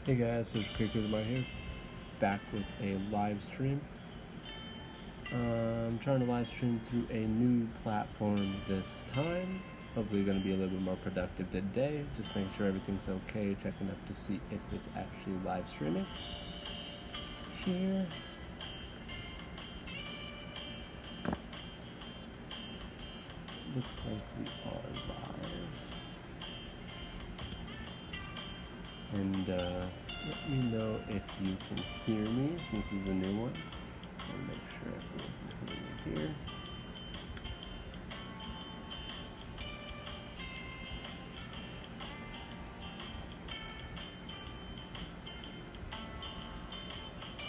Hey guys, it's Kuzomari here, back with a live stream. I'm trying to live stream through a new platform this time. Hopefully going to be a little bit more productive today. Just making sure everything's okay, checking up to see if it's actually live streaming. Here. Looks like we are live. And let me know if you can hear me, since this is the new one. I'll make sure everyone can hear me here.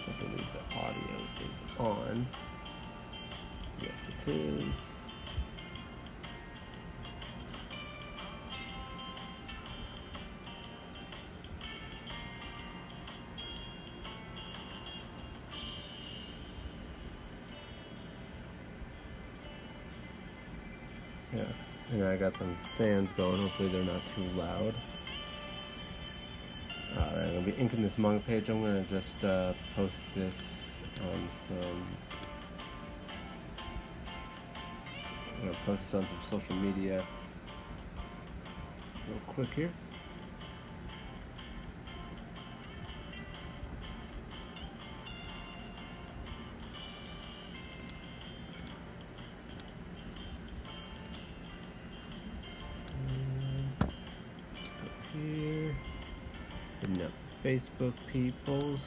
I believe the audio is on. Yes, it is. Yeah, and I got some fans going. Hopefully they're not too loud. Alright, I'm going to be inking this manga page. I'm going to just post this on some... I'm going to post this on some social media real quick here. And let's go here. Hitting up Facebook peoples.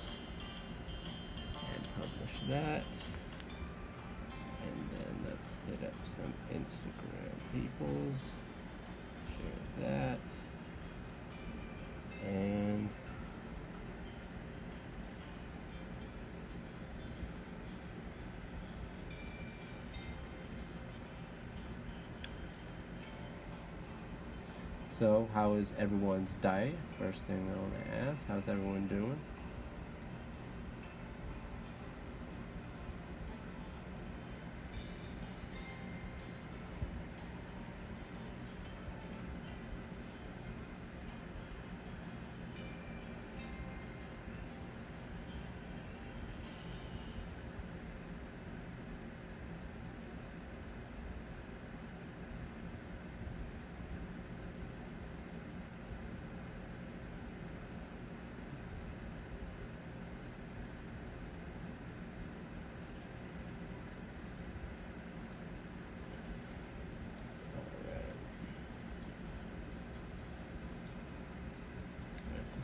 And publish that. And then let's hit up some Instagram peoples. Share that. And so, how is everyone's day? First thing I want to ask, how's everyone doing?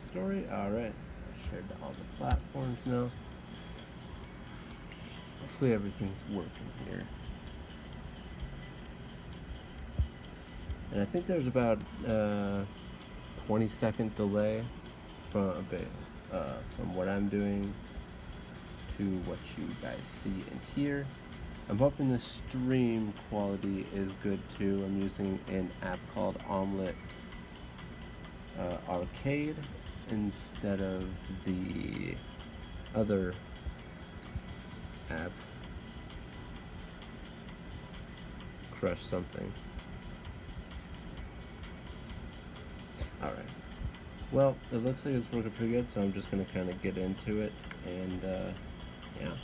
Story. Alright, shared to all the platforms now. Hopefully everything's working here. And I think there's about 20-second delay from what I'm doing to what you guys see and hear. I'm hoping the stream quality is good too. I'm using an app called Omlet Arcade instead of the other app, Crush something. Alright, well, it looks like it's working pretty good, so I'm just going to kind of get into it, and yeah.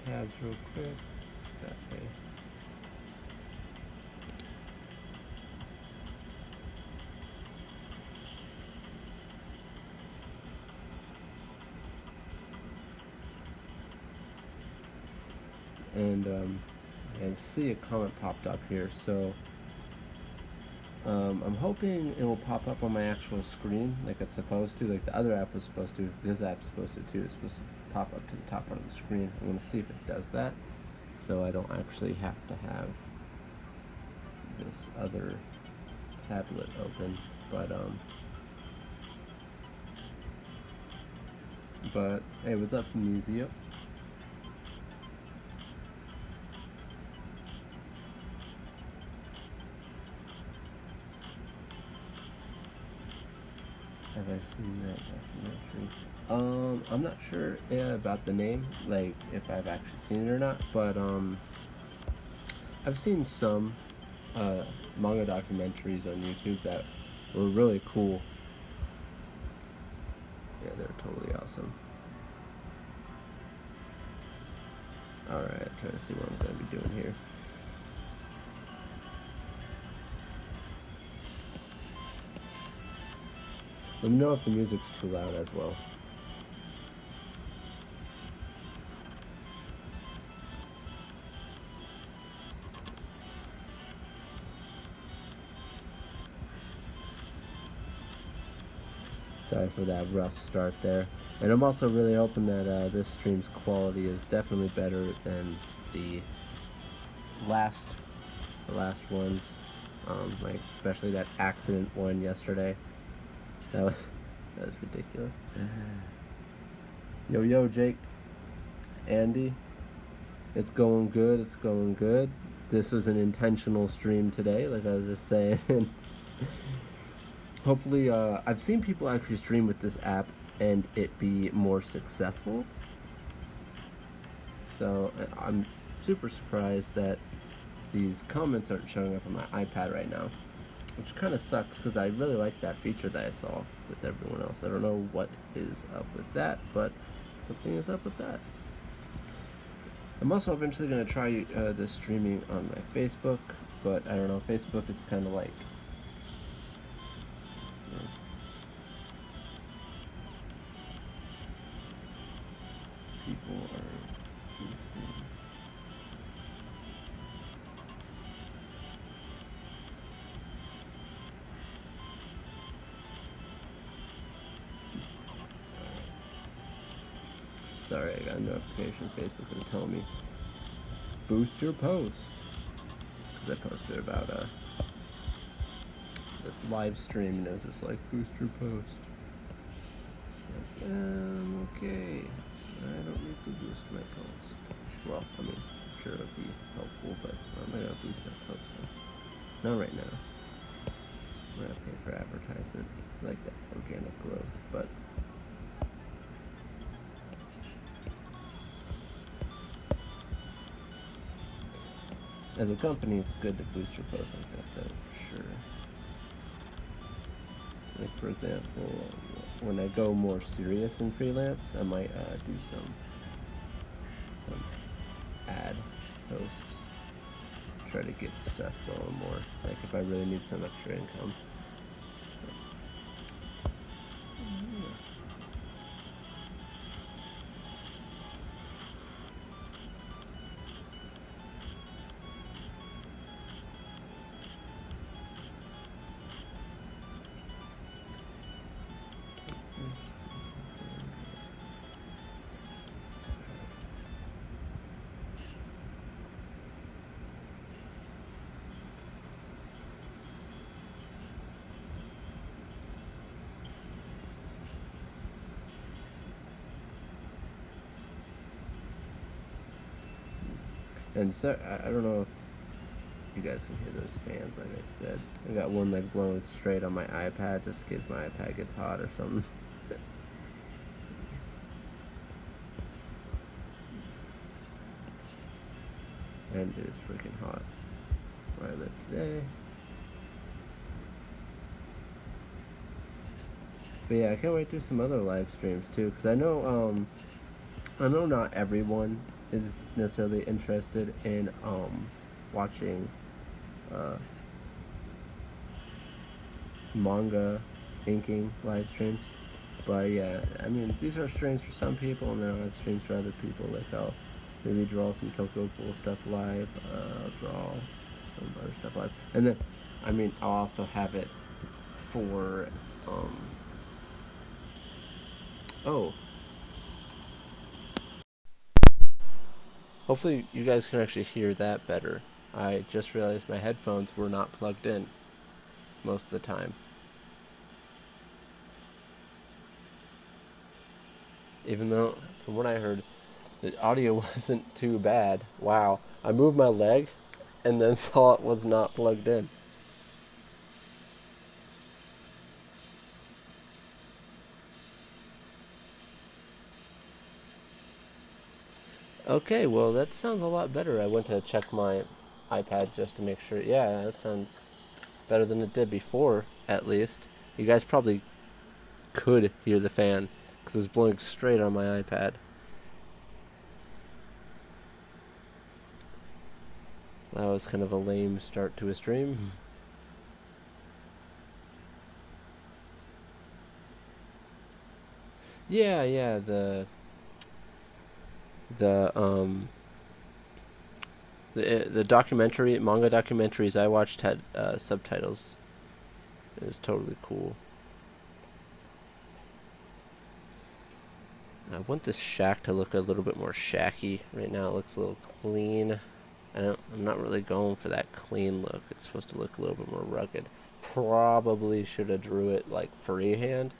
Tabs real quick. That way. And I see a comment popped up here, so I'm hoping it will pop up on my actual screen like it's supposed to, like the other app was supposed to. This app's supposed to too. It's supposed to pop up to the top part of the screen. I'm going to see if it does that, so I don't actually have to have this other tablet open. But hey, what's up from Museum? Have I seen that documentary? I'm not sure about the name, like if I've actually seen it or not, but I've seen some manga documentaries on YouTube that were really cool. Yeah, they're totally awesome. Alright, trying to see what I'm going to be doing here. Let me know if the music's too loud as well. Sorry for that rough start there. And I'm also really hoping that this stream's quality is definitely better than the last ones. Like especially that accident one yesterday. That was ridiculous. Yo, Jake, Andy, it's going good. It's going good. This was an intentional stream today, like I was just saying. Hopefully, I've seen people actually stream with this app and it be more successful. So I'm super surprised that these comments aren't showing up on my iPad right now, which kind of sucks because I really like that feature that I saw with everyone else. I don't know what is up with that, but something is up with that. I'm also eventually going to try this streaming on my Facebook, but I don't know, Facebook is kind of like, you know, people are sorry, I got a notification. Facebook is telling me boost your post because I posted about this live stream and it was just like boost your post. Like, okay, I don't need to boost my post. Well, I mean, I'm sure it would be helpful, but I'm not gonna boost my post. So. Not right now. I'm gonna pay for advertisement, like that organic growth, but. As a company, it's good to boost your posts like that, though, for sure. Like, for example, when I go more serious in freelance, I might do some ad posts. Try to get stuff going more, like if I really need some extra income. And so, I don't know if you guys can hear those fans, like I said. I got one like blowing straight on my iPad just in case my iPad gets hot or something. And it is freaking hot where I live today. But yeah, I can't wait to do some other live streams too, because I know not everyone is necessarily interested in watching manga inking live streams. But yeah, I mean, these are streams for some people, and there are streams for other people. Like I'll maybe draw some Tokyo Ghoul stuff live, draw some other stuff live, and then, I mean, I'll also have it for hopefully you guys can actually hear that better. I just realized my headphones were not plugged in most of the time. Even though, from what I heard, the audio wasn't too bad. Wow. I moved my leg and then saw it was not plugged in. Okay, well, that sounds a lot better. I went to check my iPad just to make sure. Yeah, that sounds better than it did before, at least. You guys probably could hear the fan, because it's blowing straight on my iPad. That was kind of a lame start to a stream. Yeah, the um the documentary manga documentaries I watched had subtitles. It was totally cool. I want this shack to look a little bit more shacky. Right now it looks a little clean. I'm not really going for that clean look. It's supposed to look a little bit more rugged. Probably should have drew it like freehand,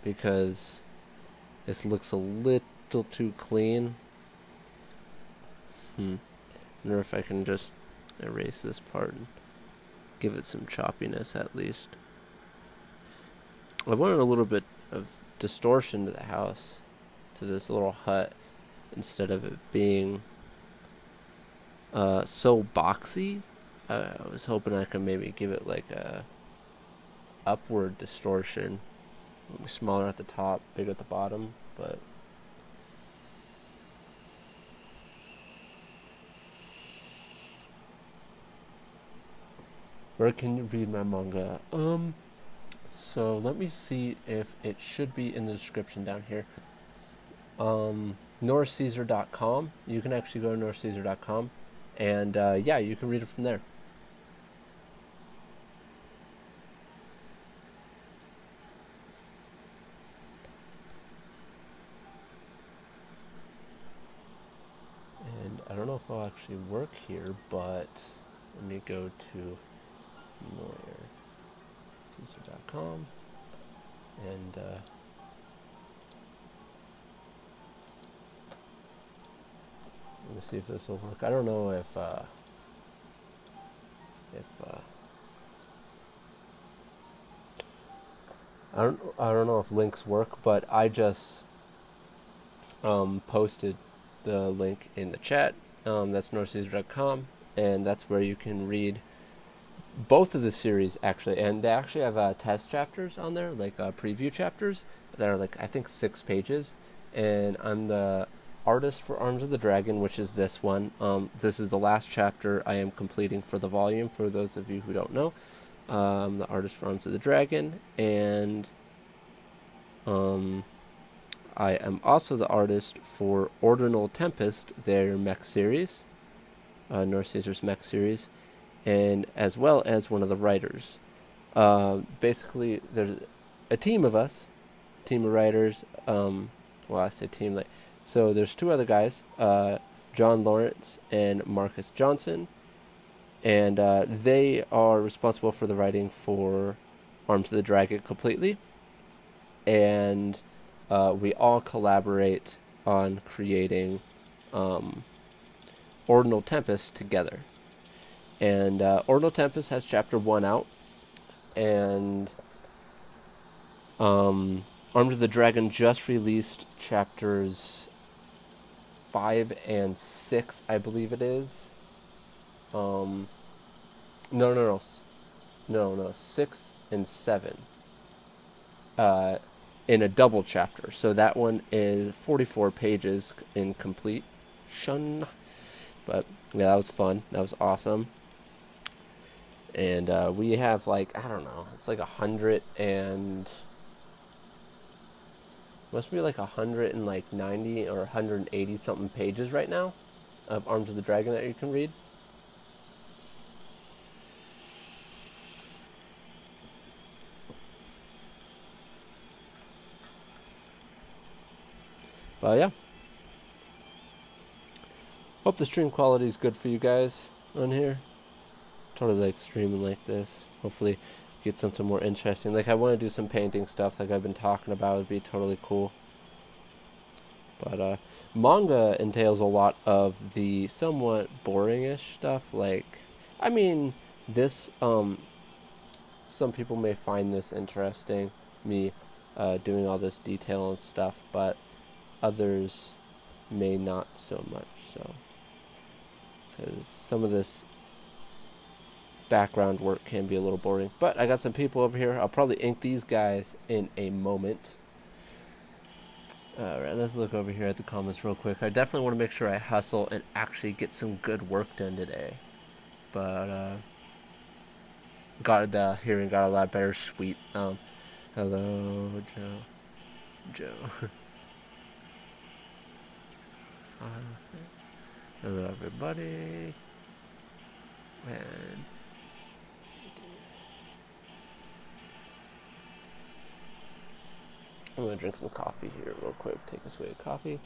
because this looks a little too clean. I wonder if I can just erase this part and give it some choppiness at least. I wanted a little bit of distortion to the house, to this little hut, instead of it being so boxy. I was hoping I could maybe give it like a upward distortion, smaller at the top, bigger at the bottom, but where can you read my manga? So let me see if it should be in the description down here. NoirCaesar.com. You can actually go to NoirCaesar.com, and yeah, you can read it from there. And I don't know if I'll actually work here, but let me go to NoirCaesar.com, and let me see if this will work. I don't know if I don't know if links work, but I just posted the link in the chat. That's NoirCaesar.com, and that's where you can read both of the series actually, and they actually have test chapters on there, like preview chapters that are like I think 6 pages, and I'm the artist for Arms of the Dragon, which is this one. This is the last chapter I am completing for the volume, for those of you who don't know. The artist for Arms of the Dragon, and I am also the artist for Ordinal Tempest, their mech series, Noir Caesar's mech series, and as well as one of the writers. Basically, there's a team of us, team of writers. Well, I say team, like, so there's 2 other guys, John Lawrence and Marcus Johnson, and they are responsible for the writing for Arms of the Dragon completely, and we all collaborate on creating Ordinal Tempest together. And Ordinal Tempest has chapter 1 out, and Arms of the Dragon just released chapters 5 and 6, I believe it is. No, 6 and 7. In a double chapter. So that one is 44 pages in completion. But yeah, that was fun. That was awesome. And we have like, I don't know, it's like 100 and must be like 190 or 180 something pages right now of Arms of the Dragon that you can read. But yeah, hope the stream quality is good for you guys on here. Totally like streaming like this. Hopefully get something more interesting. Like I want to do some painting stuff like I've been talking about. It'd be totally cool. But manga entails a lot of the somewhat boringish stuff. Like, I mean, this some people may find this interesting, me doing all this detail and stuff, but others may not so much. So, because some of this background work can be a little boring. But I got some people over here. I'll probably ink these guys in a moment. Alright, let's look over here at the comments real quick. I definitely want to make sure I hustle and actually get some good work done today. But, got the hearing got a lot better. Sweet. Hello, Joe. Hello, everybody. And I'm gonna drink some coffee here real quick. Take a swig of coffee.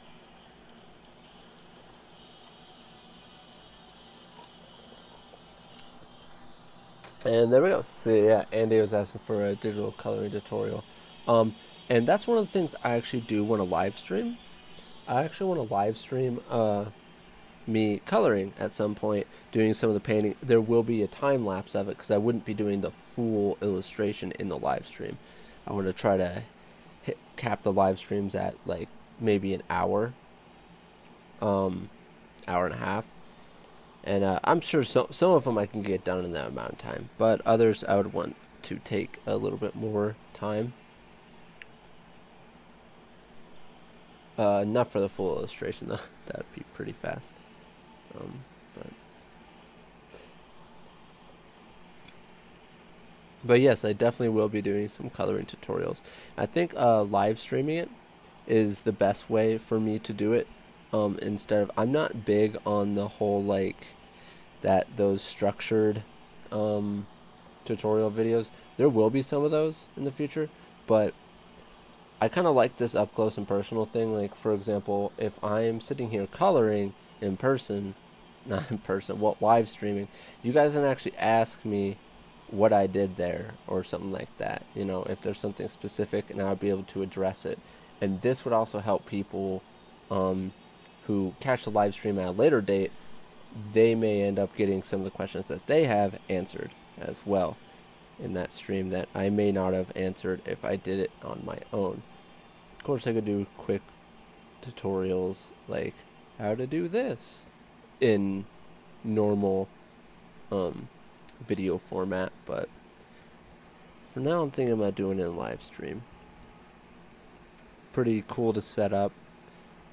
And there we go. So yeah, Andy was asking for a digital coloring tutorial. And that's one of the things I actually do want to live stream. I actually want to live stream me coloring at some point, doing some of the painting. There will be a time lapse of it because I wouldn't be doing the full illustration in the live stream. I want to try to cap the live streams at like maybe an hour, hour and a half. And I'm sure some of them I can get done in that amount of time. But others I would want to take a little bit more time. Not for the full illustration, though. That would be pretty fast. But yes, I definitely will be doing some coloring tutorials. I think live streaming it is the best way for me to do it. Instead of, I'm not big on the whole like those structured tutorial videos. There will be some of those in the future, but I kind of like this up close and personal thing. Like, for example, if I am sitting here coloring in person, not in person, live streaming, you guys can actually ask me what I did there or something like that. You know, if there's something specific, and I'll be able to address it. And this would also help people who catch the live stream at a later date. They may end up getting some of the questions that they have answered as well in that stream that I may not have answered if I did it on my own. Of course, I could do quick tutorials like how to do this in normal video format, but for now I'm thinking about doing it in live stream. Pretty cool to set up.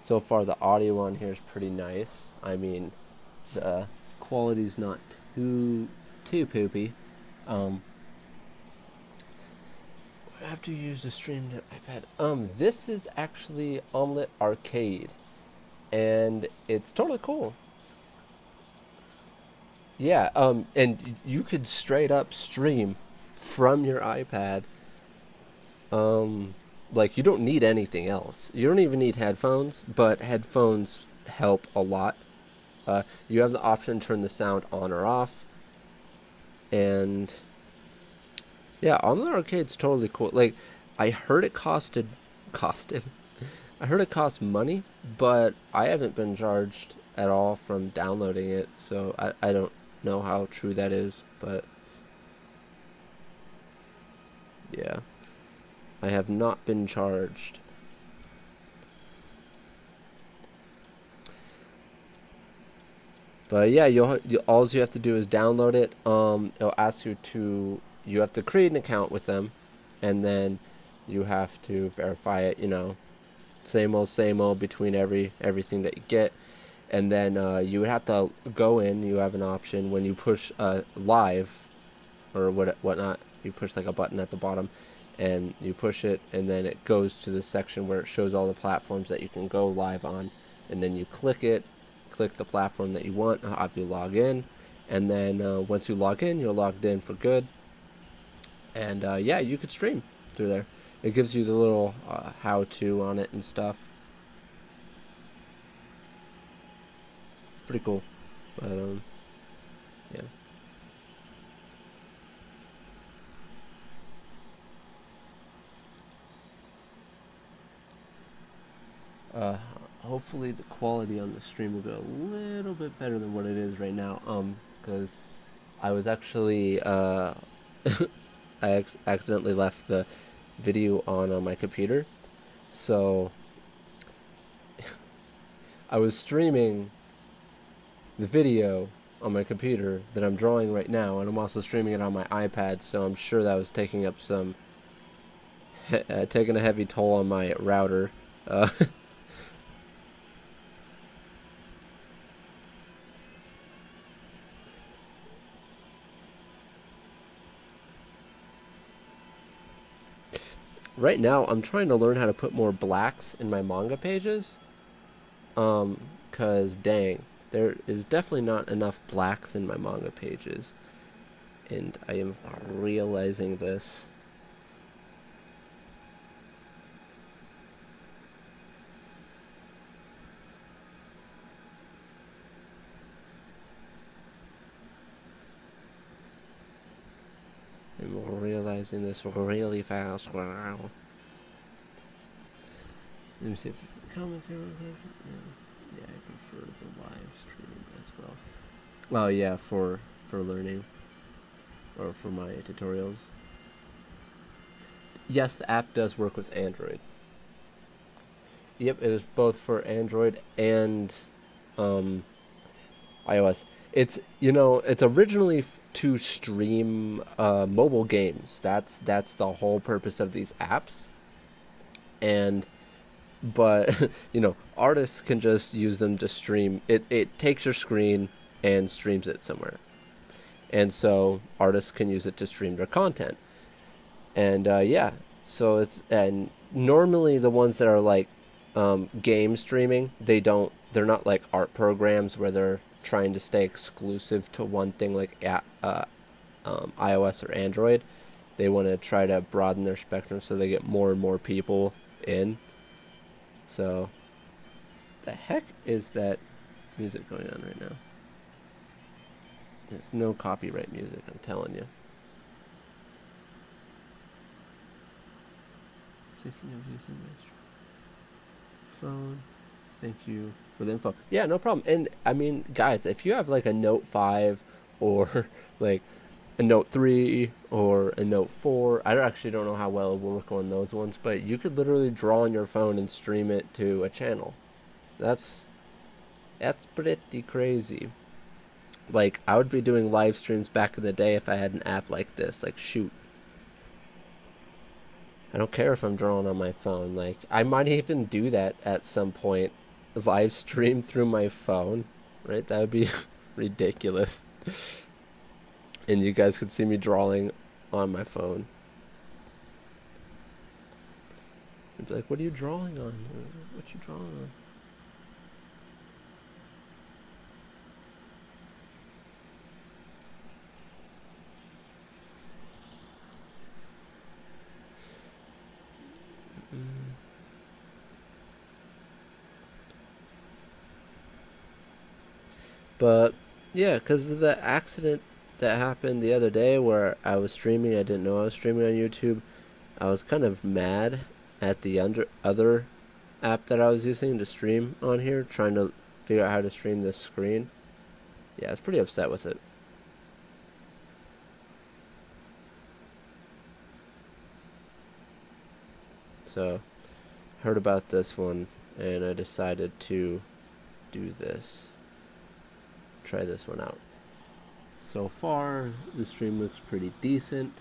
So far the audio on here is pretty nice. I mean, the quality's not too poopy. I have to use the stream iPad. This is actually Omlet Arcade, and it's totally cool. Yeah, and you could straight up stream from your iPad. Like, you don't need anything else. You don't even need headphones, but headphones help a lot. You have the option to turn the sound on or off. And yeah, Omlet Arcade's totally cool. Like, I heard it costed. I heard it cost money, but I haven't been charged at all from downloading it, so I don't know how true that is, but yeah, I have not been charged. But yeah, all you have to do is download it. It'll ask you have to create an account with them, and then you have to verify it. You know, same old between everything that you get, and then you would have to go in. You have an option when you push live, or whatnot. You push like a button at the bottom, and you push it, and then it goes to the section where it shows all the platforms that you can go live on, and then you click it. Click the platform that you want, have you log in, and then once you log in, you're logged in for good, and yeah, you could stream through there. It gives you the little how-to on it and stuff. It's pretty cool, but yeah. Hopefully the quality on the stream will be a little bit better than what it is right now. Because I was actually I accidentally left the video on my computer, so I was streaming the video on my computer that I'm drawing right now, and I'm also streaming it on my iPad, so I'm sure that was taking up some taking a heavy toll on my router. Right now, I'm trying to learn how to put more blacks in my manga pages. Cause dang, there is definitely not enough blacks in my manga pages, and I am realizing this. I'm realizing this really fast. Wow. Let me see if there's a commentary. Yeah, I prefer the live stream as well. Oh yeah, for learning, or for my tutorials. Yes, the app does work with Android. Yep, it is both for Android and iOS. It's it's originally to stream mobile games. That's the whole purpose of these apps. And but artists can just use them to stream. It takes your screen and streams it somewhere. And so artists can use it to stream their content. And yeah, so and normally the ones that are like game streaming, they're not like art programs where they're trying to stay exclusive to one thing like iOS or Android. They want to try to broaden their spectrum so they get more and more people in. So, the heck is that music going on right now? There's no copyright music, I'm telling you. Thinking of using my phone. Thank you for the info. Yeah, no problem. And I mean, guys, if you have like a Note 5 or like a Note 3 or a Note 4, I actually don't know how well it will work on those ones, but you could literally draw on your phone and stream it to a channel. That's pretty crazy. Like, I would be doing live streams back in the day if I had an app like this. Like, shoot. I don't care if I'm drawing on my phone. Like, I might even do that at some point. Live stream through my phone, right? That would be ridiculous. And you guys could see me drawing on my phone. I'd be like, what are you drawing on? What you drawing on? But yeah, because of the accident that happened the other day where I was streaming, I didn't know I was streaming on YouTube. I was kind of mad at the other app that I was using to stream on here, trying to figure out how to stream this screen. Yeah, I was pretty upset with it. So, heard about this one, and I decided to do this. Try this one out. So far, the stream looks pretty decent.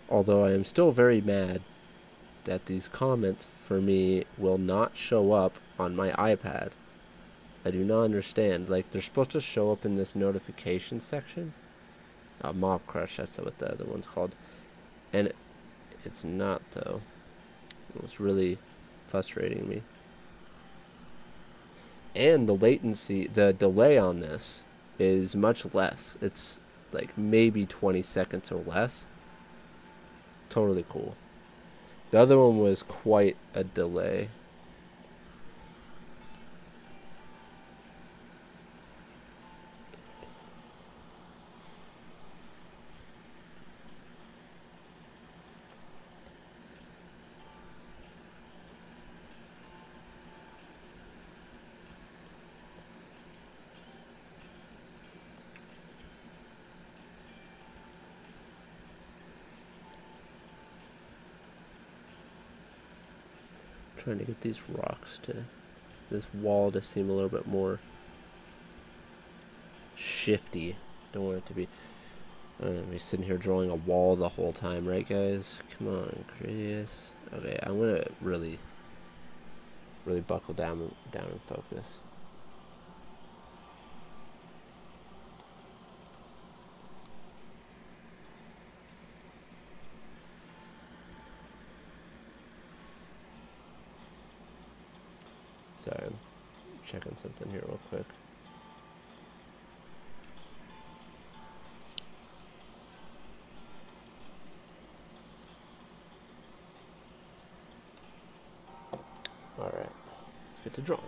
Although I am still very mad that these comments for me will not show up on my iPad. I do not understand. Like, they're supposed to show up in this notification section. Mob Crush, that's what the other one's called. And it's not, though. It's really frustrating me. And the latency, the delay on this is much less. It's like maybe 20 seconds or less. Totally cool. The other one was quite a delay. Trying to get these rocks to, this wall to seem a little bit more shifty. Don't want it to be, be sitting here drawing a wall the whole time, right, guys? Come on, Chris. Okay, I'm gonna really buckle down and focus. Sorry, I'm checking something here real quick. Alright, let's get to drawing.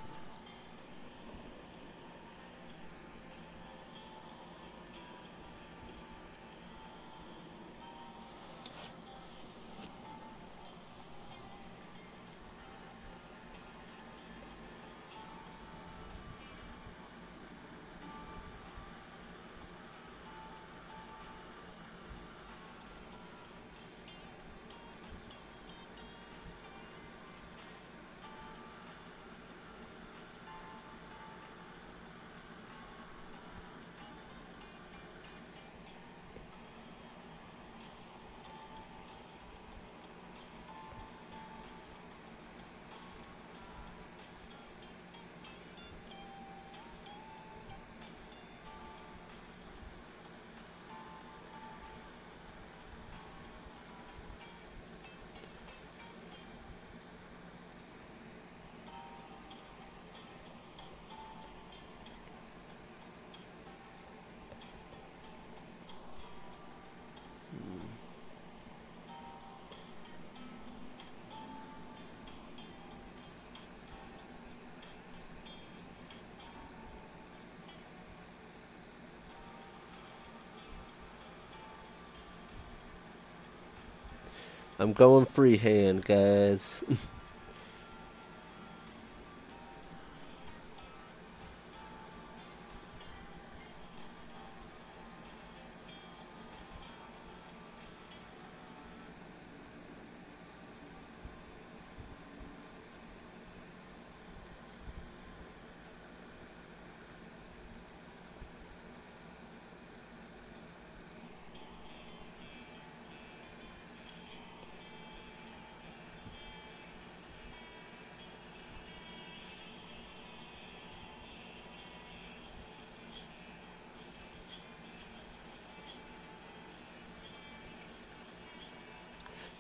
I'm going freehand, guys.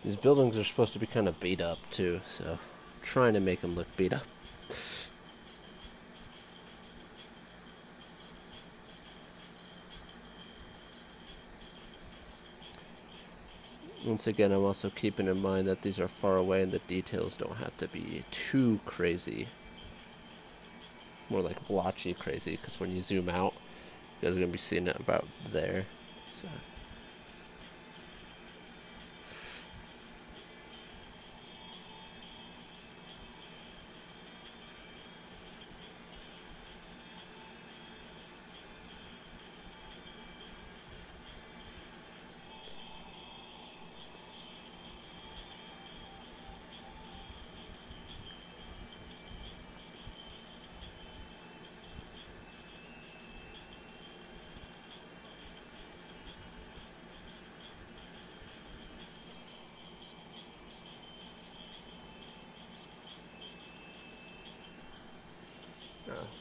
These buildings are supposed to be kind of beat up, too, so I'm trying to make them look beat up. Once again, I'm also keeping in mind that these are far away and the details don't have to be too crazy. More like blotchy crazy, because when you zoom out, you guys are going to be seeing it about there. So.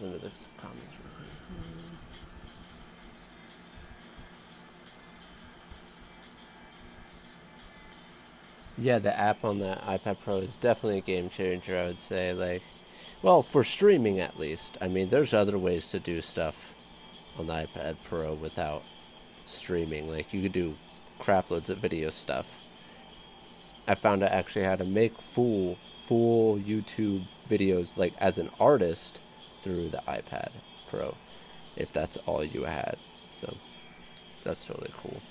Let me look at some comments real quick. Yeah, the app on the iPad Pro is definitely a game changer, I would say. Like, well, for streaming at least. I mean, there's other ways to do stuff on the iPad Pro without streaming. Like, you could do crap loads of video stuff. I found out actually how to make full YouTube videos, like, as an artist through the iPad Pro, if that's all you had. So that's really cool.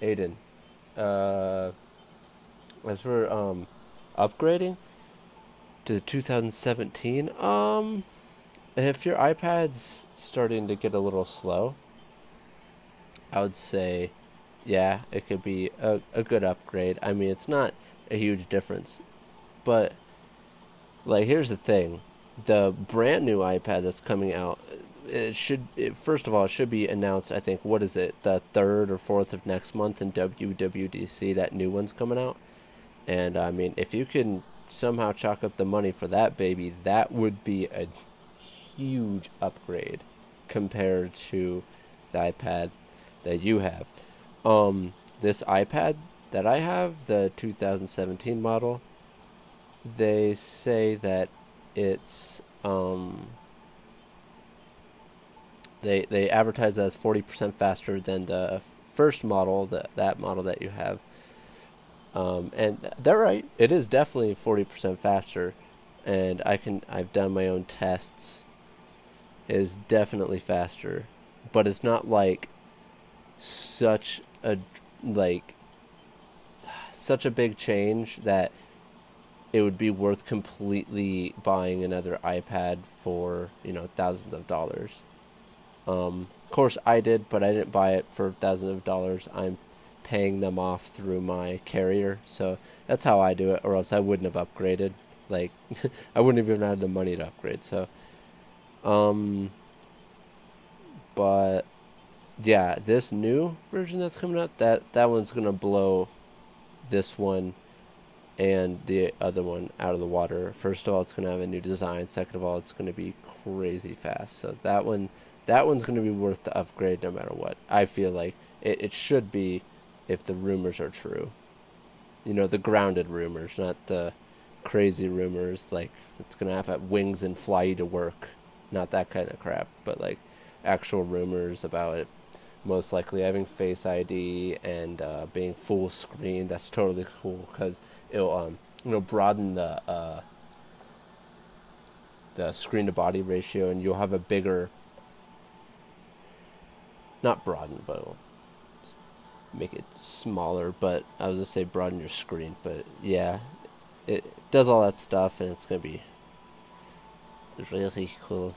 Aiden, as for upgrading to the 2017, if your iPad's starting to get a little slow, I would say, yeah, it could be a good upgrade. I mean, it's not a huge difference, but like, here's the thing: the brand new iPad that's coming out, first of all, it should be announced. I think, what is it, the 3rd or 4th of next month in WWDC? That new one's coming out, and I mean, if you can somehow chalk up the money for that baby, that would be a huge upgrade compared to the iPad that you have. This iPad that I have, the 2017 model, they say that it's they advertise that as 40% faster than the first model, that model that you have. And they're right. It is definitely 40% faster, and I've done my own tests. It is definitely faster, but it's not like such a like such a big change that it would be worth completely buying another iPad for, thousands of dollars. Of course I did, but I didn't buy it for thousands of dollars. I'm paying them off through my carrier, so that's how I do it, or else I wouldn't have upgraded. Like, I wouldn't have even had the money to upgrade. So, but yeah, this new version that's coming out, that one's gonna blow this one and the other one out of the water. First of all, it's gonna have a new design. Second of all, it's gonna be crazy fast. So that one's gonna be worth the upgrade no matter what. I feel like it should be, if the rumors are true. The grounded rumors, not the crazy rumors like it's gonna have wings and fly you to work. Not that kind of crap, but like actual rumors about it most likely having Face ID and being full screen. That's totally cool because it'll broaden the screen to body ratio, and you'll have a bigger, not broaden, but it'll make it smaller. But I was gonna say broaden your screen, but yeah, it does all that stuff, and it's gonna be really cool.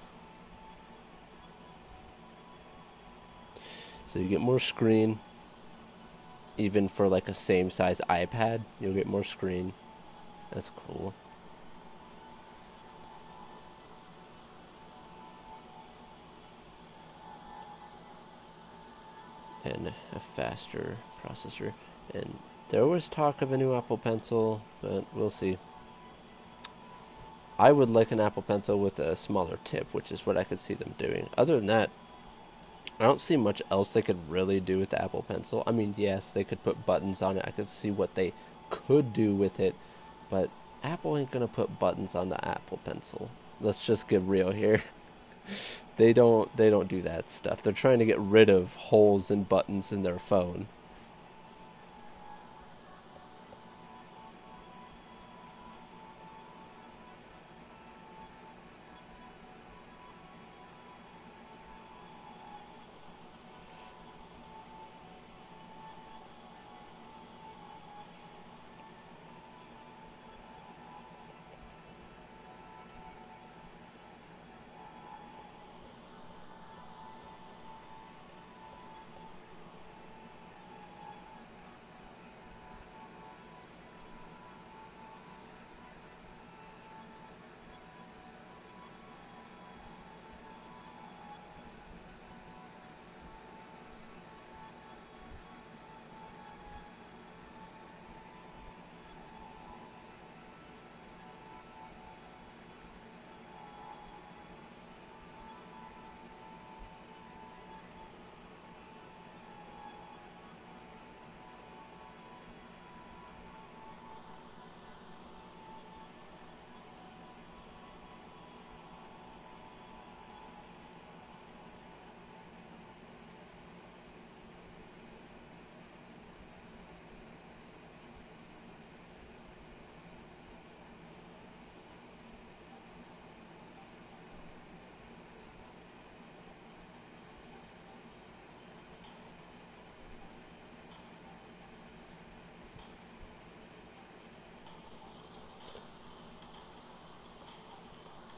So you get more screen, even for like a same size iPad, you'll get more screen. That's cool. And a faster processor. And there was talk of a new Apple Pencil, but we'll see. I would like an Apple Pencil with a smaller tip, which is what I could see them doing. Other than that, I don't see much else they could really do with the Apple Pencil. I mean, yes, they could put buttons on it. I could see what they could do with it, but Apple ain't gonna put buttons on the Apple Pencil. Let's just get real here. They don't do that stuff. They're trying to get rid of holes and buttons in their phone.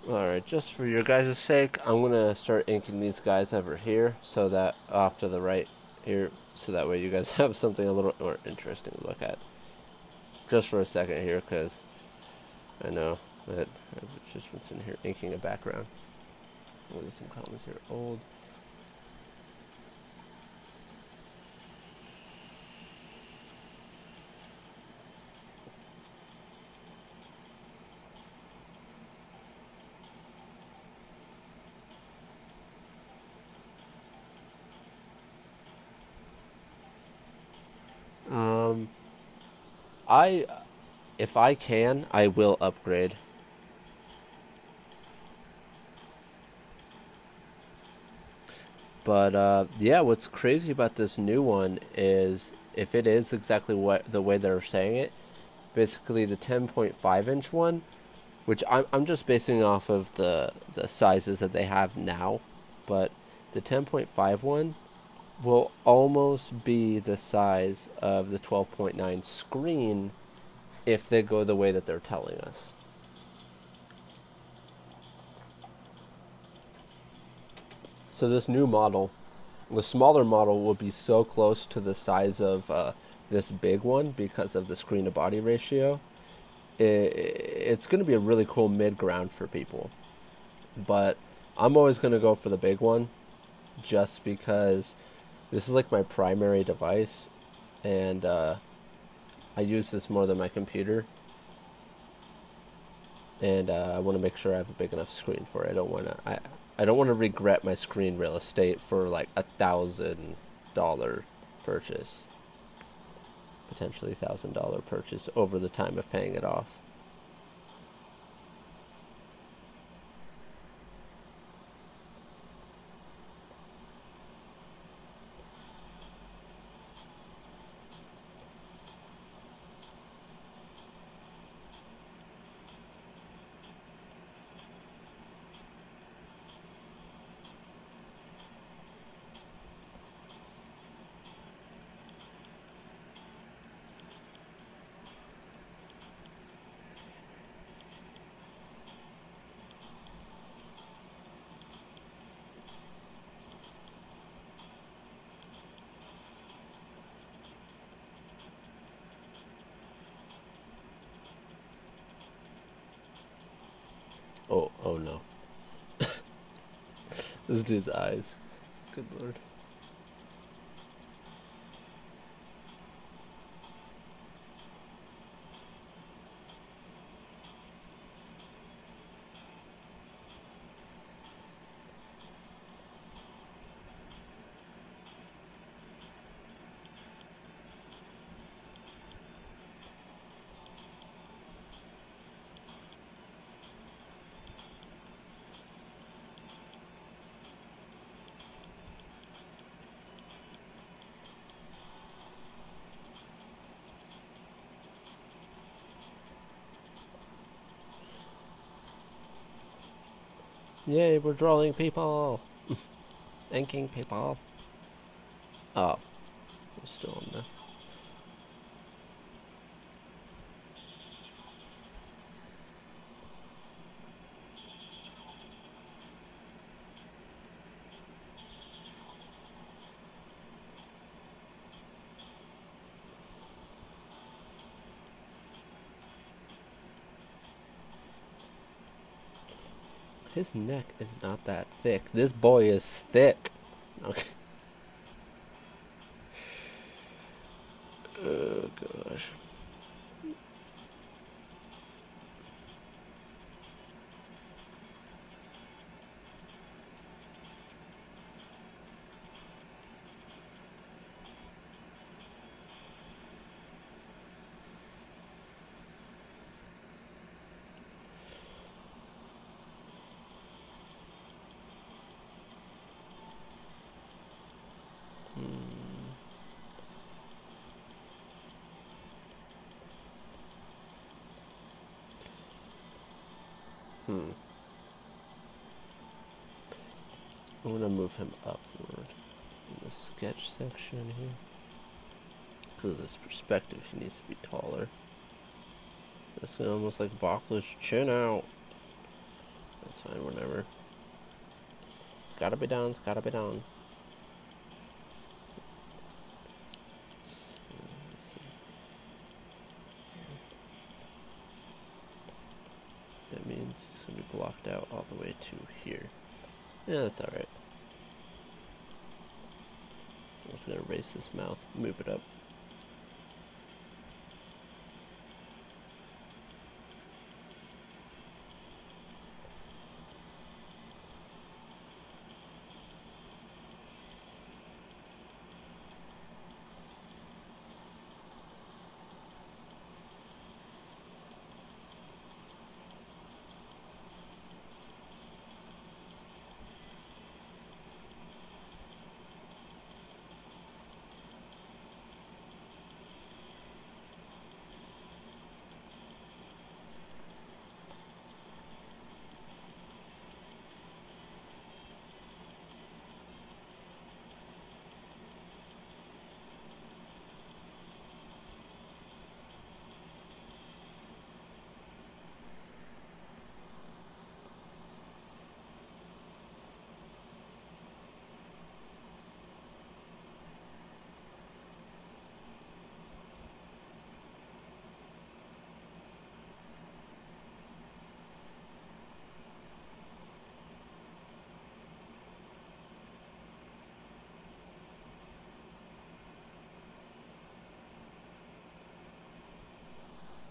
Alright, just for your guys' sake, I'm gonna start inking these guys over here, so that off to the right here, so that way you guys have something a little more interesting to look at. Just for a second here, because I know that I've just been sitting here inking a background. Oh, there's some comments here. Old. I, if I can, I will upgrade. But yeah, what's crazy about this new one is if it is exactly what the way they're saying it, basically the 10.5-inch one, which I'm just basing off of the sizes that they have now, but the 10.5 one will almost be the size of the 12.9 screen if they go the way that they're telling us. So this new model, the smaller model, will be so close to the size of this big one because of the screen to body ratio. It's going to be a really cool mid ground for people. But I'm always going to go for the big one just because this is like my primary device, and I use this more than my computer, and I want to make sure I have a big enough screen for it. I don't want to regret my screen real estate for like $1,000 purchase, potentially $1,000 purchase over the time of paying it off. Oh no. This dude's eyes. Good lord. Yay, we're drawing people. Inking people. Oh, we're still on the... His neck is not that thick. This boy is thick. Okay. Oh gosh. I'm gonna move him upward in the sketch section here. Because of this perspective, he needs to be taller. That's gonna almost like box his chin out. That's fine, whatever. It's gotta be done, it's gotta be done. Let's see. That means it's gonna be blocked out all the way to here. Yeah, that's alright. I'm just gonna erase this mouth, move it up.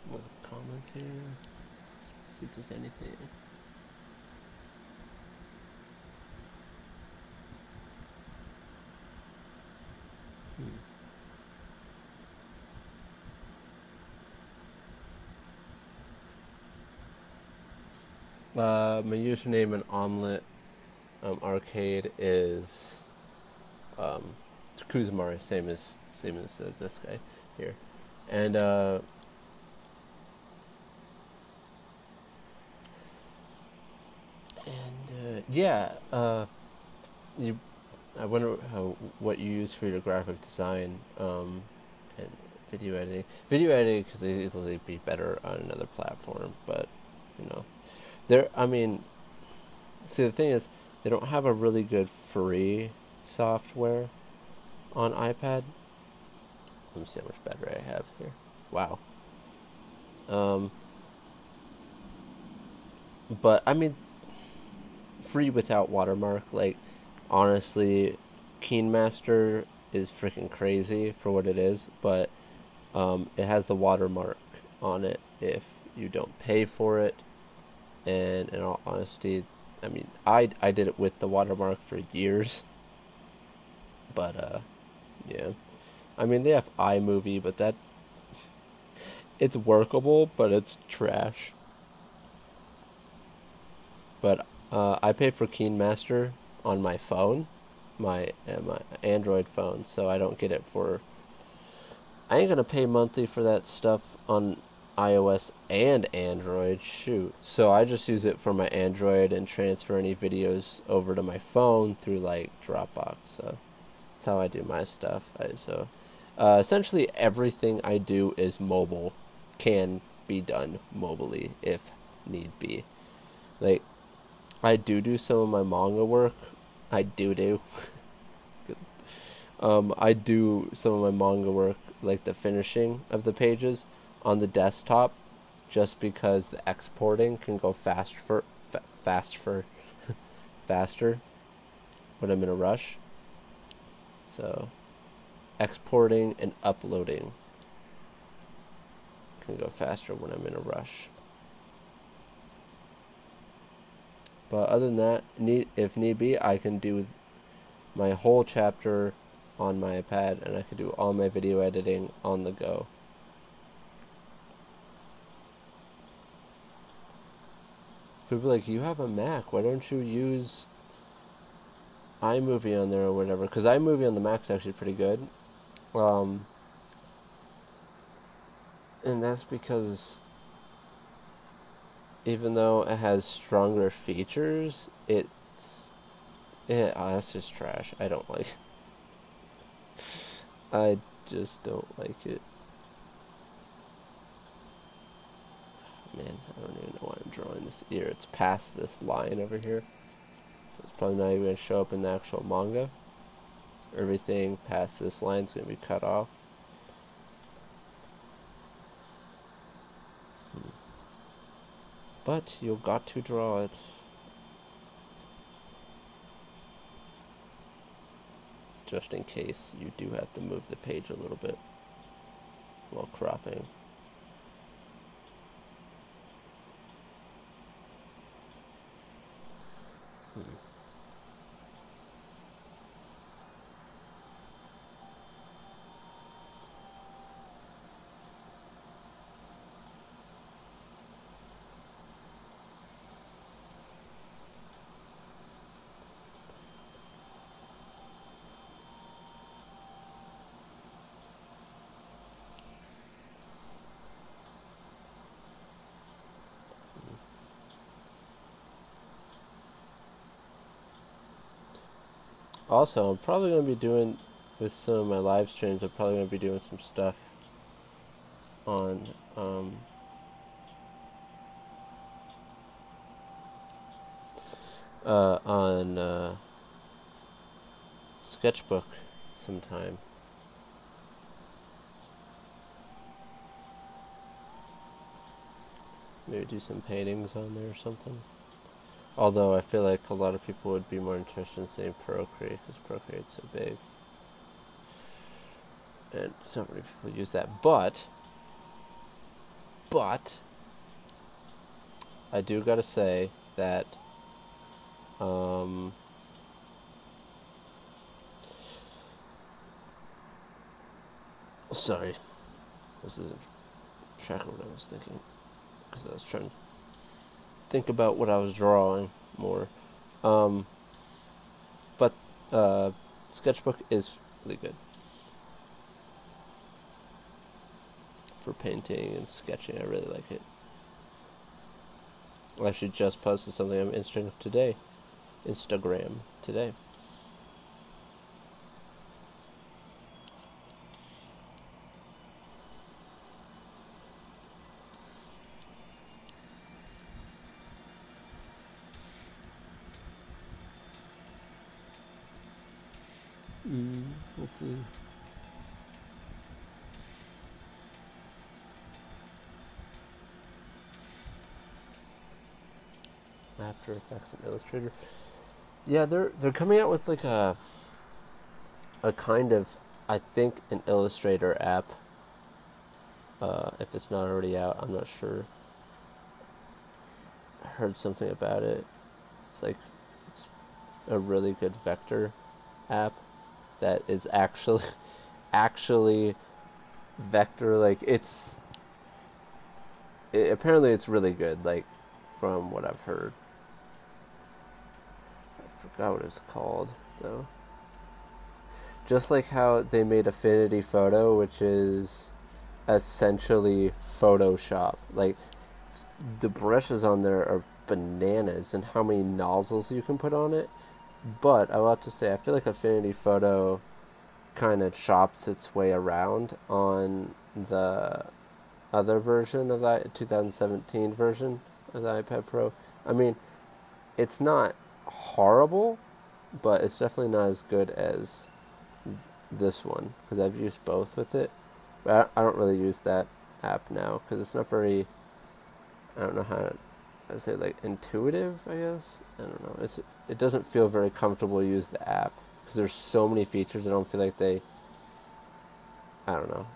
What comments here? See if there's anything. My username in Omlet arcade is it's Kuzomari, same as this guy here, and yeah, I wonder what you use for your graphic design and video editing. Video editing because they easily be better on another platform, but I mean, see, the thing is, they don't have a really good free software on iPad. Let me see how much battery I have here. Wow. But I mean, free without watermark. Like, honestly, KineMaster is freaking crazy for what it is, but it has the watermark on it if you don't pay for it. And in all honesty, I mean, I did it with the watermark for years. But, yeah. I mean, they have iMovie, but it's workable, but it's trash. But I pay for KineMaster on my phone, my Android phone, so I don't get it for... I ain't gonna pay monthly for that stuff on iOS and Android, shoot. So I just use it for my Android and transfer any videos over to my phone through like Dropbox. So that's how I do my stuff. Essentially everything I do is mobile, can be done mobily if need be. Like, I do some of my manga work. I do. I do some of my manga work, like the finishing of the pages, on the desktop, just because the exporting can go faster when I'm in a rush. So, exporting and uploading can go faster when I'm in a rush. But other than that, if need be, I can do my whole chapter on my iPad, and I can do all my video editing on the go. People are like, you have a Mac, why don't you use iMovie on there or whatever? Because iMovie on the Mac is actually pretty good. And that's because even though it has stronger features, that's just trash. I don't like it. I just don't like it. Man, I don't even know why I'm drawing this ear. It's past this line over here, so it's probably not even going to show up in the actual manga. Everything past this line is going to be cut off. But you've got to draw it. Just in case you do have to move the page a little bit while cropping. Also, I'm probably going to be doing, with some of my live streams, I'm probably going to be doing some stuff on Sketchbook sometime. Maybe do some paintings on there or something. Although I feel like a lot of people would be more interested in seeing Procreate, because Procreate's so big. And so many people use that. But, I do gotta say that, sorry, this isn't exactly what I was thinking, because I was trying to think about what I was drawing more. But Sketchbook is really good for painting and sketching. I really like it. I actually just posted something on Instagram today. Hopefully. After Effects and Illustrator. Yeah, they're coming out with like a kind of, I think, an Illustrator app. If it's not already out, I'm not sure. I heard something about it. It's a really good vector app that is actually vector. Like apparently it's really good. Like from what I've heard. I forgot what it's called though. Just like how they made Affinity Photo, which is essentially Photoshop. Like the brushes on there are bananas, and how many nozzles you can put on it. But I will have to say, I feel like Affinity Photo kind of chops its way around on the other version of the 2017 version of the iPad Pro. I mean, it's not horrible, but it's definitely not as good as this one, because I've used both with it. But I don't really use that app now, because it's not very, I don't know how to say, like, intuitive, I guess. I don't know. It doesn't feel very comfortable to use the app, because there's so many features. I don't feel like I don't know.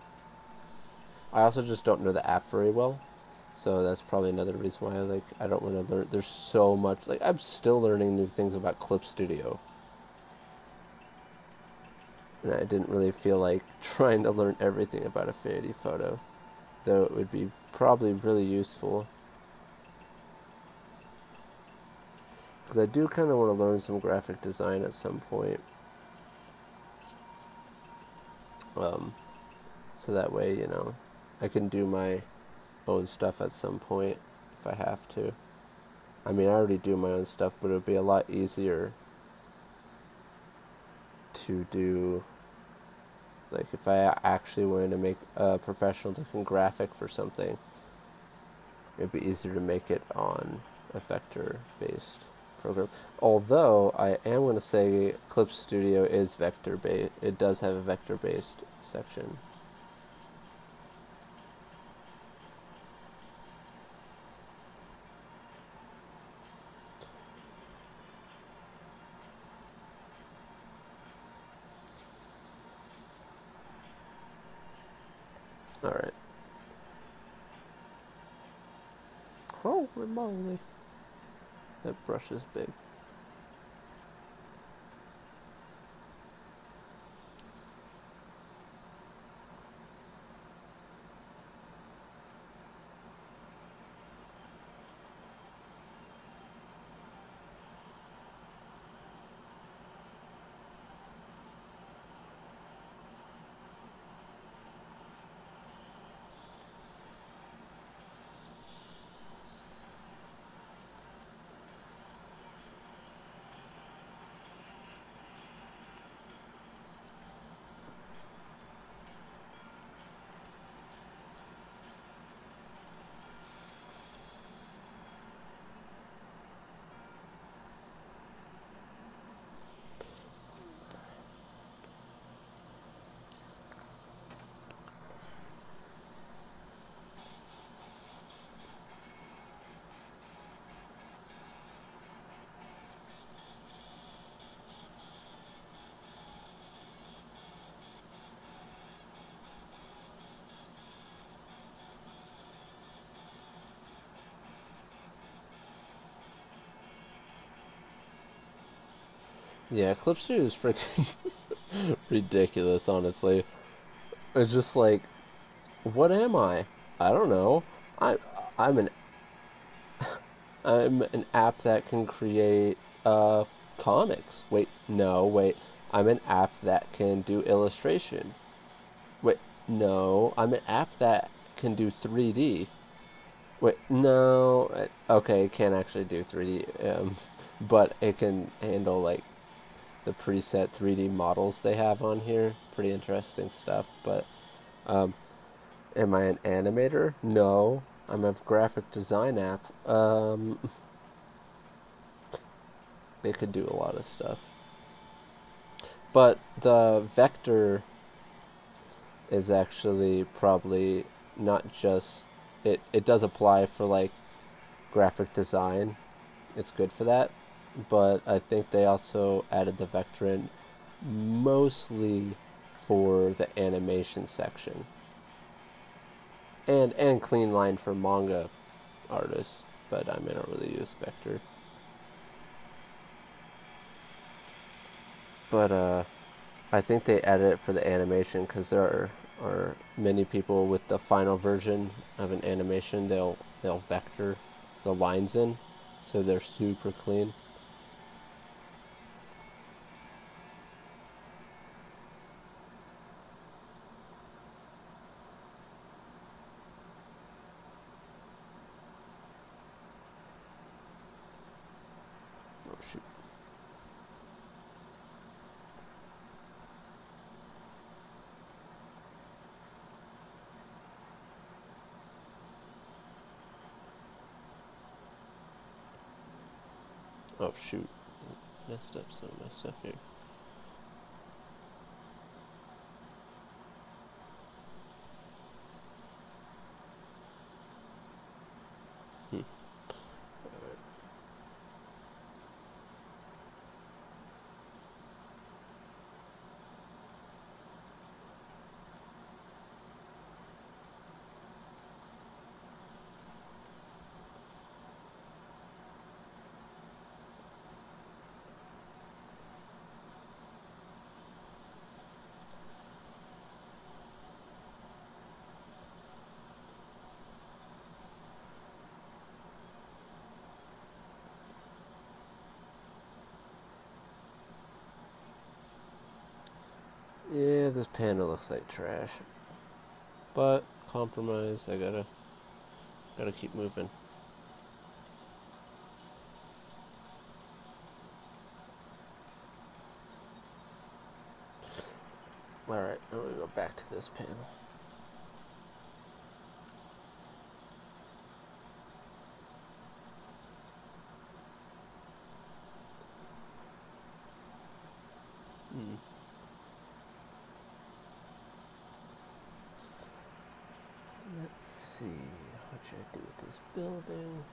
I also just don't know the app very well, so that's probably another reason why I don't want to learn. There's so much. I'm still learning new things about Clipstudio, and I didn't really feel like trying to learn everything about Affinity Photo, though it would be probably really useful. Because I do kind of want to learn some graphic design at some point. So that way, I can do my own stuff at some point if I have to. I mean, I already do my own stuff, but it would be a lot easier to do, like, if I actually wanted to make a professional looking graphic for something, it'd be easier to make it on a vector-based program. Although I am going to say Clipstudio is vector-based. It does have a vector-based section. Alright. Holy moly. That brush is big. Yeah, Clipstudio is freaking ridiculous, honestly. It's just like, what am I? I don't know. I I'm an I'm an app that can create comics. Wait, no, wait. I'm an app that can do illustration. Wait, no. I'm an app that can do 3D. Wait, no. Okay, it can't actually do 3D, but it can handle like the preset 3D models they have on here. Pretty interesting stuff. But am I an animator? No. I'm a graphic design app. They could do a lot of stuff. But the vector is actually probably not just it does apply for like graphic design. It's good for that. But I think they also added the vector in mostly for the animation section. And clean line for manga artists, but I don't really use vector. But I think they added it for the animation because there are many people with the final version of an animation. They'll vector the lines in, so they're super clean. Oh shoot. Oh shoot. Messed up some of my stuff here. Yeah, this panel looks like trash. But compromise, I gotta keep moving. Alright, I'm gonna go back to this panel. see. What should I do with this building?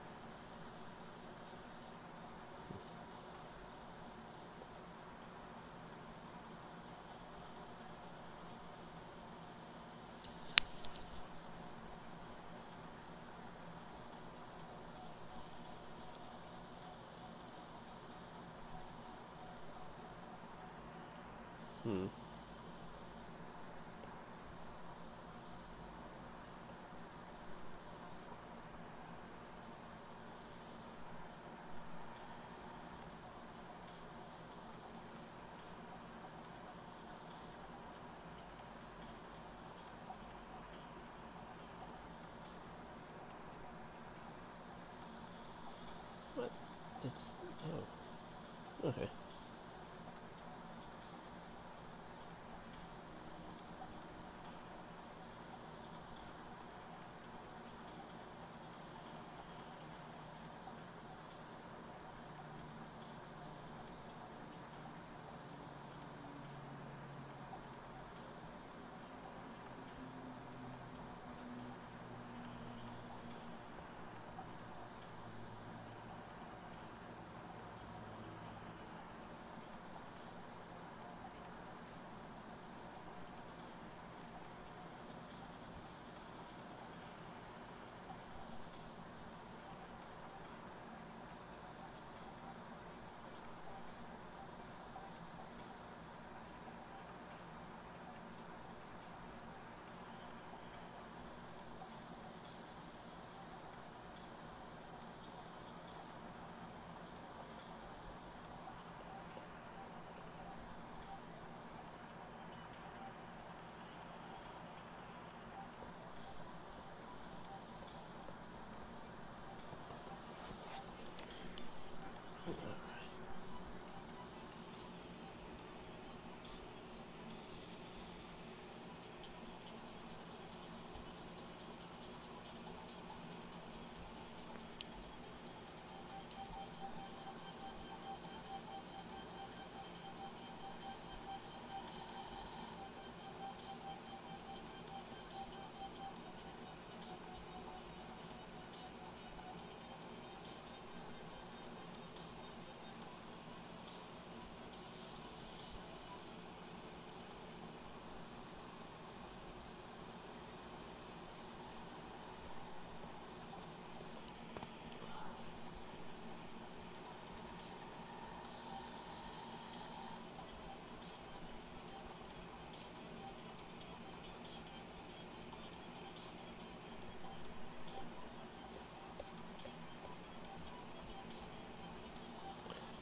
What? It's... oh. Okay.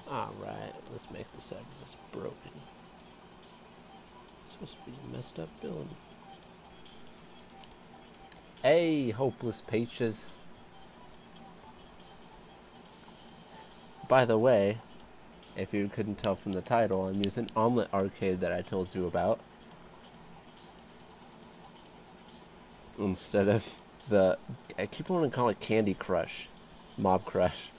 Alright, let's make this side of this broken. It's supposed to be a messed up building. Hey, hopeless peaches. By the way, if you couldn't tell from the title, I'm using Omlet Arcade that I told you about. Instead of the... I keep wanting to call it Candy Crush. Mob Crush.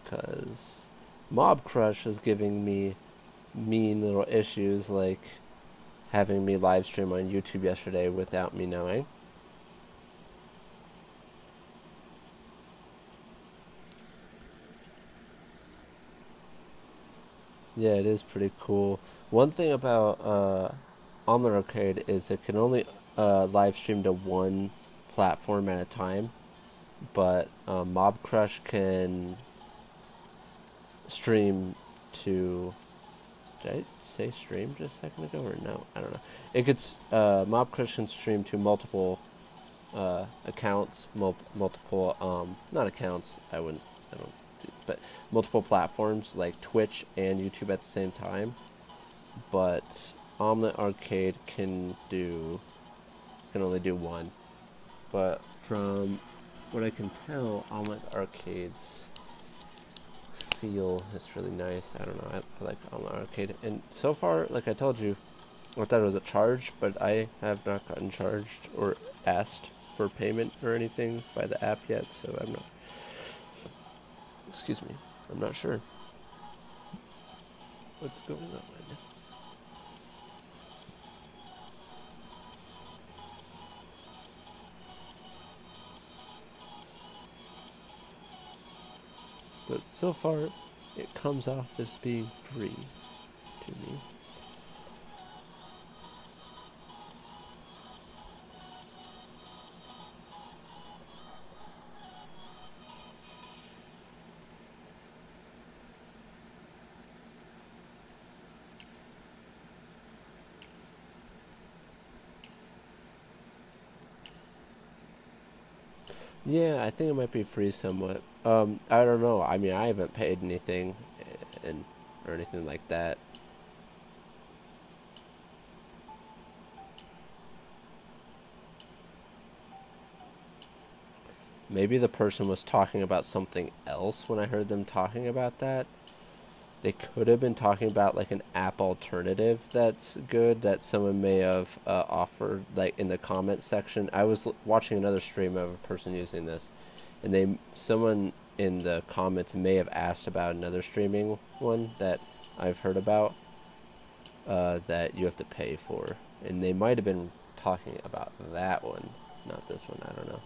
Because Mob Crush is giving me mean little issues, like having me live stream on YouTube yesterday without me knowing. Yeah, it is pretty cool. One thing about Omlet Arcade is it can only live stream to one platform at a time, but Mob Crush can stream to... Did I say stream just a second ago or no? I don't know. It could Mob Crush can stream to multiple accounts, multiple not accounts. I don't, but multiple platforms like Twitch and YouTube at the same time. But Omlet Arcade can only do one. But from what I can tell, Omlet Arcade's feel is really nice. I don't know. I like Omlet Arcade, and so far, like I told you, I thought it was a charge, but I have not gotten charged or asked for payment or anything by the app yet, so I'm not... Excuse me. I'm not sure what's going on. So far, it comes off as being free to me. Yeah, I think it might be free somewhat. I don't know. I mean, I haven't paid anything, and or anything like that. Maybe the person was talking about something else when I heard them talking about that. They could have been talking about like an app alternative that's good that someone may have offered, like in the comment section. I was watching another stream of a person using this, and someone in the comments may have asked about another streaming one that I've heard about that you have to pay for, and they might have been talking about that one, not this one. I don't know.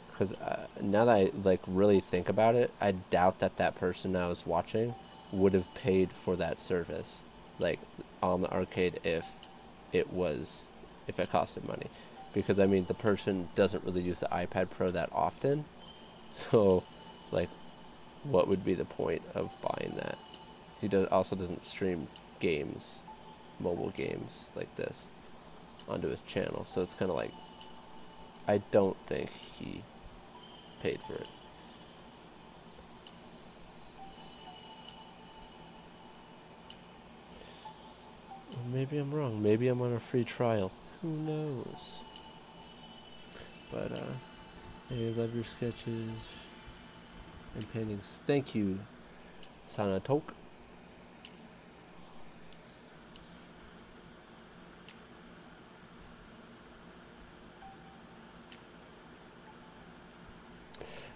Because now that I like really think about it, I doubt that that person I was watching would have paid for that service, like on the arcade, if it costed money, because I mean the person doesn't really use the iPad Pro that often, so like, what would be the point of buying that? He doesn't stream games, mobile games like this, onto his channel, so it's kind of like I don't think he paid for it. Or maybe I'm wrong. Maybe I'm on a free trial. Who knows? But I love your sketches and paintings. Thank you, Sanatok.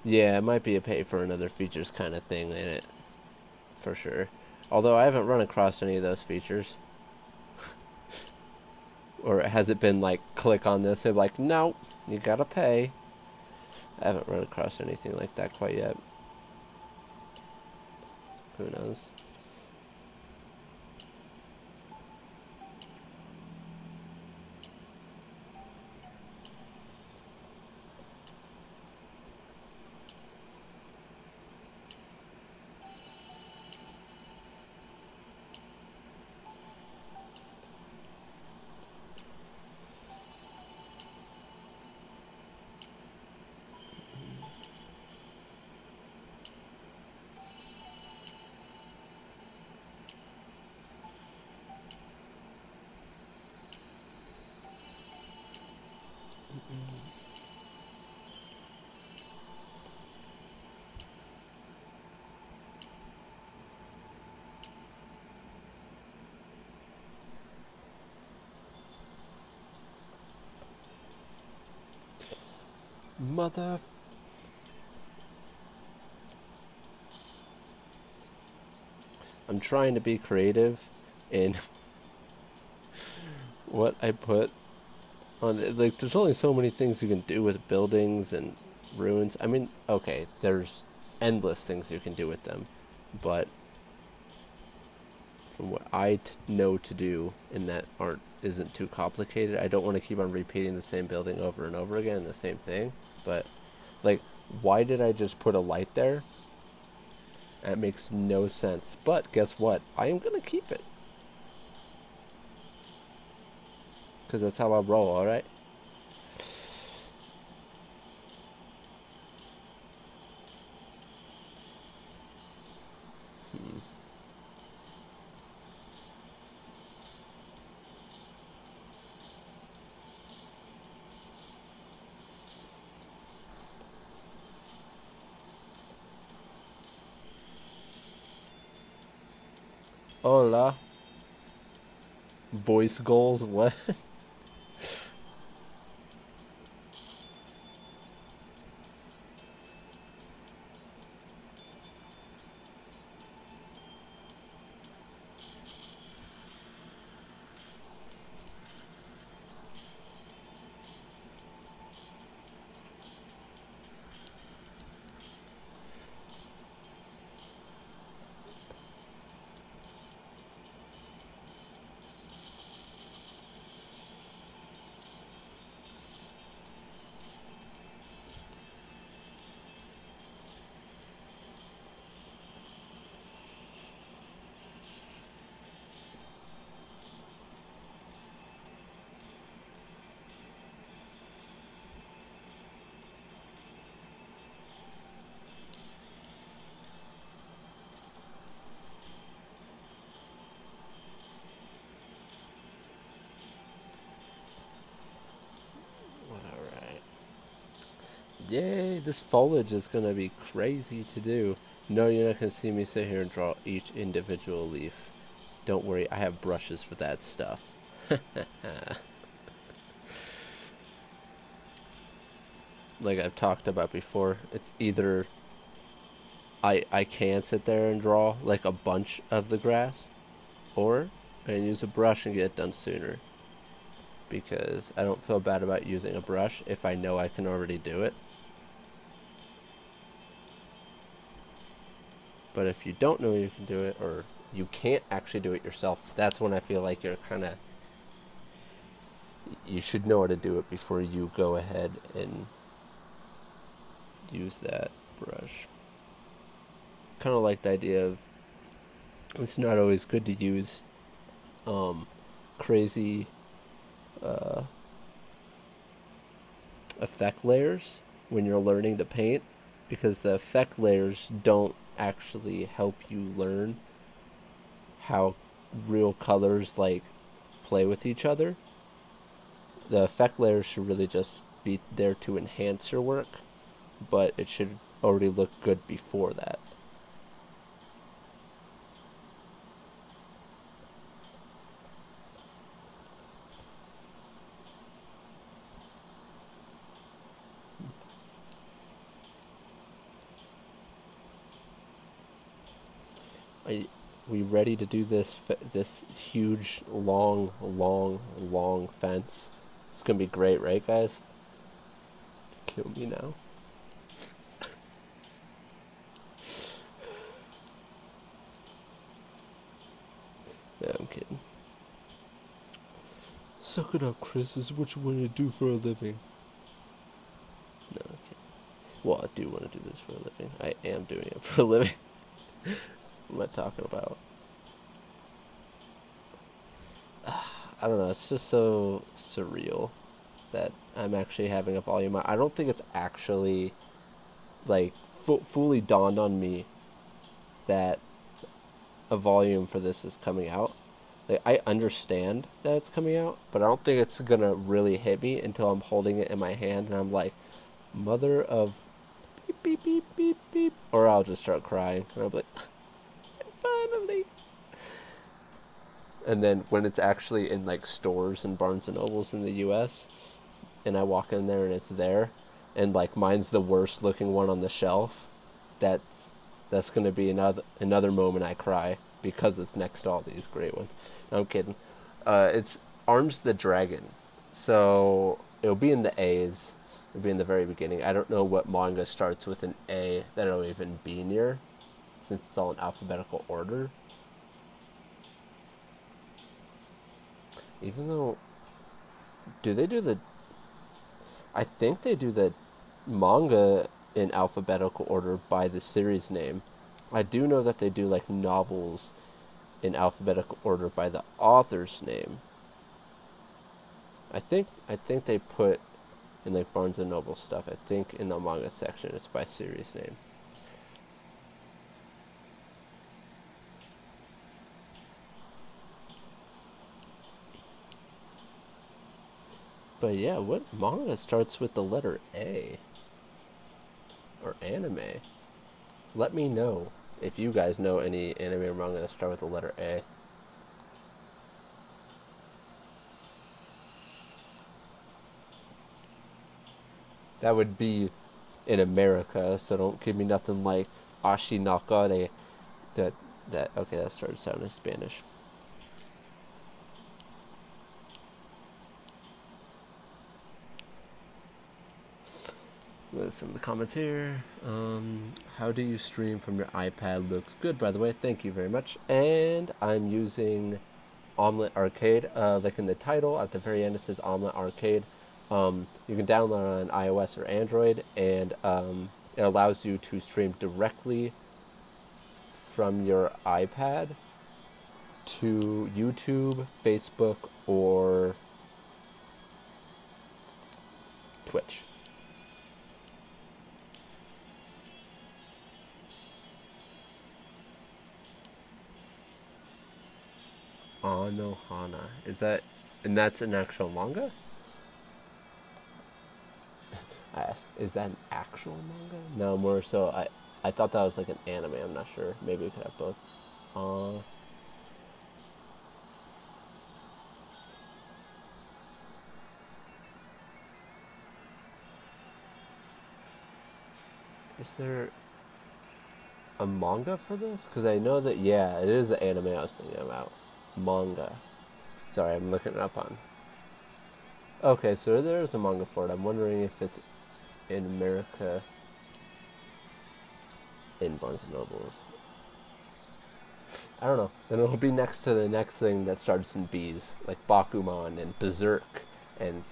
Yeah, it might be a pay for another features kind of thing in it, for sure. Although I haven't run across any of those features. Or has it been like, click on this, and like, no, you gotta pay. I haven't run across anything like that quite yet. Who knows? Mother. I'm trying to be creative in what I put on it. Like, there's only so many things you can do with buildings and ruins. I mean, okay, there's endless things you can do with them, but from what I know to do, and that art isn't too complicated, I don't want to keep on repeating the same building over and over again, the same thing. But like, why did I just put a light there? That makes no sense. But guess what? I am gonna keep it, because that's how I roll. All right. Hola. Voice goals. What? Yay, this foliage is going to be crazy to do. No, you're not going to see me sit here and draw each individual leaf. Don't worry, I have brushes for that stuff. Like I've talked about before, it's either I can sit there and draw like a bunch of the grass, or I can use a brush and get it done sooner. Because I don't feel bad about using a brush if I know I can already do it. But if you don't know you can do it, or you can't actually do it yourself, that's when I feel like you're kind of... You should know how to do it before you go ahead and use that brush. Kind of like the idea of it's not always good to use crazy effect layers when you're learning to paint, because the effect layers don't actually help you learn how real colors like play with each other. The effect layers should really just be there to enhance your work, but it should already look good before that. We ready to do this huge, long fence? It's gonna be great, right, guys? Kill me now. Yeah, I'm kidding. Suck it up, Chris. This is what you want to do for a living. No, okay. Well, I do want to do this for a living. I am doing it for a living. What am I talking about? I don't know. It's just so surreal that I'm actually having a volume. I don't think it's actually like fully dawned on me that a volume for this is coming out. Like, I understand that it's coming out, but I don't think it's gonna really hit me until I'm holding it in my hand and I'm like, mother of beep beep beep beep beep, or I'll just start crying and I'll be like, finally. And then when it's actually in like stores and Barnes and Nobles in the U.S. and I walk in there and it's there, and like mine's the worst looking one on the shelf, that's gonna be another moment I cry because it's next to all these great ones. No, I'm kidding. It's Arms the Dragon, so it'll be in the A's. It'll be in the very beginning. I don't know what manga starts with an A that it'll even be near, since it's all in alphabetical order. Even though, do they do the... I think they do the manga in alphabetical order by the series name. I do know that they do like novels in alphabetical order by the author's name. I think they put in like Barnes and Noble stuff. I think in the manga section it's by series name. But yeah, what manga starts with the letter A? Or anime? Let me know if you guys know any anime or manga that start with the letter A. That would be in America, so don't give me nothing like Ashinakare. That okay, that started sounding Spanish. Some of the comments here. How do you stream from your iPad? Looks good, by the way. Thank you very much. And I'm using Omlet Arcade. Like in the title, at the very end it says Omlet Arcade. You can download it on iOS or Android, and it allows you to stream directly from your iPad to YouTube, Facebook, or Twitch. Anohana. Is that... And that's an actual manga? I asked, is that an actual manga? No, more so, I thought that was like an anime. I'm not sure. Maybe we could have both. Is there a manga for this? Because I know that, yeah, it is the anime I was thinking about. Manga. Sorry, I'm looking it up on. Okay, so there is a manga for it. I'm wondering if it's in America in Barnes & Nobles. I don't know. Then it'll be next to the next thing that starts in B's, like Bakuman and Berserk. And,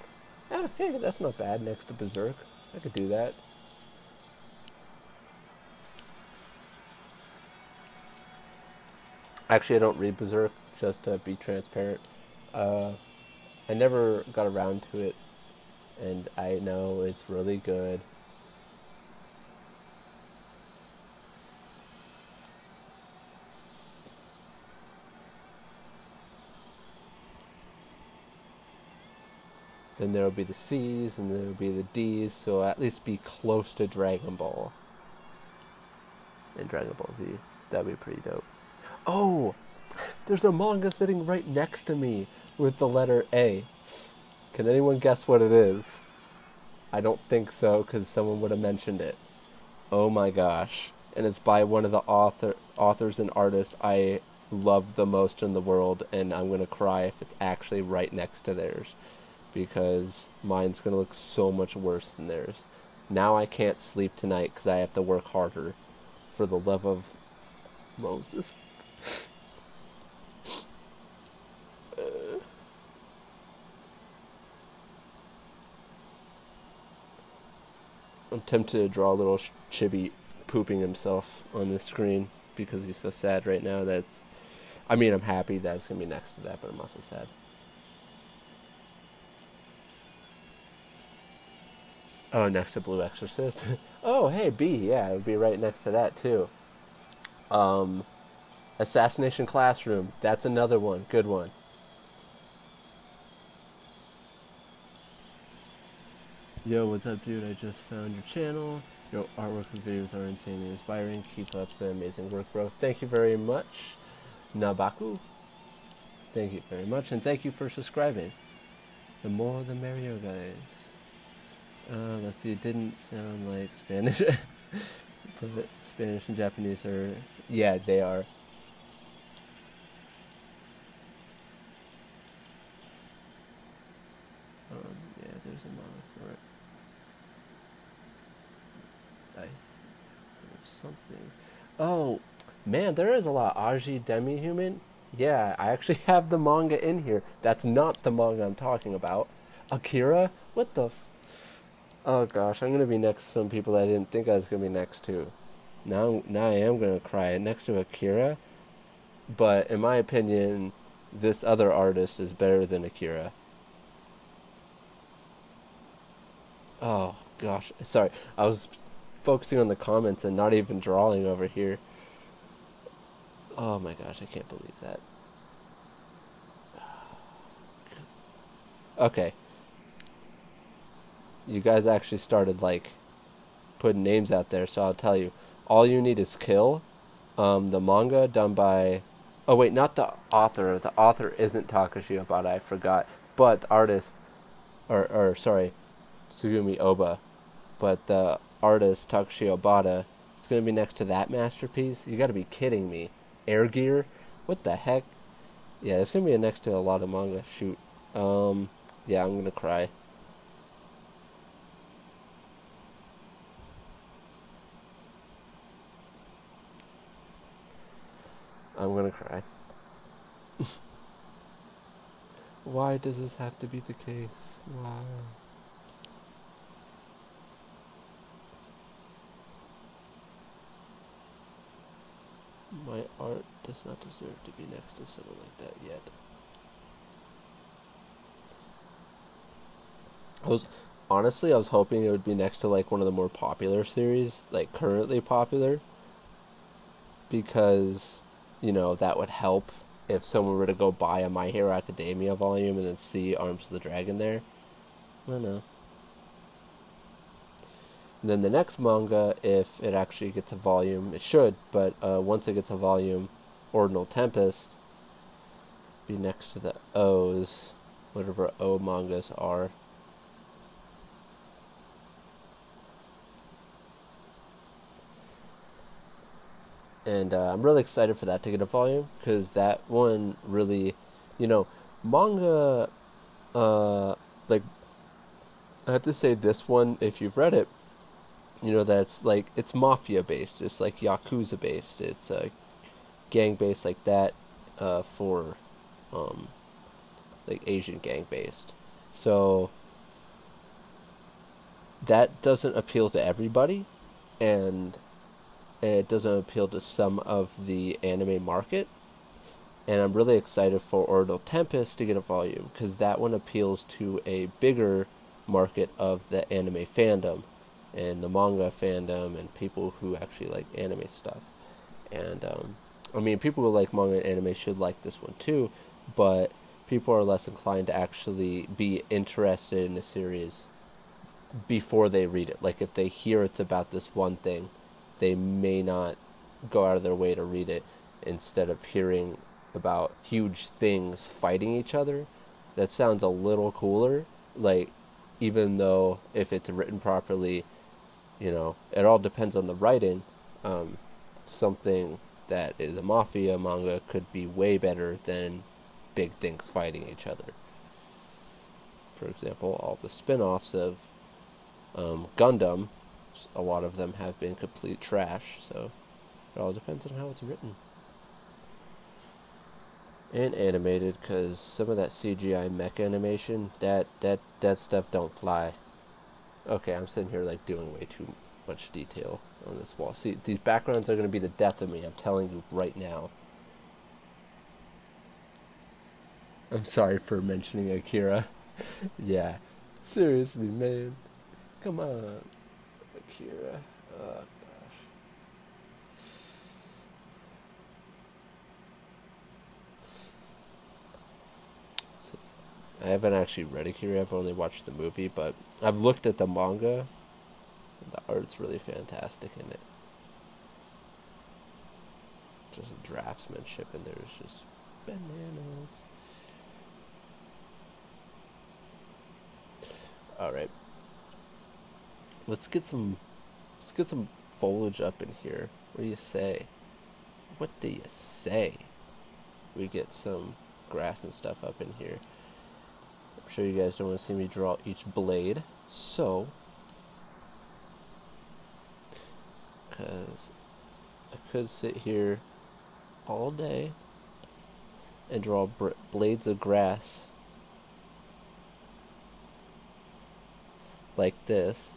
hey, that's not bad next to Berserk. I could do that. Actually, I don't read Berserk, just to be transparent. I never got around to it, and I know it's really good. Then there will be the C's, and there will be the D's, so at least be close to Dragon Ball. And Dragon Ball Z. That'd be pretty dope. Oh! There's a manga sitting right next to me with the letter A. Can anyone guess what it is? I don't think so, because someone would have mentioned it. Oh my gosh. And it's by one of the authors and artists I love the most in the world, and I'm going to cry if it's actually right next to theirs, because mine's going to look so much worse than theirs. Now I can't sleep tonight because I have to work harder. For the love of Moses. I'm tempted to draw a little chibi pooping himself on the screen because he's so sad right now. I'm happy that it's going to be next to that, but I'm also sad. Oh, next to Blue Exorcist. Oh, hey, B. Yeah, it would be right next to that, too. Assassination Classroom. That's another one. Good one. Yo, what's up, dude? I just found your channel. Your artwork and videos are insanely inspiring. Keep up the amazing work, bro. Thank you very much, Nabaku. Thank you very much, and thank you for subscribing. The more the merrier, guys. Let's see, it didn't sound like Spanish. But Spanish and Japanese are... Yeah, they are. Yeah, there's a model for it. There's something. Oh, man, there is a lot. Aji Demi-Human? Yeah, I actually have the manga in here. That's not the manga I'm talking about. Akira? What the... Oh gosh, I'm going to be next to some people I didn't think I was going to be next to. Now I am going to cry. Next to Akira? But in my opinion, this other artist is better than Akira. Oh gosh, sorry. I was focusing on the comments and not even drawing over here. Oh my gosh, I can't believe that. Okay. You guys actually started, putting names out there, so I'll tell you. All you need is Kill. The manga done by... Oh, wait, not the author. The author isn't Takashi Obata, I forgot. But the artist... sorry, Tsugumi Oba. But the artist, Takashi Obata, it's going to be next to that masterpiece? You got to be kidding me. Air Gear? What the heck? Yeah, it's going to be next to a lot of manga. Shoot. Yeah, I'm going to cry. I'm gonna cry. Why does this have to be the case? Why? My art does not deserve to be next to someone like that yet. I was hoping it would be next to one of the more popular series, currently popular, because that would help if someone were to go buy a My Hero Academia volume and then see Arms of the Dragon there. I don't know. And then the next manga, if it actually gets a volume, it should, but once it gets a volume, Ordinal Tempest, be next to the O's, whatever O mangas are. And I'm really excited for that to get a volume, because that one really, manga, like, I have to say this one, if you've read it, that's like, it's mafia based, it's like Yakuza based, it's gang based like that, for, like Asian gang based. So, that doesn't appeal to everybody, and it doesn't appeal to some of the anime market. And I'm really excited for Ordinal Tempest to get a volume, because that one appeals to a bigger market of the anime fandom and the manga fandom and people who actually like anime stuff. And people who like manga and anime should like this one too, but people are less inclined to actually be interested in a series before they read it. Like, if they hear it's about this one thing, they may not go out of their way to read it, instead of hearing about huge things fighting each other. That sounds a little cooler. Like, even though if it's written properly, it all depends on the writing. Something that is a mafia manga could be way better than big things fighting each other. For example, all the spin-offs of Gundam, a lot of them have been complete trash, so it all depends on how it's written. And animated, because some of that CGI mech animation, that stuff don't fly. Okay, I'm sitting here like doing way too much detail on this wall. See, these backgrounds are going to be the death of me, I'm telling you right now. I'm sorry for mentioning Akira. Yeah, seriously, man. Come on, Akira. Oh, gosh. So, I haven't actually read Akira, I've only watched the movie, but I've looked at the manga. The art's really fantastic in it. Just draftsmanship in there is just bananas. Alright. Let's get some foliage up in here. What do you say? What do you say? We get some grass and stuff up in here. I'm sure you guys don't want to see me draw each blade, so, because I could sit here all day and draw blades of grass like this.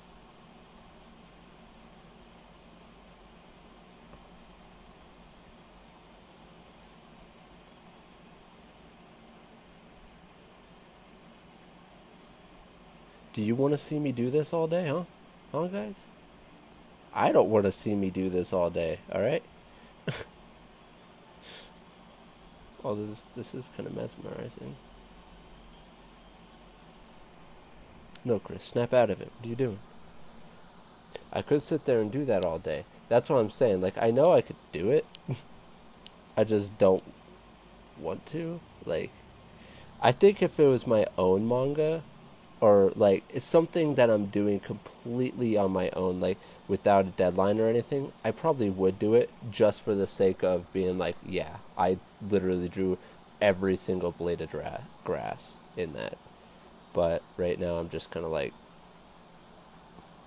Do you want to see me do this all day, huh? Huh, guys? I don't want to see me do this all day, alright? Oh, this is kind of mesmerizing. No, Chris, snap out of it. What are you doing? I could sit there and do that all day. That's what I'm saying. Like, I know I could do it. I just don't want to. Like, I think if it was my own manga, or like it's something that I'm doing completely on my own, like without a deadline or anything, I probably would do it just for the sake of being like, yeah, I literally drew every single blade of grass in that. But right now I'm just kind of like,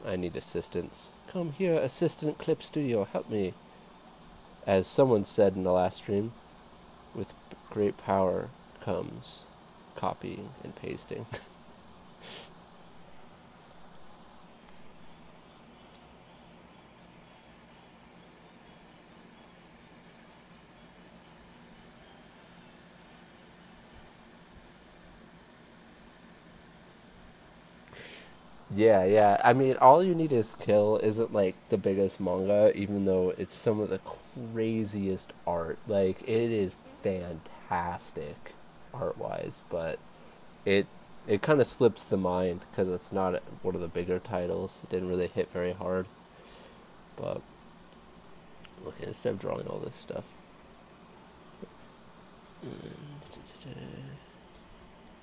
I need assistance. Come here, assistant Clipstudio, help me. As someone said in the last stream, with great power comes copying and pasting. Yeah. I mean, all you need is Kill isn't like the biggest manga, even though it's some of the craziest art. Like, it is fantastic art wise, but it it kind of slips the mind because it's not one of the bigger titles. It didn't really hit very hard. But okay, instead of drawing all this stuff,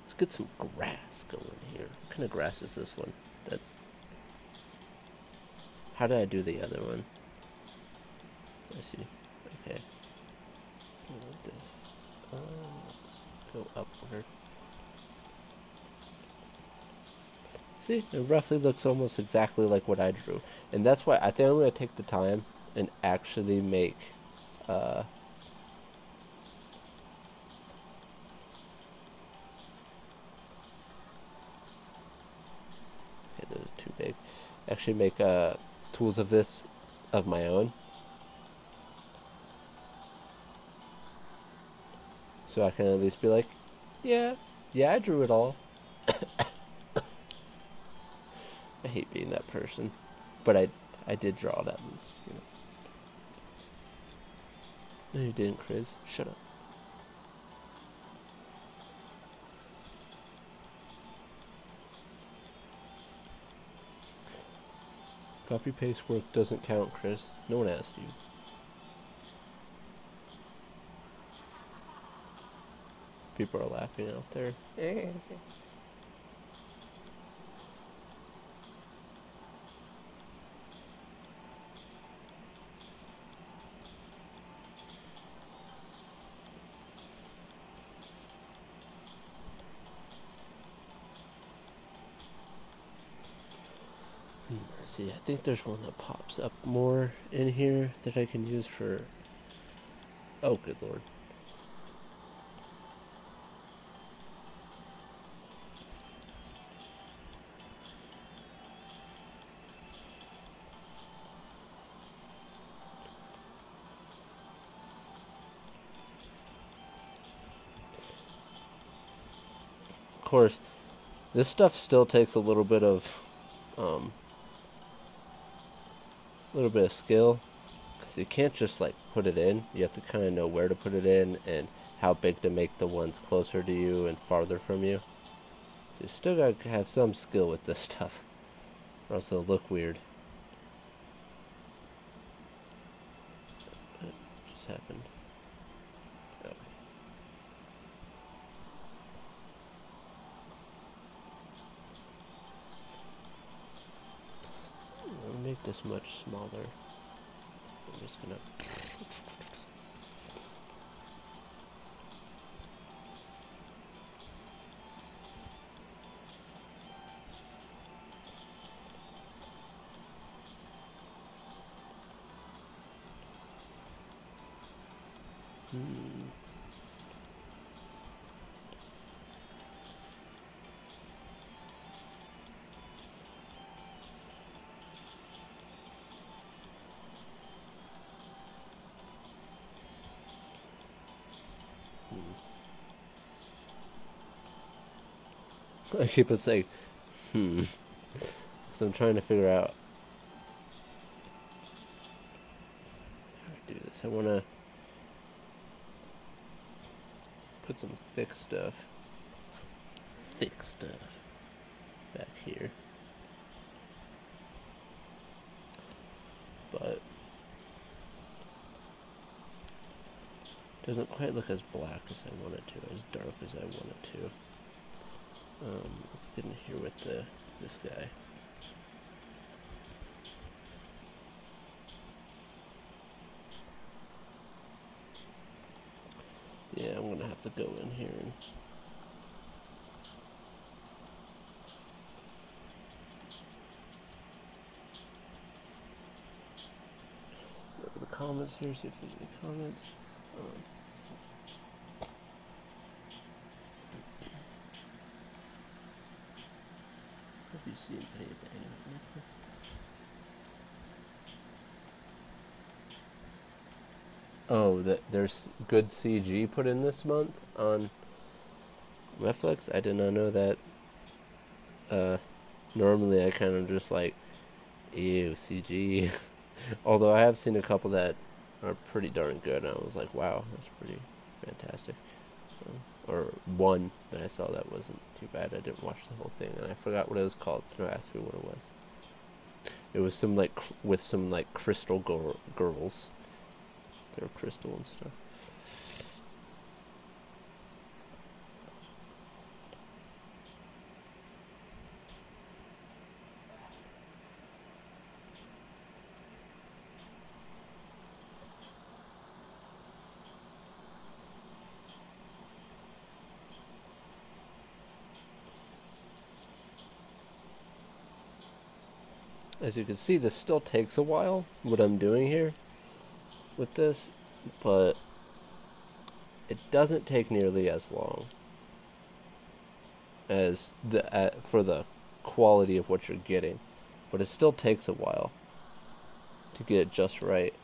let's get some grass going here. What kind of grass is this one? How did I do the other one? I see. Okay. Like this. Let's go upward. See, it roughly looks almost exactly like what I drew. And that's why I think I'm going to take the time and actually make okay, those are too big. Actually make tools of this of my own. So I can at least be like, yeah, I drew it all. I hate being that person, but I did draw it at least, you know. No, you didn't, Chris. Shut up. Copy paste work doesn't count, Chris. No one asked you. People are laughing out there. Let's see, I think there's one that pops up more in here that I can use for... Oh, good lord. Of course, this stuff still takes a little bit of skill, because you can't just like put it in. You have to kind of know where to put it in and how big to make the ones closer to you and farther from you. So you still gotta have some skill with this stuff, or else it'll look weird. What just happened? Oh. I'll make this much smaller. I'm just gonna... I keep on saying, because I'm trying to figure out how to do this. I want to put some thick stuff back here, but it doesn't quite look as black as I want it to, as dark as I want it to. Let's get in here with this guy. Yeah, I'm gonna have to go in here and look at the comments here, see if there's any comments. Have you seen any of the anime? Oh, there's good CG put in this month on Netflix? I did not know that. Normally I kind of just like, ew, CG. Although I have seen a couple that are pretty darn good, and I was like, wow, that's pretty fantastic. So, or one that I saw that wasn't too bad. I didn't watch the whole thing, and I forgot what it was called, so ask me what it was. It was some like with some like crystal girls. They were crystal and stuff. As you can see, this still takes a while, what I'm doing here with this, but it doesn't take nearly as long as for the quality of what you're getting, but it still takes a while to get it just right.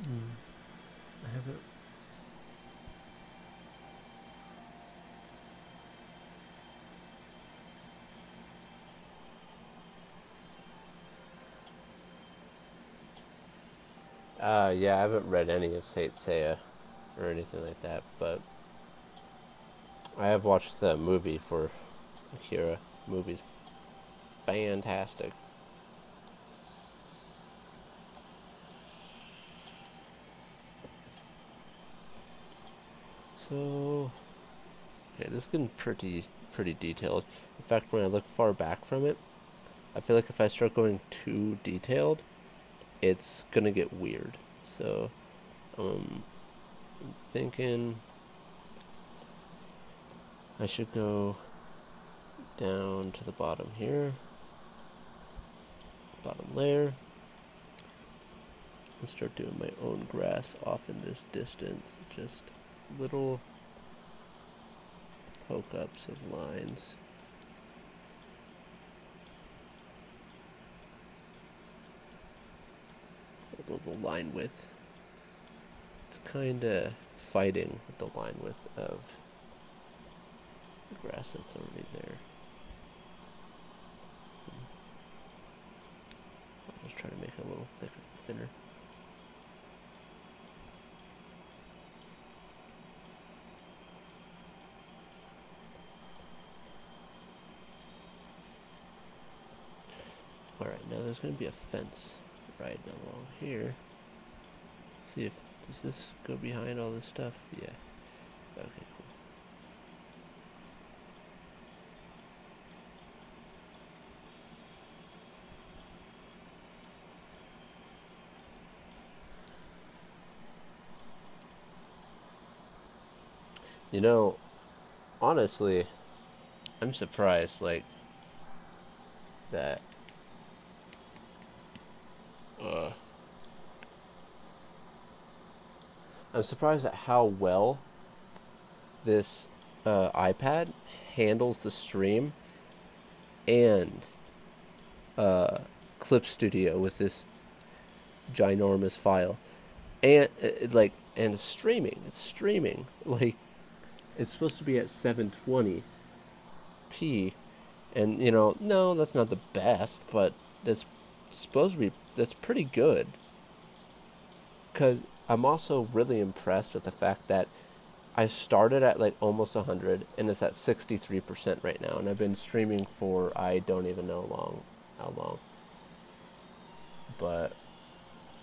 I haven't. Yeah, I haven't read any of Saint Seiya or anything like that, but I have watched the movie for Akira. The movie's fantastic. So, yeah, this is getting pretty detailed. In fact, when I look far back from it, I feel like if I start going too detailed, it's gonna get weird. So, I'm thinking I should go down to the bottom here, bottom layer, and start doing my own grass off in this distance. Just little poke ups of lines. Although the line width, it's kind of fighting with the line width of the grass that's already there. I'll just try to make it a little thinner. Alright, now there's going to be a fence right along here. See if, does this go behind all this stuff? Yeah. Okay, cool. You know, honestly, I'm surprised, like, that I'm surprised at how well this iPad handles the stream and Clipstudio with this ginormous file, and and it's streaming. It's streaming like it's supposed to be at 720p, and no, that's not the best, but it's supposed to be. That's pretty good. Because I'm also really impressed with the fact that I started at like almost 100 and it's at 63% right now, and I've been streaming for I don't even know how long. But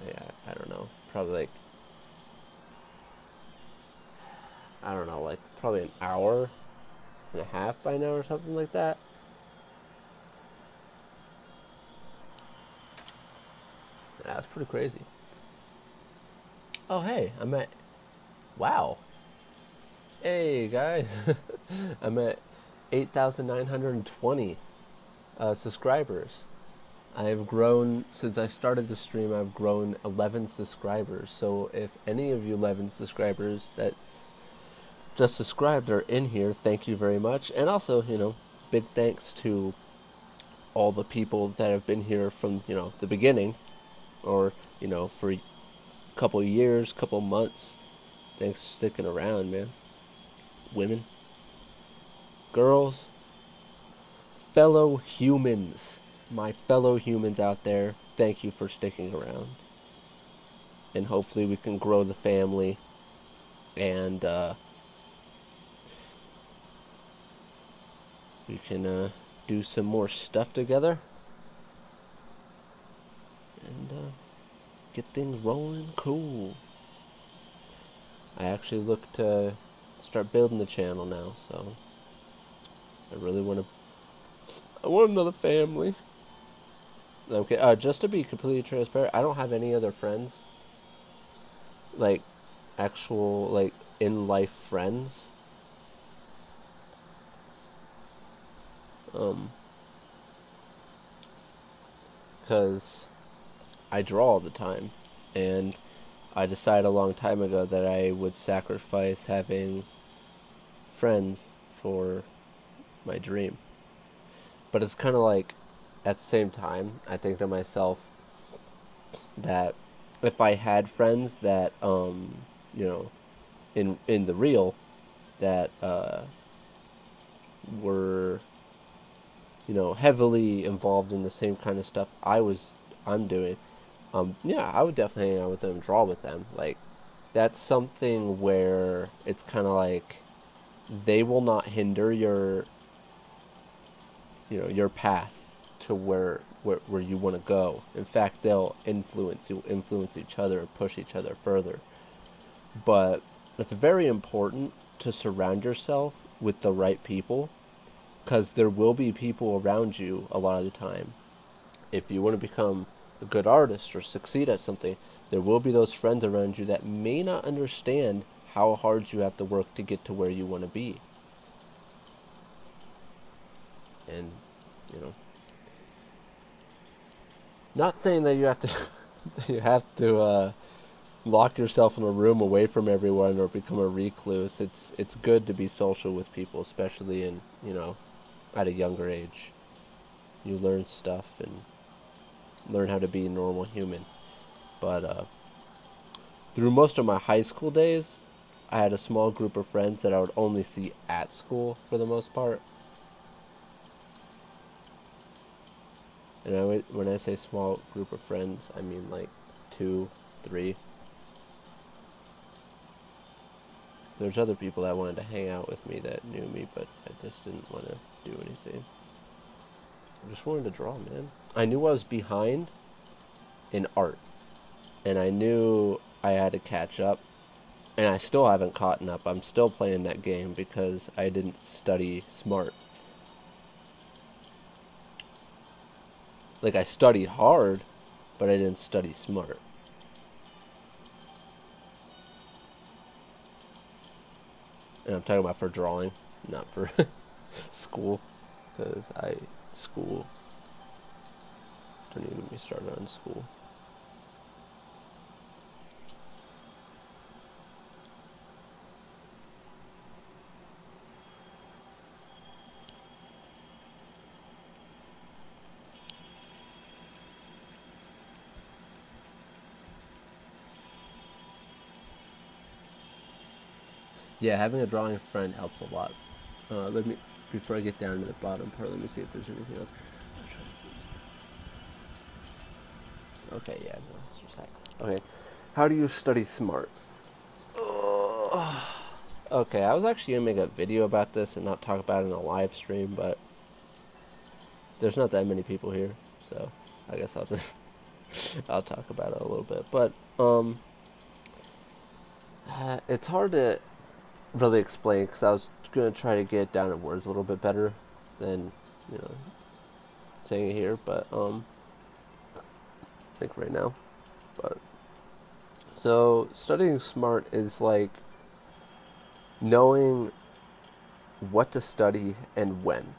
yeah, I don't know. Probably like I don't know, like probably an hour and a half by now or something like that. Yeah, that's pretty crazy. Oh, hey, I'm at... Wow. Hey, guys. I'm at 8,920 subscribers. I have grown, since I started the stream, I've grown 11 subscribers. So if any of you 11 subscribers that just subscribed are in here, thank you very much. And also, big thanks to all the people that have been here from, the beginning, or, for a couple of years, couple of months. Thanks for sticking around, man. Women, girls, fellow humans, my fellow humans out there, thank you for sticking around. And hopefully we can grow the family and we can do some more stuff together and get things rolling cool. I actually look to start building the channel now, so I want another family. Okay, just to be completely transparent, I don't have any other friends, like actual, like, in life friends. Because I draw all the time, and I decided a long time ago that I would sacrifice having friends for my dream. But it's kind of like, at the same time, I think to myself that if I had friends that, in the real, that were, heavily involved in the same kind of stuff I'm doing, I would definitely hang out with them and draw with them. Like, that's something where it's kind of like they will not hinder your path to where you want to go. In fact, they'll influence each other, and push each other further. But it's very important to surround yourself with the right people, because there will be people around you a lot of the time. If you want to become a good artist or succeed at something, there will be those friends around you that may not understand how hard you have to work to get to where you want to be. And, not saying that you have to lock yourself in a room away from everyone or become a recluse. It's good to be social with people, especially in, at a younger age. You learn stuff and learn how to be a normal human. But through most of my high school days, I had a small group of friends that I would only see at school for the most part. And when I say small group of friends, I mean like 2, 3. There's other people that wanted to hang out with me that knew me, but I just didn't want to do anything. I just wanted to draw, man. I knew I was behind in art, and I knew I had to catch up, and I still haven't caught up. I'm still playing that game because I didn't study smart. Like, I studied hard, but I didn't study smart. And I'm talking about for drawing, not for school. Because school, don't even get me started on school. Yeah, having a drawing friend helps a lot. Before I get down to the bottom part, let me see if there's anything else. Okay, yeah, no, it's just that. Okay, how do you study smart? Okay, I was actually gonna make a video about this and not talk about it in a live stream, but there's not that many people here, so I guess I'll just I'll talk about it a little bit. But it's hard to really explain because I was going to try to get it down in words a little bit better than, you know, saying it here, but like right now. But so studying smart is like knowing what to study and when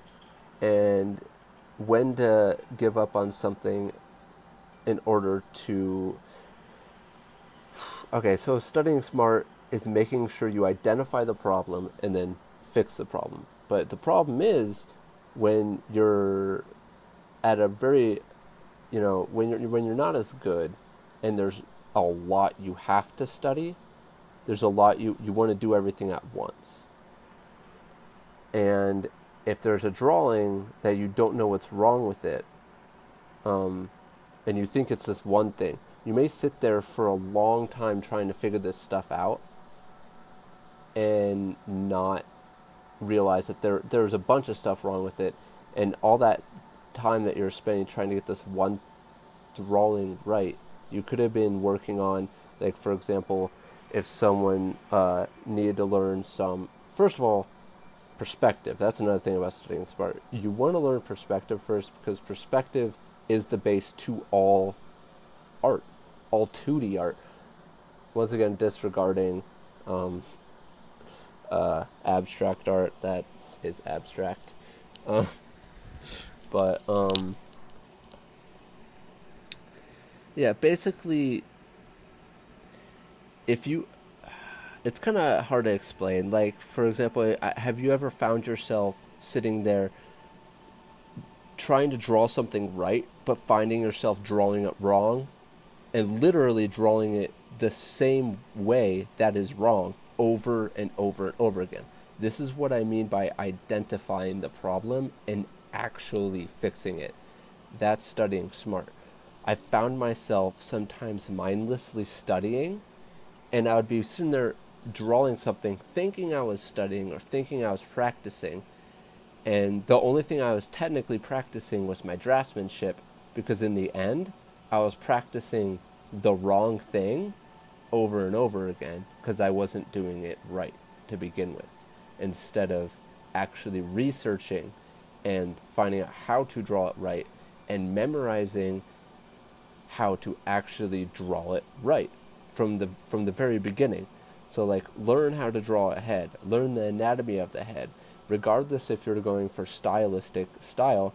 to give up on something in order to. Okay, so studying smart is making sure you identify the problem and then fix the problem. But the problem is when you're at a very, when you're not as good, and there's a lot you have to study. There's a lot you want to do everything at once. And if there's a drawing that you don't know what's wrong with it, and you think it's this one thing, you may sit there for a long time trying to figure this stuff out and not realize that there's a bunch of stuff wrong with it, and all that time that you're spending trying to get this one drawing right, you could have been working on, like, for example, if someone needed to learn some, first of all, perspective. That's another thing about studying smart. You want to learn perspective first because perspective is the base to all art, all 2D art. Once again, disregarding abstract art. That is abstract. But yeah, basically, if you, it's kind of hard to explain. Like, for example, have you ever found yourself sitting there trying to draw something right, but finding yourself drawing it wrong, and literally drawing it the same way that is wrong over and over and over again? This is what I mean by identifying the problem and actually fixing it. That's studying smart. I found myself sometimes mindlessly studying, and I would be sitting there drawing something, thinking I was studying or thinking I was practicing, and the only thing I was technically practicing was my draftsmanship, because in the end, I was practicing the wrong thing over and over again because I wasn't doing it right to begin with, instead of actually researching and finding out how to draw it right and memorizing how to actually draw it right from the very beginning. So, like, learn how to draw a head, learn the anatomy of the head. Regardless if you're going for stylistic style,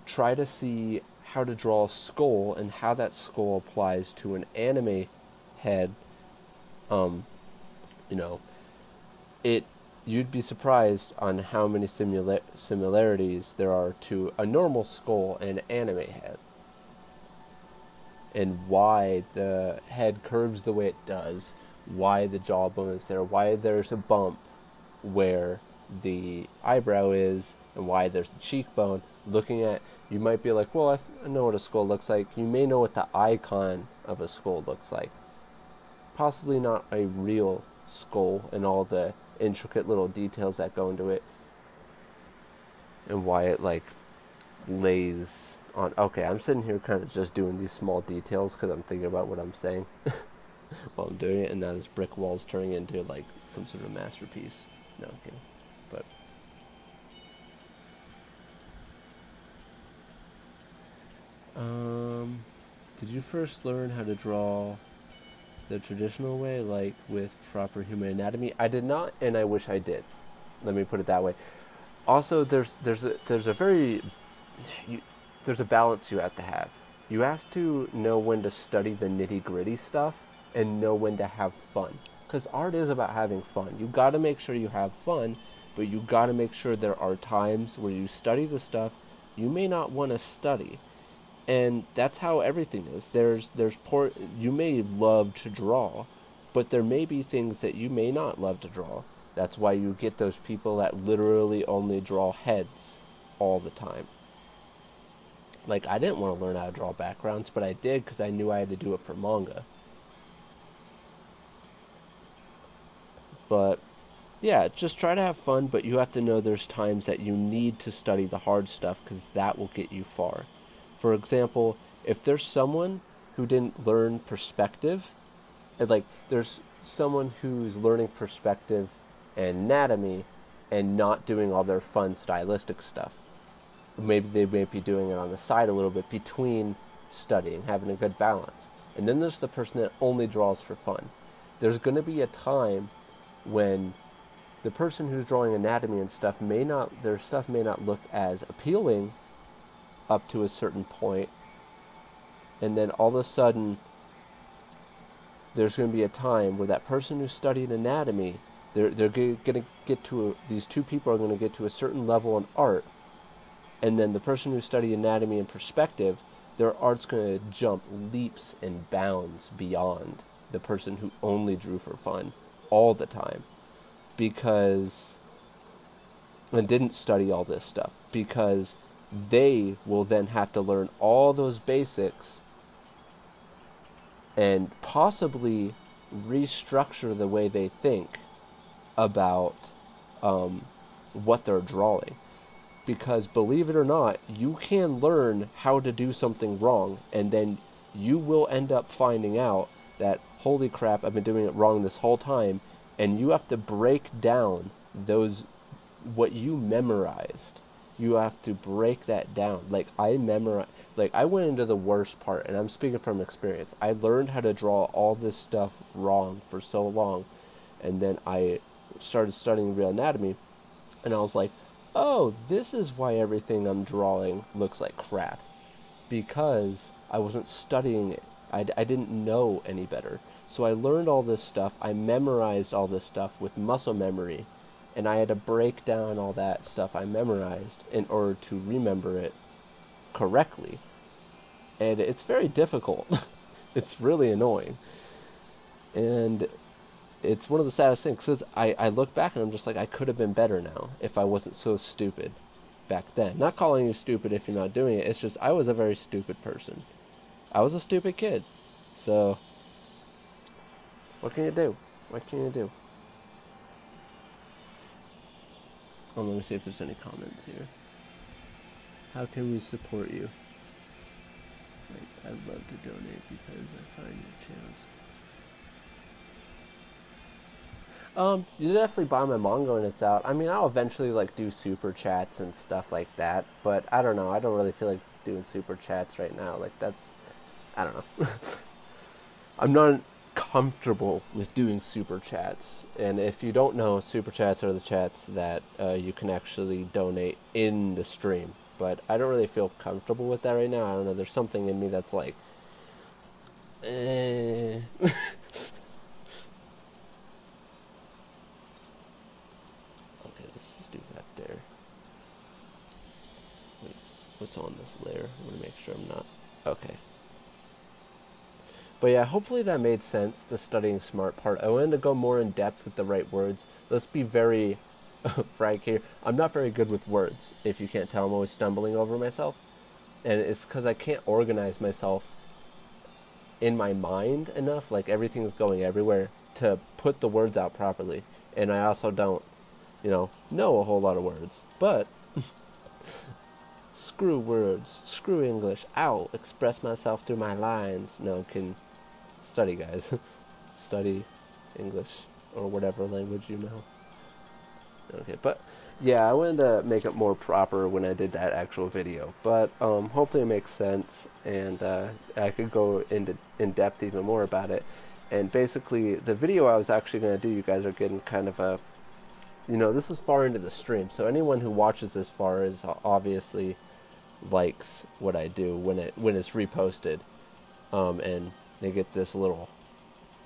try to see how to draw a skull and how that skull applies to an anime head. You'd be surprised on how many similarities there are to a normal skull and anime head, and why the head curves the way it does, why the jawbone is there, why there's a bump where the eyebrow is, and why there's the cheekbone. Looking at, you might be like, well, I know what a skull looks like. You may know what the icon of a skull looks like. Possibly not a real skull and all the intricate little details that go into it, and why it, like, lays on. Okay, I'm sitting here kind of just doing these small details because I'm thinking about what I'm saying while I'm doing it, and now this brick wall's turning into, like, some sort of masterpiece. No, I'm kidding. But did you first learn how to draw the traditional way, like with proper human anatomy? I did not, and I wish I did. Let me put it that way. Also, there's a balance you have to have. You have to know when to study the nitty-gritty stuff and know when to have fun. Because art is about having fun. You got to make sure you have fun, but you got to make sure there are times where you study the stuff you may not want to study. And that's how everything is. You may love to draw, but there may be things that you may not love to draw. That's why you get those people that literally only draw heads all the time. Like, I didn't want to learn how to draw backgrounds, but I did because I knew I had to do it for manga. But yeah, just try to have fun, but you have to know there's times that you need to study the hard stuff because that will get you far. For example, if there's someone who didn't learn perspective, like, there's someone who's learning perspective and anatomy and not doing all their fun stylistic stuff. Maybe they may be doing it on the side a little bit between studying, having a good balance. And then there's the person that only draws for fun. There's going to be a time when the person who's drawing anatomy and stuff their stuff may not look as appealing up to a certain point, and then all of a sudden there's going to be a time where that person who studied anatomy, they're going to get to these two people are going to get to a certain level in art, and then the person who studied anatomy and perspective, their art's going to jump leaps and bounds beyond the person who only drew for fun all the time, and didn't study all this stuff, because they will then have to learn all those basics and possibly restructure the way they think about what they're drawing. Because believe it or not, you can learn how to do something wrong, and then you will end up finding out that, holy crap, I've been doing it wrong this whole time, and you have to break down what you memorized. You have to break that down. I went into the worst part, and I'm speaking from experience. I learned how to draw all this stuff wrong for so long, and then I started studying real anatomy, and I was like, oh, this is why everything I'm drawing looks like crap. Because I wasn't studying it. I didn't know any better. So I learned all this stuff. I memorized all this stuff with muscle memory. And I had to break down all that stuff I memorized in order to remember it correctly. And it's very difficult. It's really annoying. And it's one of the saddest things, because I look back and I'm just like, I could have been better now if I wasn't so stupid back then. Not calling you stupid if you're not doing it, it's just I was a very stupid person. I was a stupid kid. So, what can you do? What can you do? Oh, let me see if there's any comments here. How can we support you? I'd love to donate because I find your channels. You definitely buy my manga when it's out. I mean, I'll eventually do super chats and stuff like that, but I don't know. I don't really feel like doing super chats right now. I don't know. I'm not comfortable with doing super chats. And if you don't know, super chats are the chats that you can actually donate in the stream. But I don't really feel comfortable with that right now. I don't know. There's something in me that's like, eh. What's on this layer? I want to make sure I'm not... Okay. But yeah, hopefully that made sense, the studying smart part. I wanted to go more in depth with the right words. Let's be very frank here. I'm not very good with words. If you can't tell, I'm always stumbling over myself. And it's because I can't organize myself in my mind enough. Everything's going everywhere to put the words out properly. And I also don't, know a whole lot of words. But... Screw words, screw English, I'll express myself through my lines. No, can study, guys. Study English, or whatever language you know. Okay, but, yeah, I wanted to make it more proper when I did that actual video. But, hopefully it makes sense, and I could go in depth even more about it. And basically, the video I was actually going to do, you guys are getting kind of a... this is far into the stream, so anyone who watches this far is obviously... likes what I do when it's reposted, and they get this little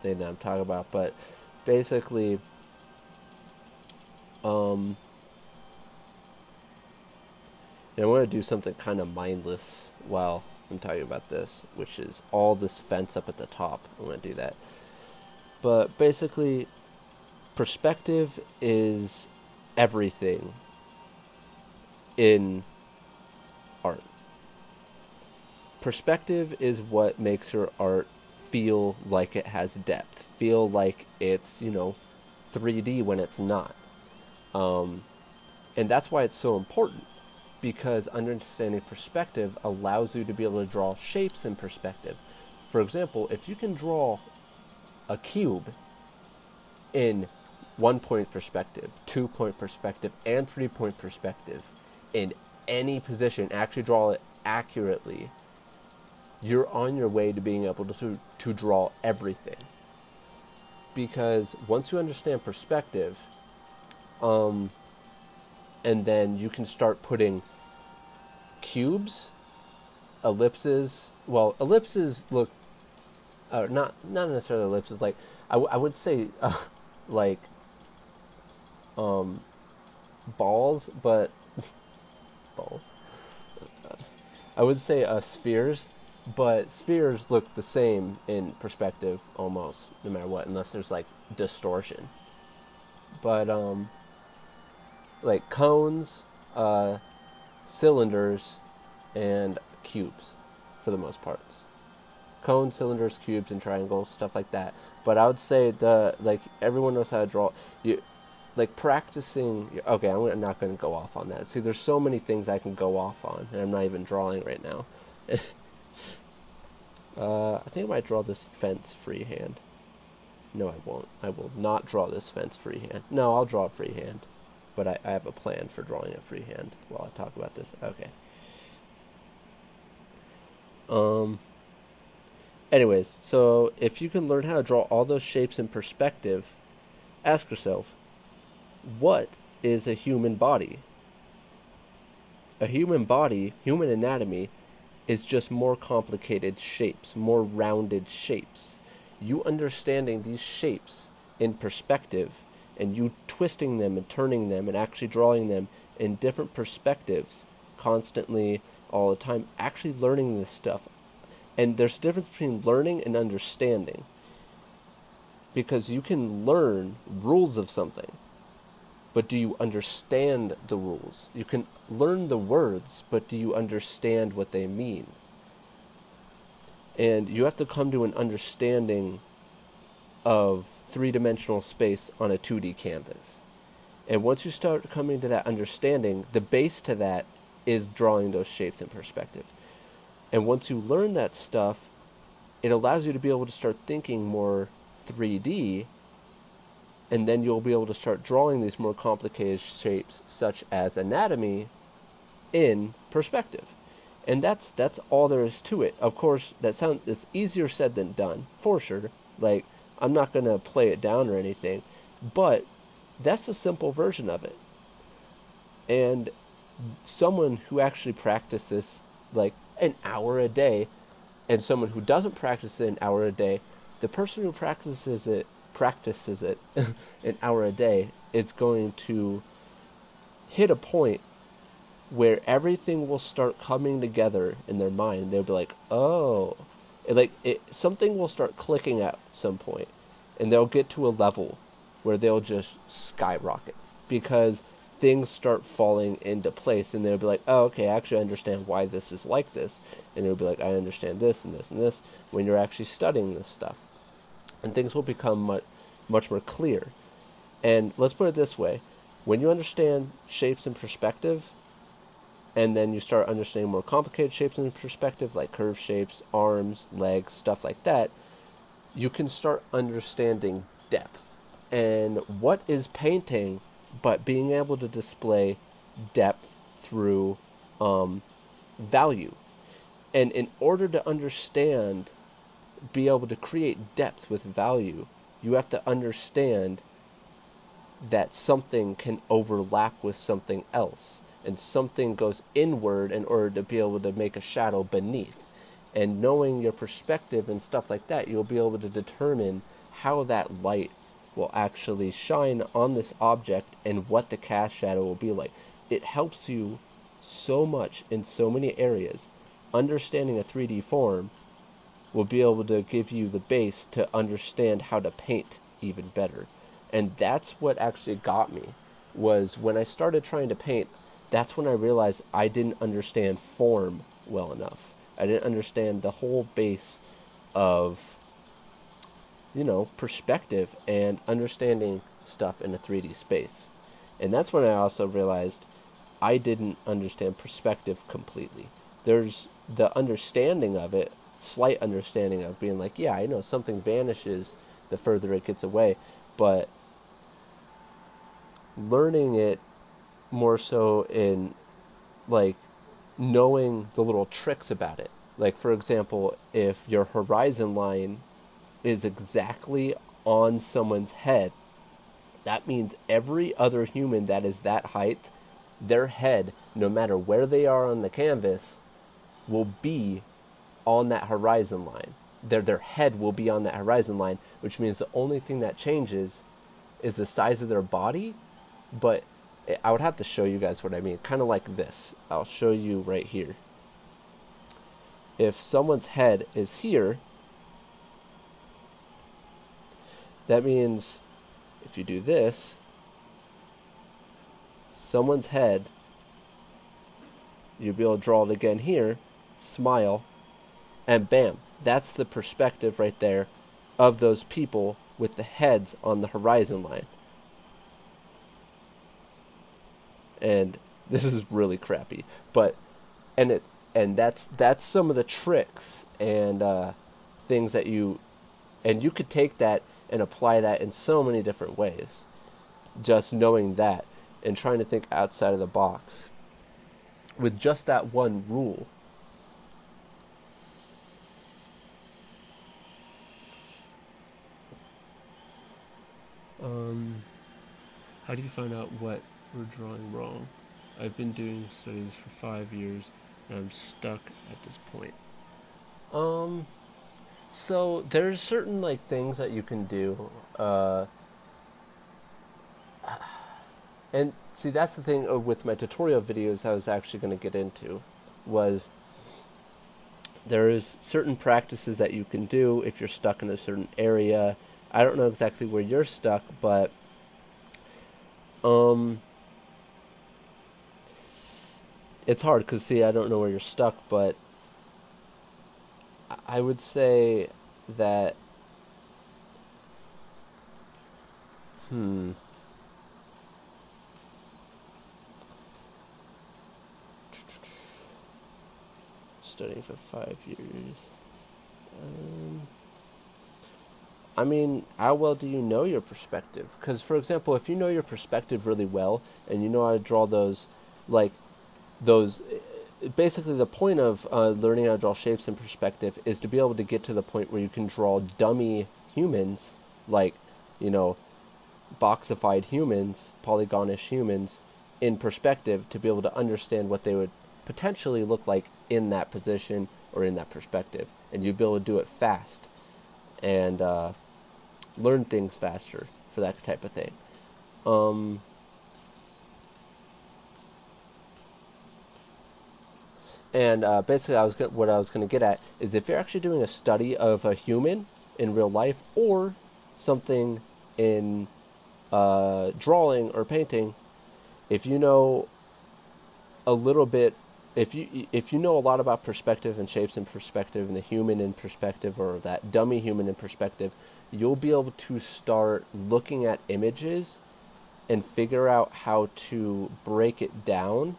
thing that I'm talking about. But basically, I want to do something kind of mindless while I'm talking about this, which is all this fence up at the top. I want to do that. But basically, perspective is everything in art. Perspective is what makes your art feel like it has depth, feel like it's 3D when it's not, and that's why it's so important, because understanding perspective allows you to be able to draw shapes in perspective. For example, if you can draw a cube in 1-point perspective, 2-point perspective, and 3-point perspective in any position, actually draw it accurately, you're on your way to being able to draw everything. Because once you understand perspective, and then you can start putting cubes, ellipses. Well, ellipses look, not necessarily ellipses. Like I would say, like balls, but balls. I would say spheres, but spheres look the same in perspective almost, no matter what, unless there's like distortion. But like cones, cylinders, and cubes, for the most parts. Cones, cylinders, cubes, and triangles, stuff like that. But I would say everyone knows how to draw. Like practicing. Okay, I'm not going to go off on that. See, there's so many things I can go off on, and I'm not even drawing right now. I think I might draw this fence freehand. No, I won't. I will not draw this fence freehand. No, I'll draw it freehand. But I have a plan for drawing it freehand while I talk about this. Okay. Anyways, so if you can learn how to draw all those shapes in perspective, ask yourself, what is a human body? A human body, human anatomy, is just more complicated shapes, more rounded shapes. You understanding these shapes in perspective, and you twisting them and turning them and actually drawing them in different perspectives constantly, all the time, actually learning this stuff. And there's a difference between learning and understanding. Because you can learn rules of something, but do you understand the rules? You can learn the words, but do you understand what they mean? And you have to come to an understanding of three-dimensional space on a 2D canvas. And once you start coming to that understanding, the base to that is drawing those shapes in perspective. And once you learn that stuff, it allows you to be able to start thinking more 3D, and then you'll be able to start drawing these more complicated shapes, such as anatomy, in perspective. And that's all there is to it. Of course, it's easier said than done, for sure. Like, I'm not going to play it down or anything, but that's a simple version of it. And someone who actually practices like an hour a day, and someone who doesn't practice it an hour a day, the person who practices it an hour a day is going to hit a point where everything will start coming together in their mind. They'll be like, oh, something will start clicking at some point, and they'll get to a level where they'll just skyrocket because things start falling into place, and they'll be like, oh, okay, I actually understand why this is like this, and it'll be like, I understand this and this and this when you're actually studying this stuff, and things will become much more clear. And let's put it this way, when you understand shapes in perspective, and then you start understanding more complicated shapes in perspective, like curved shapes, arms, legs, stuff like that, you can start understanding depth. And what is painting but being able to display depth through value? And in order to understand, be able to create depth with value, you have to understand that something can overlap with something else, and something goes inward in order to be able to make a shadow beneath. And knowing your perspective and stuff like that, you'll be able to determine how that light will actually shine on this object and what the cast shadow will be like. It helps you so much in so many areas. Understanding a 3D form will be able to give you the base to understand how to paint even better. And that's what actually got me, was when I started trying to paint, that's when I realized I didn't understand form well enough. I didn't understand the whole base of, perspective and understanding stuff in a 3D space. And that's when I also realized I didn't understand perspective completely. There's the understanding of it, slight understanding of being like, yeah, I know something vanishes the further it gets away, but learning it more so in, like, knowing the little tricks about it. Like, for example, if your horizon line is exactly on someone's head, that means every other human that is that height, their head, no matter where they are on the canvas, will be on that horizon line. Their head will be on that horizon line, which means the only thing that changes is the size of their body. But I would have to show you guys what I mean. Kind of like this. I'll show you right here. If someone's head is here, that means if you do this, someone's head, you'll be able to draw it again here, smile, and bam, that's the perspective right there of those people with the heads on the horizon line. And this is really crappy, but that's some of the tricks and things that you could take that and apply that in so many different ways. Just knowing that and trying to think outside of the box with just that one rule. How do you find out what we're drawing wrong? I've been doing studies for 5 years and I'm stuck at this point. So there's certain like things that you can do, and see, that's the thing with my tutorial videos I was actually going to get into, was there is certain practices that you can do if you're stuck in a certain area. I don't know exactly where you're stuck, but it's hard because, see, I don't know where you're stuck, but I would say that studying for 5 years. I mean, how well do you know your perspective? Because, for example, if you know your perspective really well and you know how to draw those, like, basically the point of learning how to draw shapes in perspective is to be able to get to the point where you can draw dummy humans, like, boxified humans, polygonish humans, in perspective, to be able to understand what they would potentially look like in that position or in that perspective. And you'd be able to do it fast and learn things faster for that type of thing. And basically, what I was going to get at is if you're actually doing a study of a human in real life or something in drawing or painting, if you know a little bit, if you know a lot about perspective and shapes in perspective and the human in perspective or that dummy human in perspective, you'll be able to start looking at images and figure out how to break it down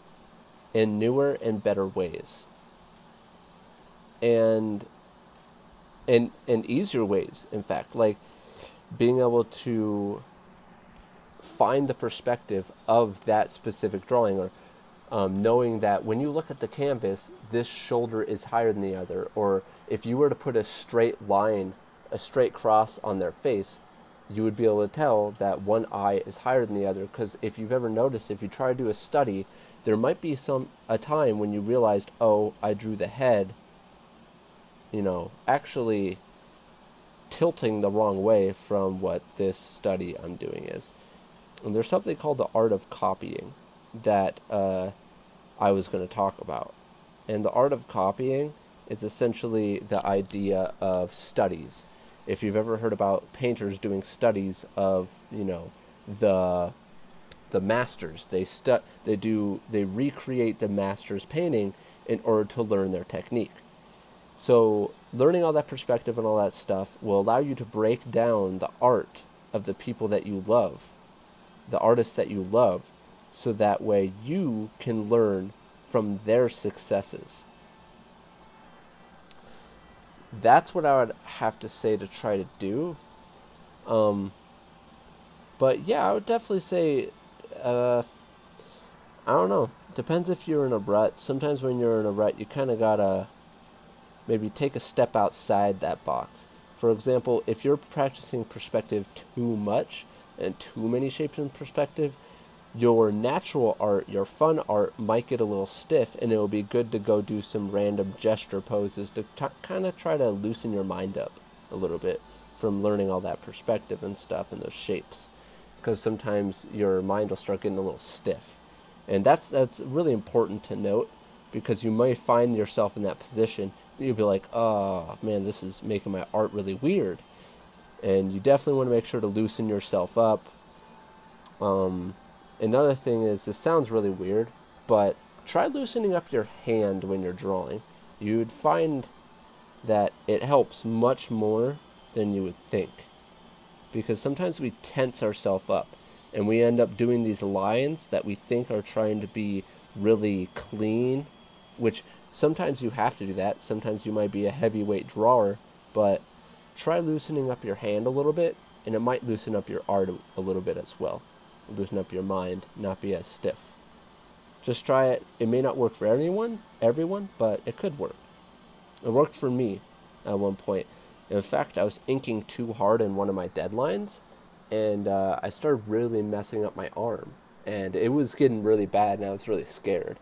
in newer and better ways, and easier ways, in fact, like being able to find the perspective of that specific drawing, or knowing that when you look at the canvas, this shoulder is higher than the other, or if you were to put a straight line, a straight cross on their face, you would be able to tell that one eye is higher than the other. Because if you've ever noticed, if you try to do a study, there might be a time when you realized, oh, I drew the head, actually tilting the wrong way from what this study I'm doing is. And there's something called the art of copying that I was going to talk about. And the art of copying is essentially the idea of studies. If you've ever heard about painters doing studies of, the masters, they recreate the master's painting in order to learn their technique. So learning all that perspective and all that stuff will allow you to break down the art of the people that you love, the artists that you love, so that way you can learn from their successes. That's what I would have to say to try to do. But yeah, I would definitely say I don't know. Depends if you're in a rut. Sometimes when you're in a rut, you kind of gotta maybe take a step outside that box. For example, if you're practicing perspective too much and too many shapes in perspective, your natural art, your fun art, might get a little stiff, and it will be good to go do some random gesture poses to kind of try to loosen your mind up a little bit from learning all that perspective and stuff and those shapes. Because sometimes your mind will start getting a little stiff. And that's really important to note, because you may find yourself in that position. You'll be like, oh, man, this is making my art really weird. And you definitely want to make sure to loosen yourself up. Another thing is, this sounds really weird, but try loosening up your hand when you're drawing. You'd find that it helps much more than you would think. Because sometimes we tense ourselves up, and we end up doing these lines that we think are trying to be really clean, which sometimes you have to do that. Sometimes you might be a heavyweight drawer, but try loosening up your hand a little bit, and it might loosen up your art a little bit as well. Loosen up your mind, not be as stiff. Just try it. It may not work for everyone, but it could work. It worked for me at one point. In fact, I was inking too hard in one of my deadlines, and I started really messing up my arm. And it was getting really bad, and I was really scared.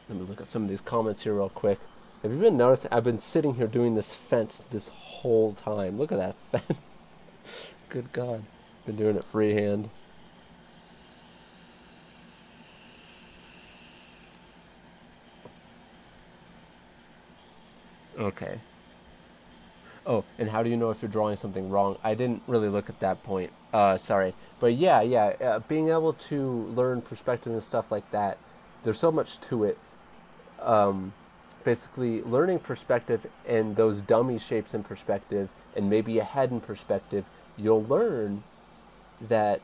Let me look at some of these comments here real quick. Have you been noticing? I've been sitting here doing this fence this whole time. Look at that fence. Good God. Been doing it freehand. Okay. Oh, and how do you know if you're drawing something wrong? I didn't really look at that point. Sorry. But yeah, being able to learn perspective and stuff like that, there's so much to it. Basically, learning perspective and those dummy shapes in perspective, and maybe a head in perspective, you'll learn that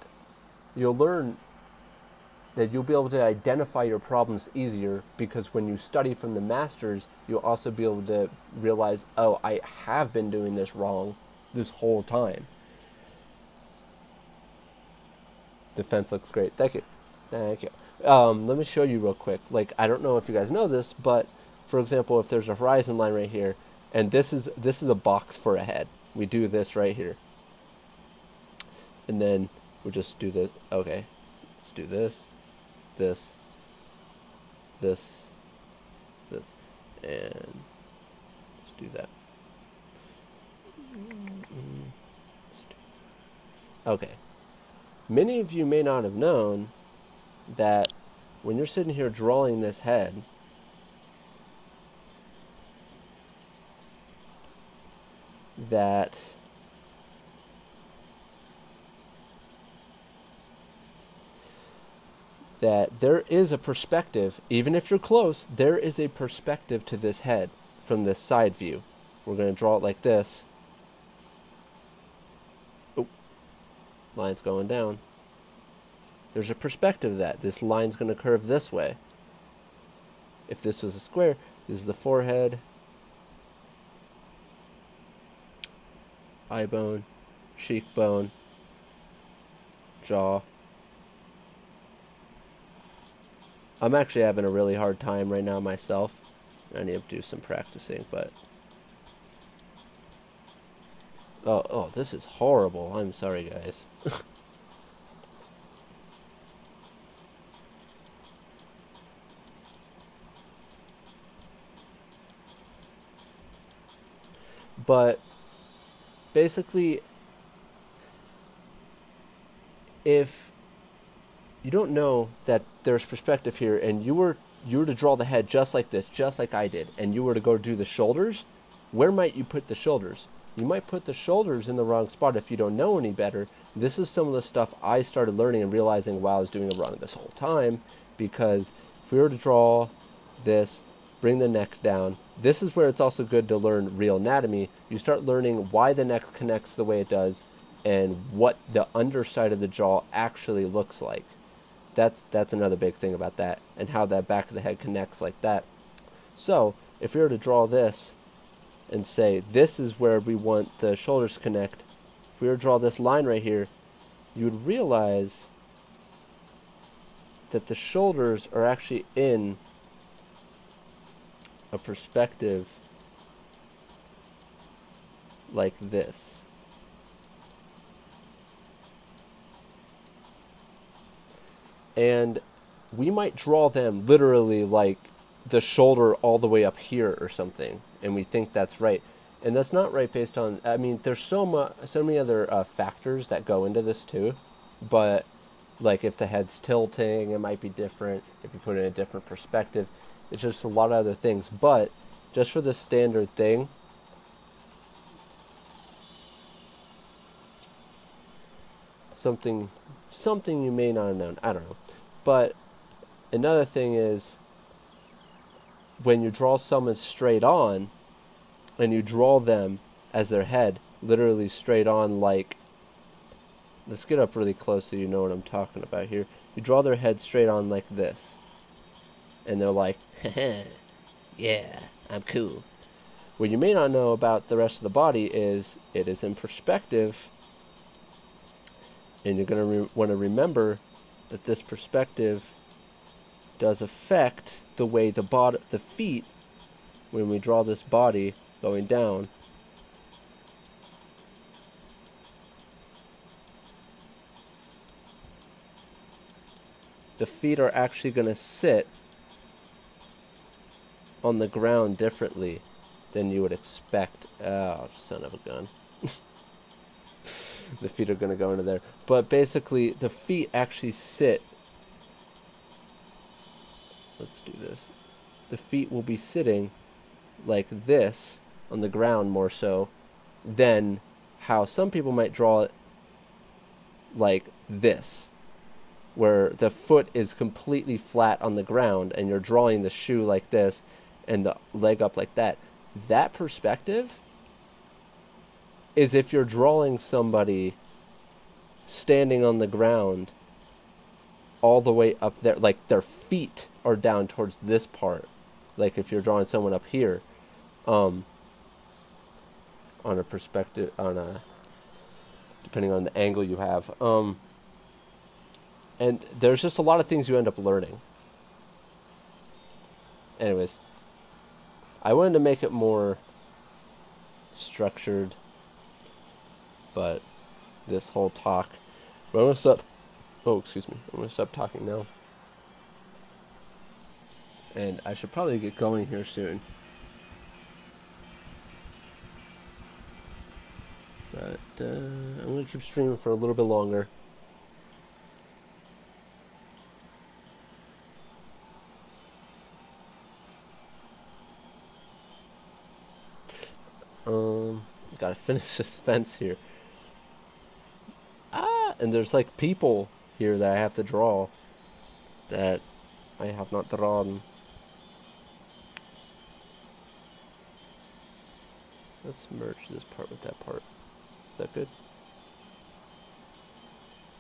you'll be able to identify your problems easier, because when you study from the masters, you'll also be able to realize, oh, I have been doing this wrong this whole time. The fence looks great. Thank you. Let me show you real quick. Like, I don't know if you guys know this, but for example, if there's a horizon line right here, and this is a box for a head, we do this right here. And then we'll just do this. Okay, let's do this, this, and let's do that. Okay. Many of you may not have known that when you're sitting here drawing this head, that there is a perspective. Even if you're close, there is a perspective to this head from this side view. We're going to draw it like this. Oh, line's going down. There's a perspective of that. This line's going to curve this way. If this was a square, this is the forehead, eye bone, cheekbone, jaw. I'm actually having a really hard time right now myself. I need to do some practicing, but... Oh, this is horrible. I'm sorry, guys. But basically, if you don't know that there's perspective here, and you were to draw the head just like this, just like I did, and you were to go do the shoulders, where might you put the shoulders? You might put the shoulders in the wrong spot if you don't know any better. This is some of the stuff I started learning and realizing while I was doing a run this whole time, because if we were to draw this, bring the neck down, this is where it's also good to learn real anatomy. You start learning why the neck connects the way it does and what the underside of the jaw actually looks like. That's another big thing about that, and how that back of the head connects like that. So, if we were to draw this and say this is where we want the shoulders to connect, if we were to draw this line right here, you would realize that the shoulders are actually in a perspective like this. And we might draw them literally like the shoulder all the way up here or something, and we think that's right. And that's not right based on, I mean, there's so many other factors that go into this too. But, like, if the head's tilting, it might be different. If you put it in a different perspective, it's just a lot of other things. But, just for the standard thing, something you may not have known, I don't know. But, another thing is, when you draw someone straight on, and you draw them as their head, literally straight on, like, let's get up really close so you know what I'm talking about here. You draw their head straight on like this. And they're like, yeah, I'm cool. What you may not know about the rest of the body is it is in perspective. And you're going to want to remember that this perspective does affect the way the feet, when we draw this body going down, the feet are actually going to sit on the ground differently than you would expect. Oh, son of a gun. The feet are going to go into there. But basically, the feet actually sit. Let's do this. The feet will be sitting like this on the ground more so than how some people might draw it like this, where the foot is completely flat on the ground and you're drawing the shoe like this and the leg up like that. That perspective is if you're drawing somebody standing on the ground all the way up there, like their feet are down towards this part. Like if you're drawing someone up here, on a perspective, depending on the angle you have. And there's just a lot of things you end up learning. Anyways, I wanted to make it more structured, but this whole talk, but I'm going to stop, I'm going to stop talking now. And I should probably get going here soon. But I'm going to keep streaming for a little bit longer. Gotta finish this fence here. And there's like people here that I have to draw that I have not drawn. Let's merge this part with that part. Is that good?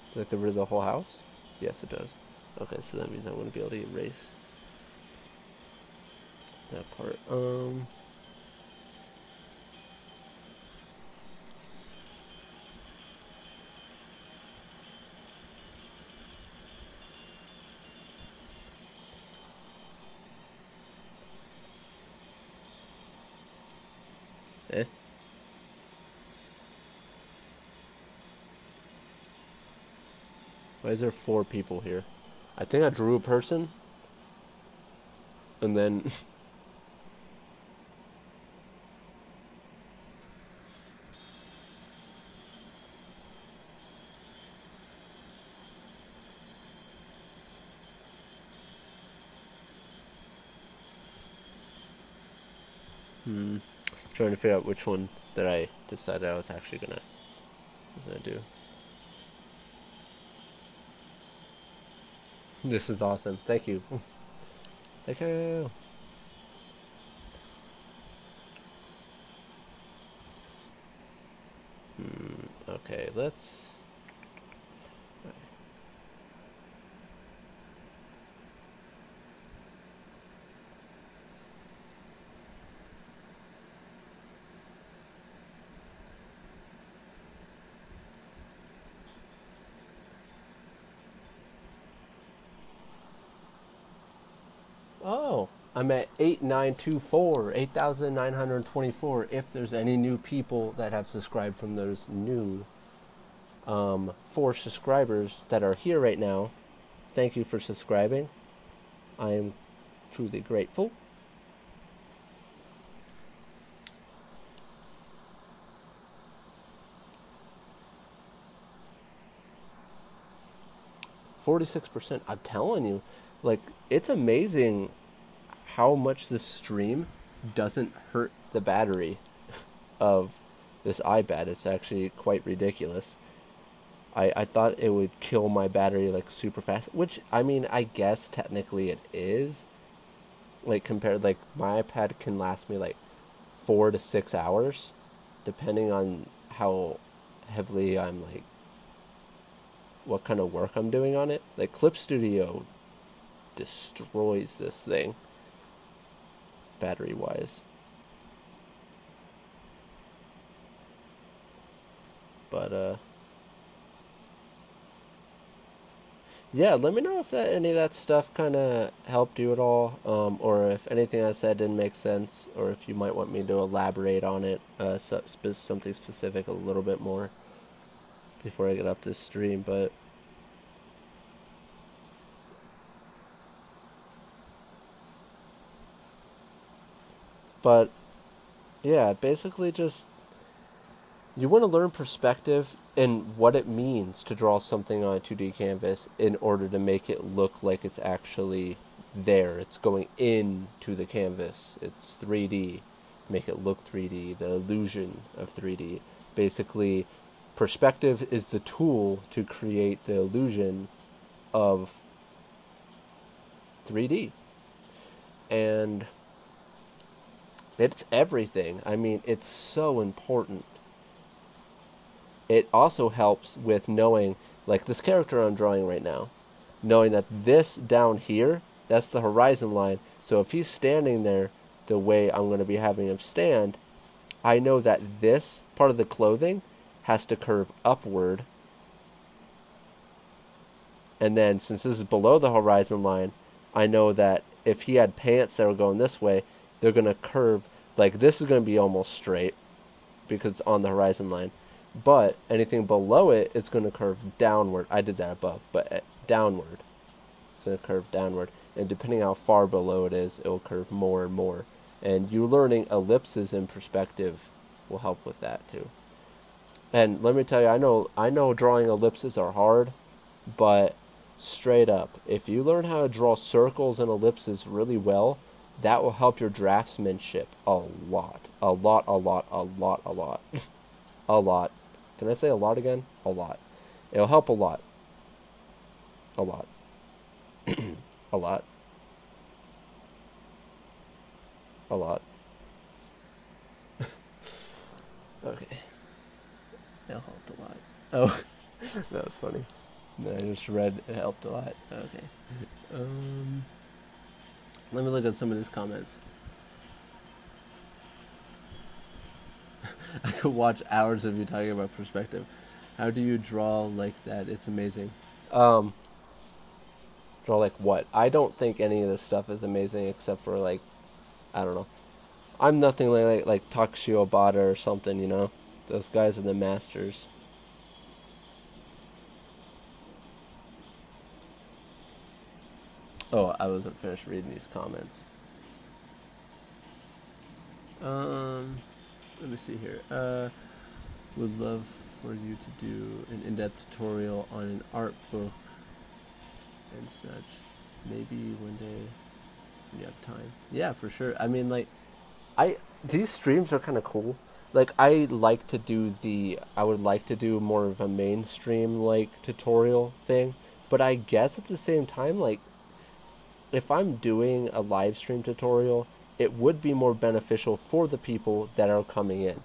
Does that get rid of the whole house? Yes, it does. Okay, so that means I'm going to be able to erase that part. Why is there 4 people here? I think I drew a person. And then... trying to figure out which one that I decided I was actually gonna do. This is awesome. Thank you. Thank you. Okay, let's... Oh, I'm at 8924, 8,924. If there's any new people that have subscribed from those new 4 subscribers that are here right now, thank you for subscribing. I am truly grateful. %. I'm telling you, like, it's amazing how much this stream doesn't hurt the battery of this iPad. It's actually quite ridiculous. I thought it would kill my battery like super fast, which, I mean, I guess technically it is. Like, compared, like, my iPad can last me like 4 to 6 hours, depending on how heavily I'm like, what kind of work I'm doing on it. Like, Clipstudio destroys this thing, battery wise. But yeah, let me know if any of that stuff kind of helped you at all, or if anything I said didn't make sense, or if you might want me to elaborate on it, something specific a little bit more before I get off this stream. But yeah, basically just, you want to learn perspective and what it means to draw something on a 2D canvas in order to make it look like it's actually there. It's going into the canvas. It's 3D. Make it look 3D. The illusion of 3D. Basically, perspective is the tool to create the illusion of 3D. And it's everything. I mean, it's so important. It also helps with knowing, like this character I'm drawing right now, knowing that this down here, that's the horizon line. So if he's standing there the way I'm going to be having him stand, I know that this part of the clothing has to curve upward. And then since this is below the horizon line, I know that if he had pants that were going this way, they're going to curve, like this is going to be almost straight because it's on the horizon line. But anything below it is going to curve downward. I did that above, but downward. It's going to curve downward. And depending how far below it is, it will curve more and more. And you learning ellipses in perspective will help with that too. And let me tell you, I know drawing ellipses are hard, but straight up, if you learn how to draw circles and ellipses really well, that will help your draftsmanship a lot. A lot, a lot, a lot, a lot. A lot. Can I say a lot again? A lot. It'll help a lot. A lot. A lot. A lot. Okay. It helped a lot. Oh, that was funny. I just read it helped a lot. Okay. Let me look at some of these comments. I could watch hours of you talking about perspective. How do you draw like that? It's amazing. Draw like what? I don't think any of this stuff is amazing except for like, I don't know. I'm nothing like Takashio Obata or something, you know? Those guys are the masters. Oh, I wasn't finished reading these comments. Let me see here. Would love for you to do an in-depth tutorial on an art book and such. Maybe one day when you have time. Yeah, for sure. I mean, like, these streams are kind of cool. Like, I would like to do more of a mainstream, like, tutorial thing. But I guess at the same time, like, if I'm doing a live stream tutorial, it would be more beneficial for the people that are coming in.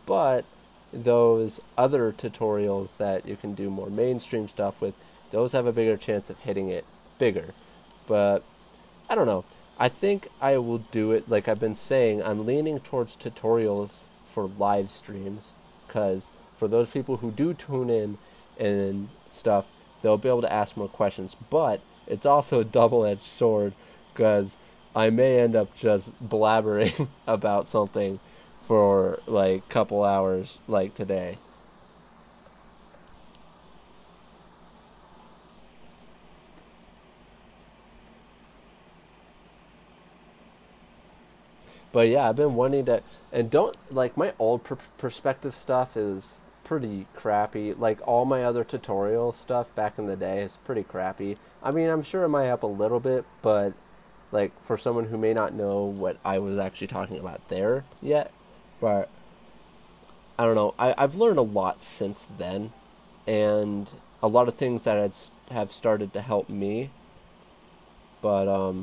But those other tutorials that you can do more mainstream stuff with, those have a bigger chance of hitting it bigger. But I don't know. I think I will do it, like I've been saying, I'm leaning towards tutorials for live streams, because for those people who do tune in and stuff, they'll be able to ask more questions. But it's also a double-edged sword, because I may end up just blabbering about something for like a couple hours like today. But yeah, I've been wanting to, and don't like my old perspective stuff is pretty crappy. Like all my other tutorial stuff back in the day is pretty crappy. I mean, I'm sure it might help a little bit, but like for someone who may not know what I was actually talking about there yet, but I don't know. I've learned a lot since then, and a lot of things that have started to help me. But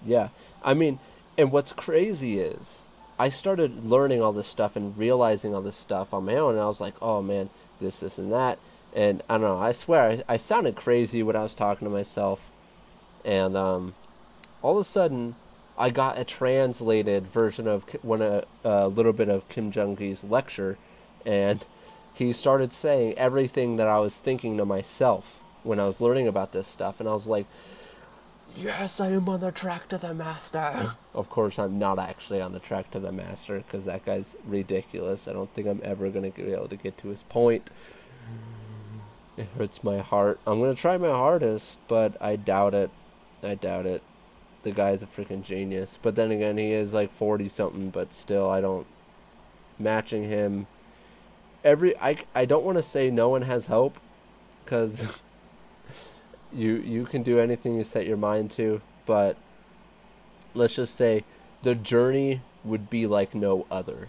yeah, I mean, and what's crazy is I started learning all this stuff and realizing all this stuff on my own, and I was like, oh man, this, and that. And I don't know, I swear, I sounded crazy when I was talking to myself. And all of a sudden, I got a translated version of a little bit of Kim Jung-gi's lecture, and he started saying everything that I was thinking to myself when I was learning about this stuff. And I was like, yes, I am on the track to the master. Of course, I'm not actually on the track to the master, because that guy's ridiculous. I don't think I'm ever going to be able to get to his point. It hurts my heart. I'm going to try my hardest, but I doubt it. The guy's a freaking genius. But then again, he is like 40-something, but still, I don't... Matching him... I don't want to say no one has hope, because... You can do anything you set your mind to, but let's just say the journey would be like no other.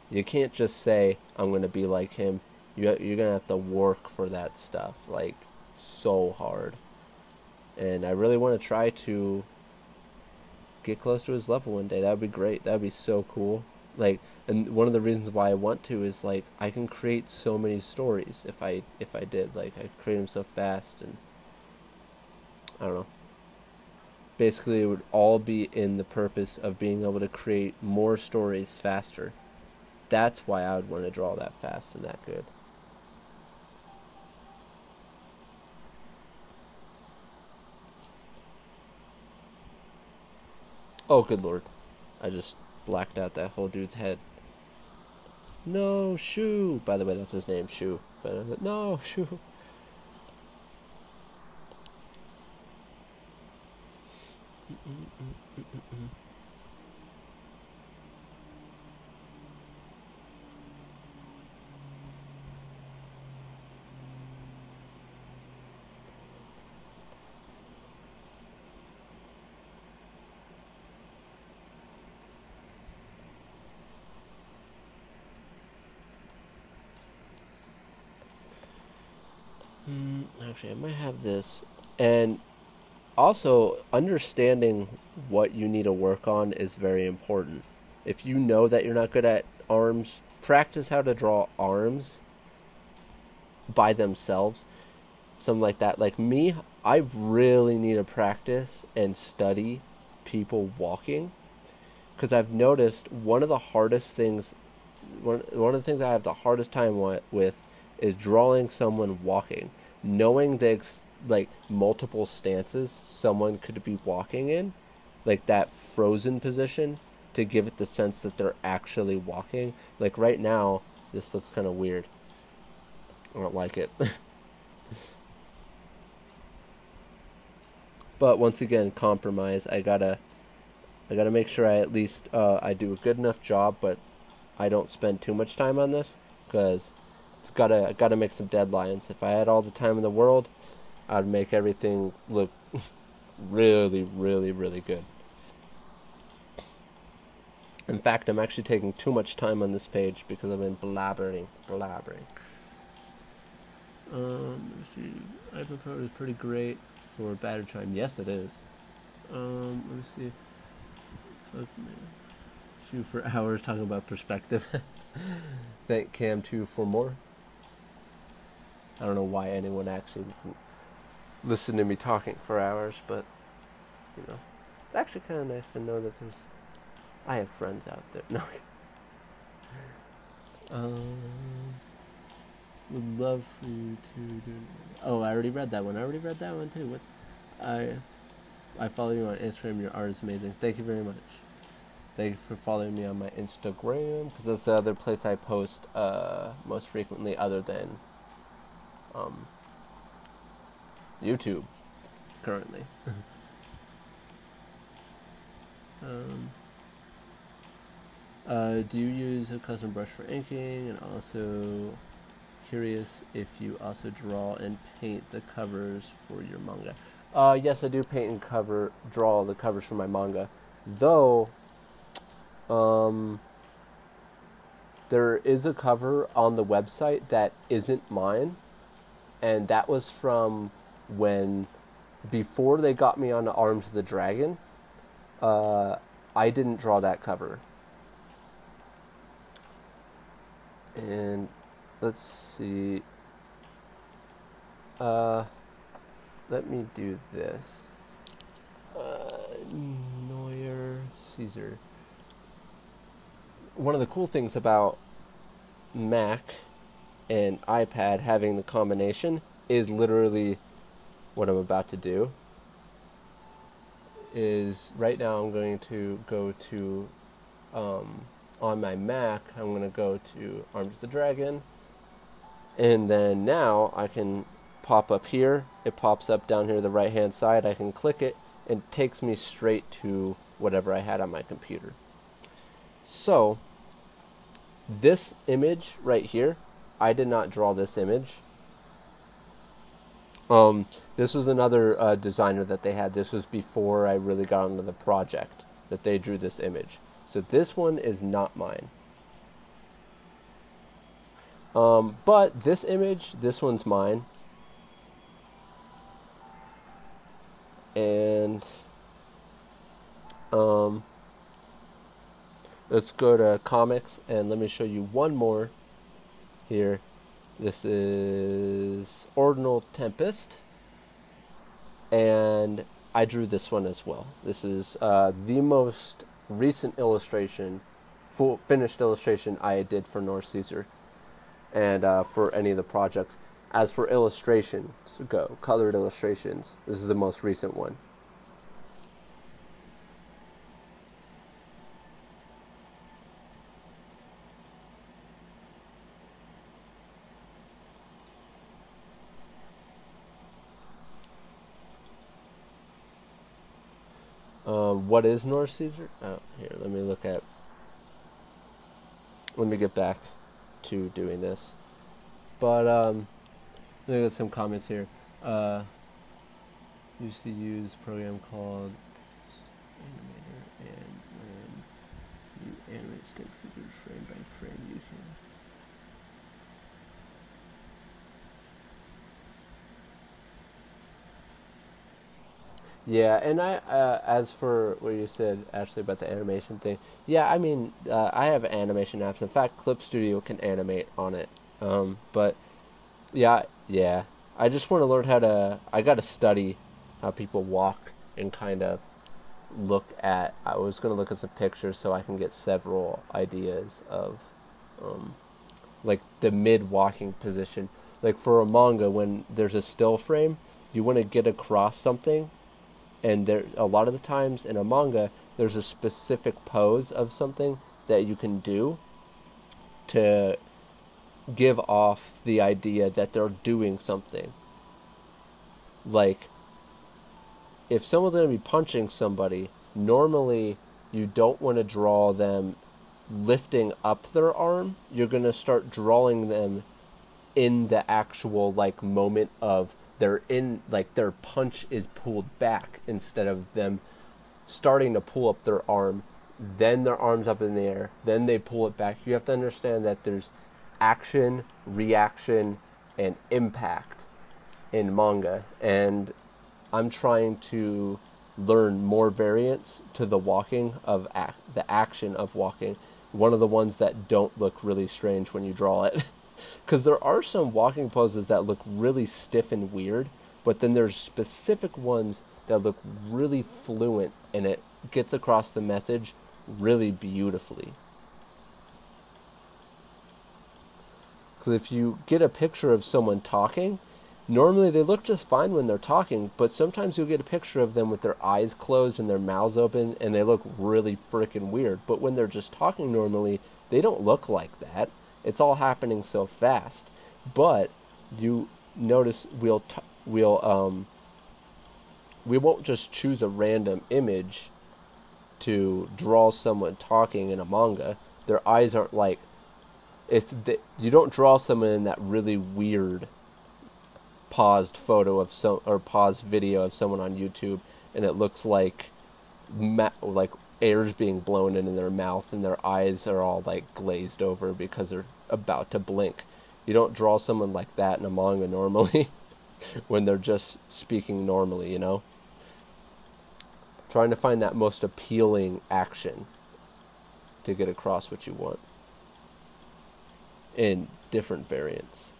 You can't just say, I'm going to be like him. You're going to have to work for that stuff, like, so hard. And I really want to try to get close to his level one day. That would be great. That would be so cool. Like, and one of the reasons why I want to is, like, I can create so many stories if I did. Like, I create them so fast, and I don't know. Basically, it would all be in the purpose of being able to create more stories faster. That's why I would want to draw that fast and that good. Oh, good lord. I just blacked out that whole dude's head. No, Shu! By the way, that's his name, Shu. But no, Shu! Actually, I might have this. And also, understanding what you need to work on is very important. If you know that you're not good at arms, practice how to draw arms by themselves. Something like that. Like me, I really need to practice and study people walking. Because I've noticed one of the things I have the hardest time with is drawing someone walking. Knowing the like multiple stances someone could be walking in, like that frozen position, to give it the sense that they're actually walking. Like right now, this looks kind of weird. I don't like it. But once again, compromise. I gotta make sure I at least I do a good enough job, but I don't spend too much time on this, because I gotta make some deadlines. If I had all the time in the world, I'd make everything look really, really, really good. In fact, I'm actually taking too much time on this page because I've been blabbering. Let's see. Ivan Pro is pretty great for battery time. Yes, it is. Let me see. Fuck me. Shoot for hours talking about perspective. Thank Cam2 for more. I don't know why anyone actually listened to me talking for hours, but you know, it's actually kind of nice to know that I have friends out there. No. Would love for you to do. Oh, I already read that one. What? I follow you on Instagram. Your art is amazing. Thank you very much. Thank you for following me on my Instagram, because that's the other place I post most frequently, other than YouTube currently. Do you use a custom brush for inking? And also curious if you also draw and paint the covers for your manga. Yes, I do paint and draw the covers for my manga. Though, there is a cover on the website that isn't mine, and that was from before they got me on the Arms of the Dragon. I didn't draw that cover. And let's see. Let me do this. Noir Caesar. One of the cool things about Mac and iPad having the combination is literally what I'm about to do. Is right now I'm going to go to on my Mac, I'm going to go to Arms of the Dragon, and then now I can pop up here. It pops up down here to the right hand side. I can click it and it takes me straight to whatever I had on my computer. So this image right here, I did not draw this image. This was another designer that they had. This was before I really got into the project that they drew this image. So this one is not mine. But this image, this one's mine. And let's go to comics and let me show you one more here. This is Ordinal Tempest, and I drew this one as well. This is the most recent illustration, full finished illustration I did for Noir Caesar, and for any of the projects. As for illustrations go, colored illustrations, this is the most recent one. What is Noir Caesar? Oh, here, let me get back to doing this. But, let me get some comments here. Used to use a program called Animator, and when you animate stick figures frame by frame, you can... Yeah, and as for what you said, Ashley, about the animation thing, yeah, I mean, I have animation apps. In fact, Clipstudio can animate on it. But, yeah, I just want to learn I got to study how people walk and kind of I was going to look at some pictures so I can get several ideas of, like, the mid-walking position. Like, for a manga, when there's a still frame, you want to get across something. And there, a lot of the times in a manga, there's a specific pose of something that you can do to give off the idea that they're doing something. Like, if someone's going to be punching somebody, normally you don't want to draw them lifting up their arm. You're going to start drawing them in the actual, like, moment of their punch is pulled back, instead of them starting to pull up their arm, then their arm's up in the air, then they pull it back. You have to understand that there's action, reaction, and impact in manga, and I'm trying to learn more variants to the walking of the action of walking. One of the ones that don't look really strange when you draw it. Because there are some walking poses that look really stiff and weird, but then there's specific ones that look really fluent, and it gets across the message really beautifully. So if you get a picture of someone talking, normally they look just fine when they're talking, but sometimes you'll get a picture of them with their eyes closed and their mouths open, and they look really freaking weird. But when they're just talking normally, they don't look like that. It's all happening so fast. But you notice we won't just choose a random image to draw someone talking in a manga. Their eyes aren't like you don't draw someone in that really weird paused photo of or paused video of someone on YouTube, and it looks like air's being blown in their mouth and their eyes are all like glazed over because they're about to blink. You don't draw someone like that in a manga normally when they're just speaking normally, you know? Trying to find that most appealing action to get across what you want in different variants.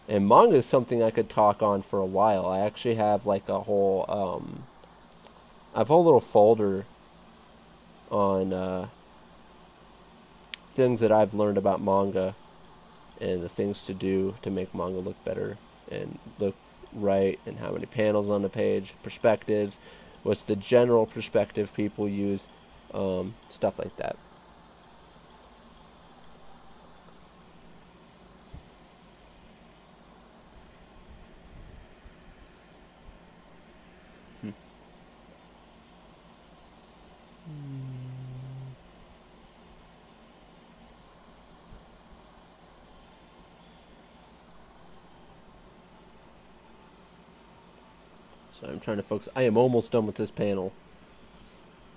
And manga is something I could talk on for a while. I actually have like a whole I have a whole little folder on things that I've learned about manga and the things to do to make manga look better and look right, and how many panels on the page, perspectives, what's the general perspective people use, stuff like that. So I'm trying to focus. I am almost done with this panel.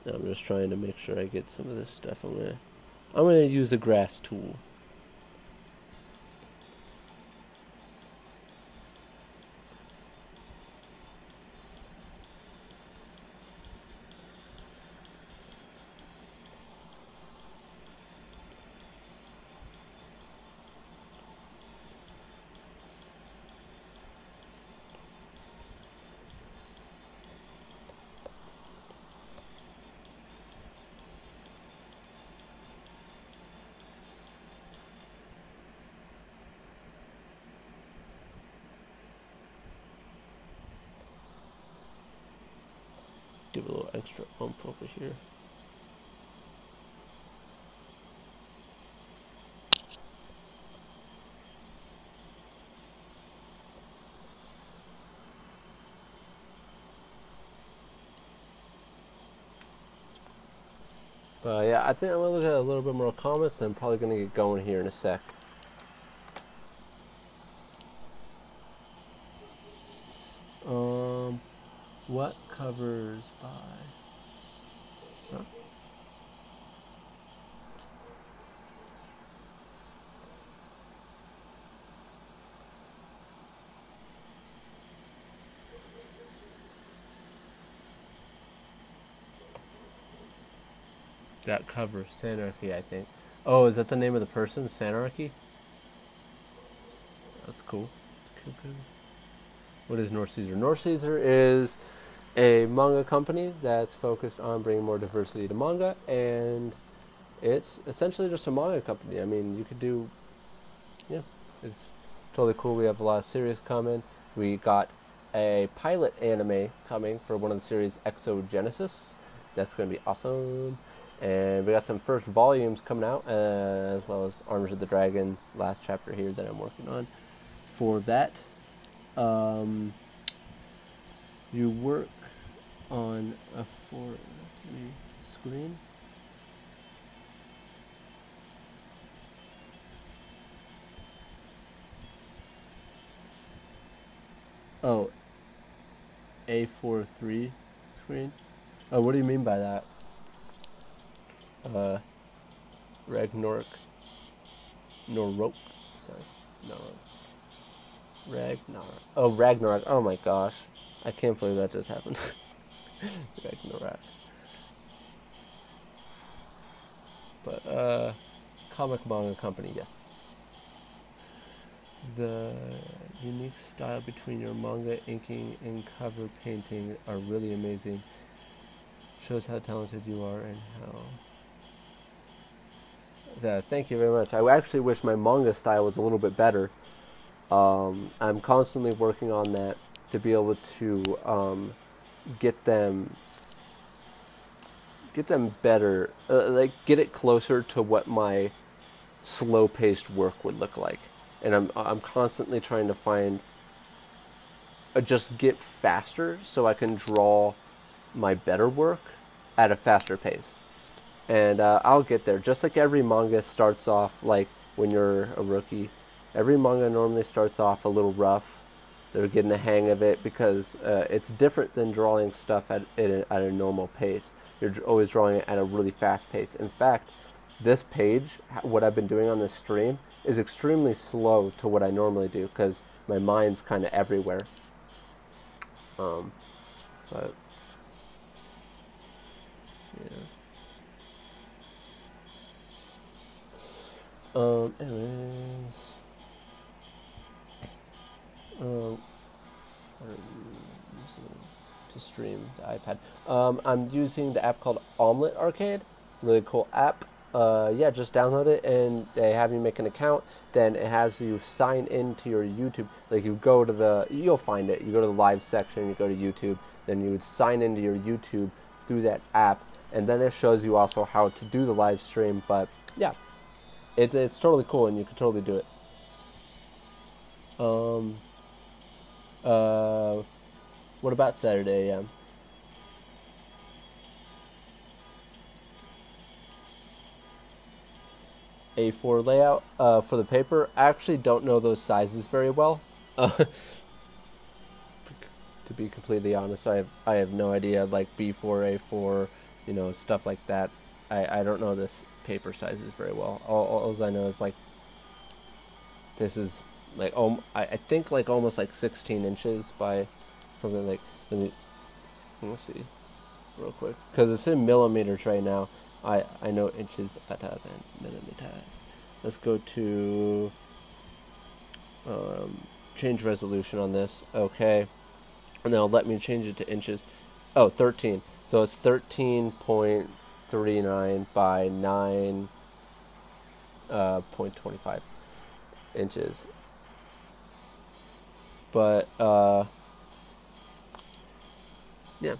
I'm just trying to make sure I get some of this stuff. I'm gonna use a grass tool. Give a little extra oomph over here. Yeah, I think I'm going to look at a little bit more comments, and I'm probably going to get going here in a sec. What covers by... Huh? That cover, Sanarchy, I think. Oh, is that the name of the person, Sanarchy? That's cool. Cool. What is Noir Caesar? Noir Caesar is a manga company that's focused on bringing more diversity to manga, and it's essentially just a manga company. I mean, you could do, yeah, it's totally cool. We have a lot of series coming. We got a pilot anime coming for one of the series, Exogenesis. That's going to be awesome. And we got some first volumes coming out, as well as Armors of the Dragon, last chapter here that I'm working on. For that, you work on a 4:3 screen. Oh, A4:3 screen? Oh, what do you mean by that? Ragnarok. Norok. Sorry. No. Ragnarok. Oh, Ragnarok. Oh my gosh. I can't believe that just happened. Ragnarok. But, comic manga company, yes. The unique style between your manga inking and cover painting are really amazing. Shows how talented you are and how... Thank you very much. I actually wish my manga style was a little bit better. I'm constantly working on that to be able to get them better, like get it closer to what my slow-paced work would look like. And I'm constantly trying to find just get faster so I can draw my better work at a faster pace. And I'll get there. Just like every manga starts off, like when you're a rookie, every manga normally starts off a little rough. They're getting the hang of it because it's different than drawing stuff at a normal pace. You're always drawing it at a really fast pace. In fact, this page, what I've been doing on this stream, is extremely slow to what I normally do because my mind's kind of everywhere. But yeah. Anyways, what are you using to stream the iPad? I'm using the app called Omlet Arcade. Really cool app. Yeah, just download it and they have you make an account. Then it has you sign into your YouTube. Like you go to you'll find it. You go to the live section, you go to YouTube, then you would sign into your YouTube through that app, and then it shows you also how to do the live stream. But yeah, it's totally cool and you can totally do it. What about Saturday AM? A4 layout for the paper. I actually don't know those sizes very well. To be completely honest, I have no idea. Like B4, A4, stuff like that. I don't know this paper sizes very well. All I know is like this is like I think like almost like 16 inches by something like let me see real quick because it's in millimeters right now. I know inches better than millimeters. Let's go to change resolution on this. Okay. And then it'll let me change it to inches. Oh, 13. So it's 13.39 by 9.25 inches. But, yeah.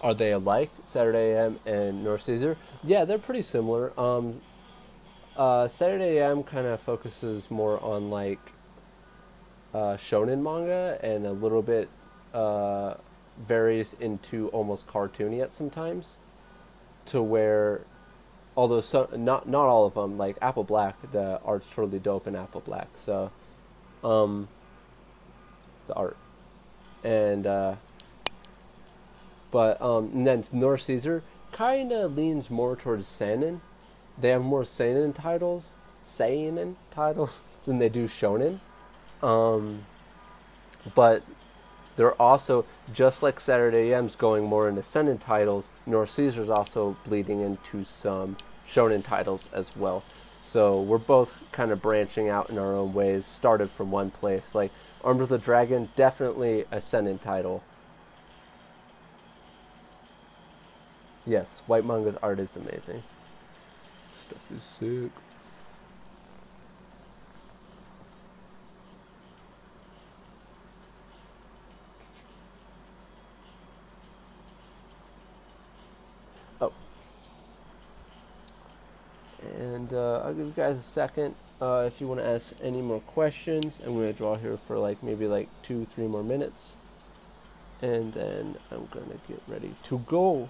Are they alike, Saturday AM and Noir Caesar? Yeah, they're pretty similar. Saturday AM kind of focuses more on like shonen manga and a little bit varies into almost cartoony at sometimes, to where although not all of them, like Apple Black, the art's totally dope in Apple Black. So, the art and and then Noir Caesar kind of leans more towards seinen. They have more seinen titles than they do shonen. But they're also, just like Saturday AM's going more into seinen titles, Noir Caesar's also bleeding into some shonen titles as well. So we're both kind of branching out in our own ways, started from one place. Like Armed with a Dragon, definitely a seinen title. Yes, White Manga's art is amazing. Stuff is sick. Oh. And I'll give you guys a second if you want to ask any more questions. I'm going to draw here for maybe 2-3 more minutes. And then I'm going to get ready to go.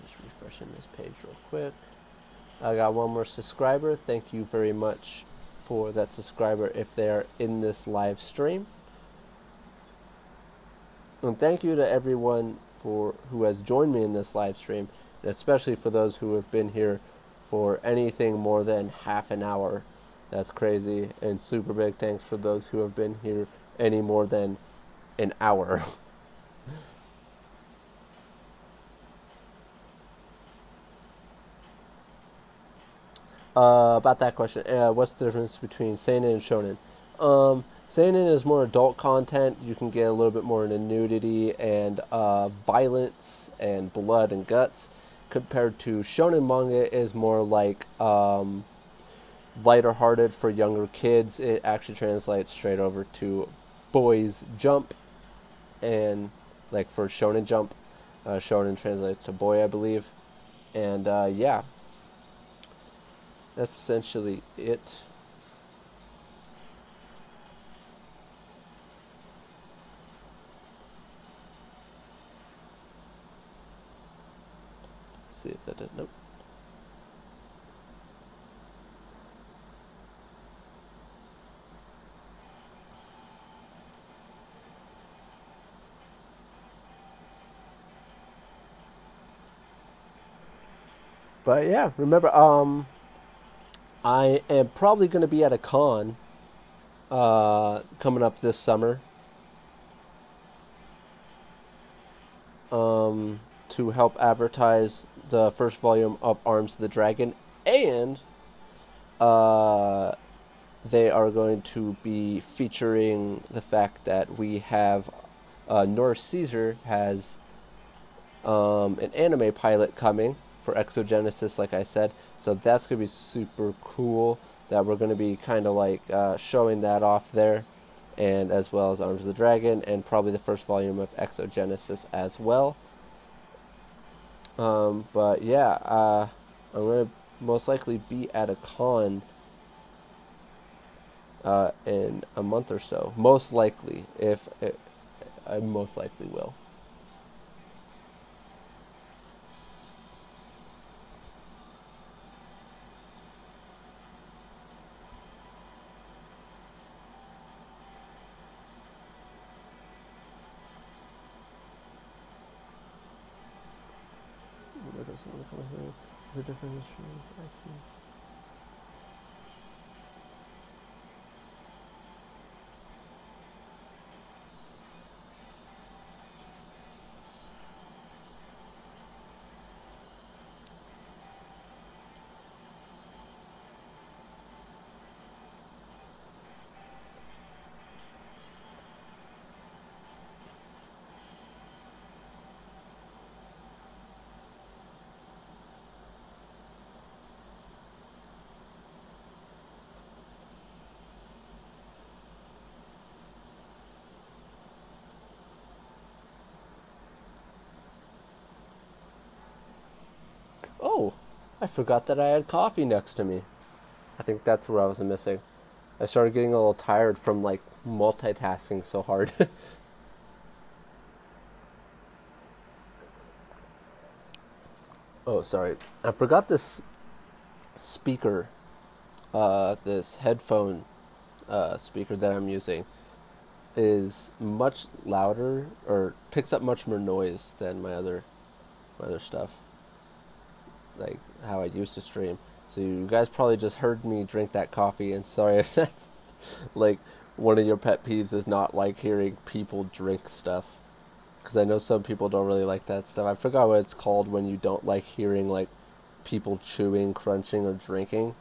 Just refreshing this page real quick. I got one more subscriber. Thank you very much for that subscriber if they are in this live stream. And thank you to everyone who has joined me in this live stream, and especially for those who have been here for anything more than half an hour. That's crazy. And super big thanks for those who have been here any more than an hour. About that question, what's the difference between seinen and shonen? Seinen is more adult content. You can get a little bit more into nudity and violence and blood and guts, compared to shonen manga is more like lighter hearted for younger kids. It actually translates straight over to Boys Jump, and like for Shonen Jump, Shonen translates to boy, I believe. And yeah, that's essentially it. Let's see if that did. Nope. But yeah, remember, I am probably going to be at a con coming up this summer, to help advertise the first volume of Arms of the Dragon, and they are going to be featuring the fact that we have Noir Caesar has an anime pilot coming for Exogenesis, like I said. So that's going to be super cool that we're going to be kind of like showing that off there, and as well as Arms of the Dragon, and probably the first volume of Exogenesis as well. But yeah, I'm going to most likely be at a con in a month or so. Most likely, if I most likely will. The different instruments I can. Oh, I forgot that I had coffee next to me. I think that's where I was missing. I started getting a little tired from like multitasking so hard. Oh, sorry. I forgot this speaker, this headphone speaker that I'm using is much louder, or picks up much more noise than my other stuff, like how I used to stream. So you guys probably just heard me drink that coffee, and sorry if that's like one of your pet peeves is not like hearing people drink stuff, because I know some people don't really like that stuff. I forgot what it's called when you don't like hearing like people chewing, crunching, or drinking.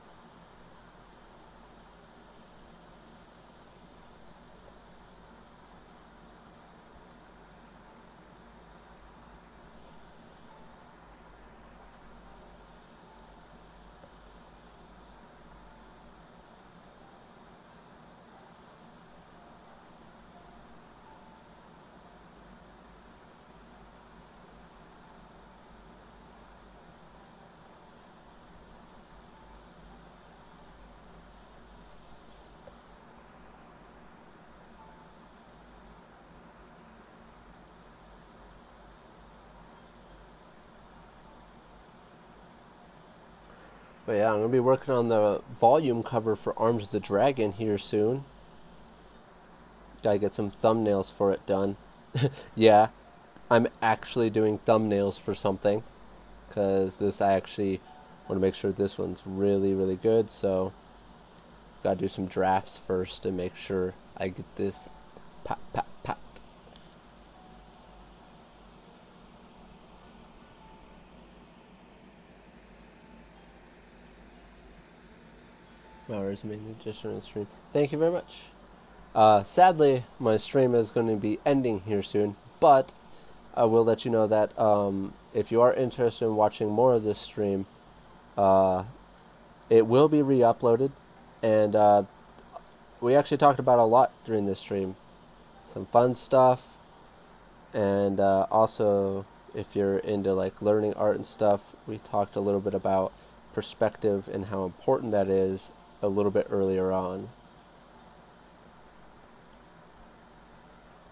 But yeah, I'm gonna be working on the volume cover for Arms of the Dragon here soon. Gotta get some thumbnails for it done. Yeah, I'm actually doing thumbnails for something, because this I actually want to make sure this one's really, really good. So, gotta do some drafts first to make sure I get this pat, pat, pat. Hours made the additional stream. Thank you very much. Sadly, my stream is going to be ending here soon, but I will let you know that if you are interested in watching more of this stream, it will be re-uploaded, and we actually talked about a lot during this stream. Some fun stuff, and also, if you're into like learning art and stuff, we talked a little bit about perspective and how important that is a little bit earlier on.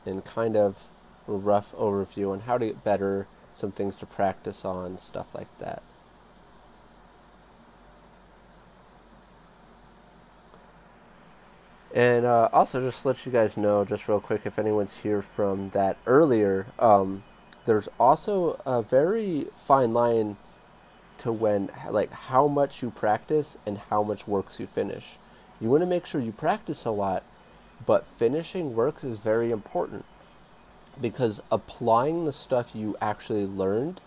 And kind of a rough overview on how to get better, some things to practice on, stuff like that. And also, just to let you guys know, just real quick, if anyone's here from that earlier, there's also a very fine line to when, like, how much you practice and how much works you finish. You want to make sure you practice a lot, but finishing works is very important, because applying the stuff you actually learned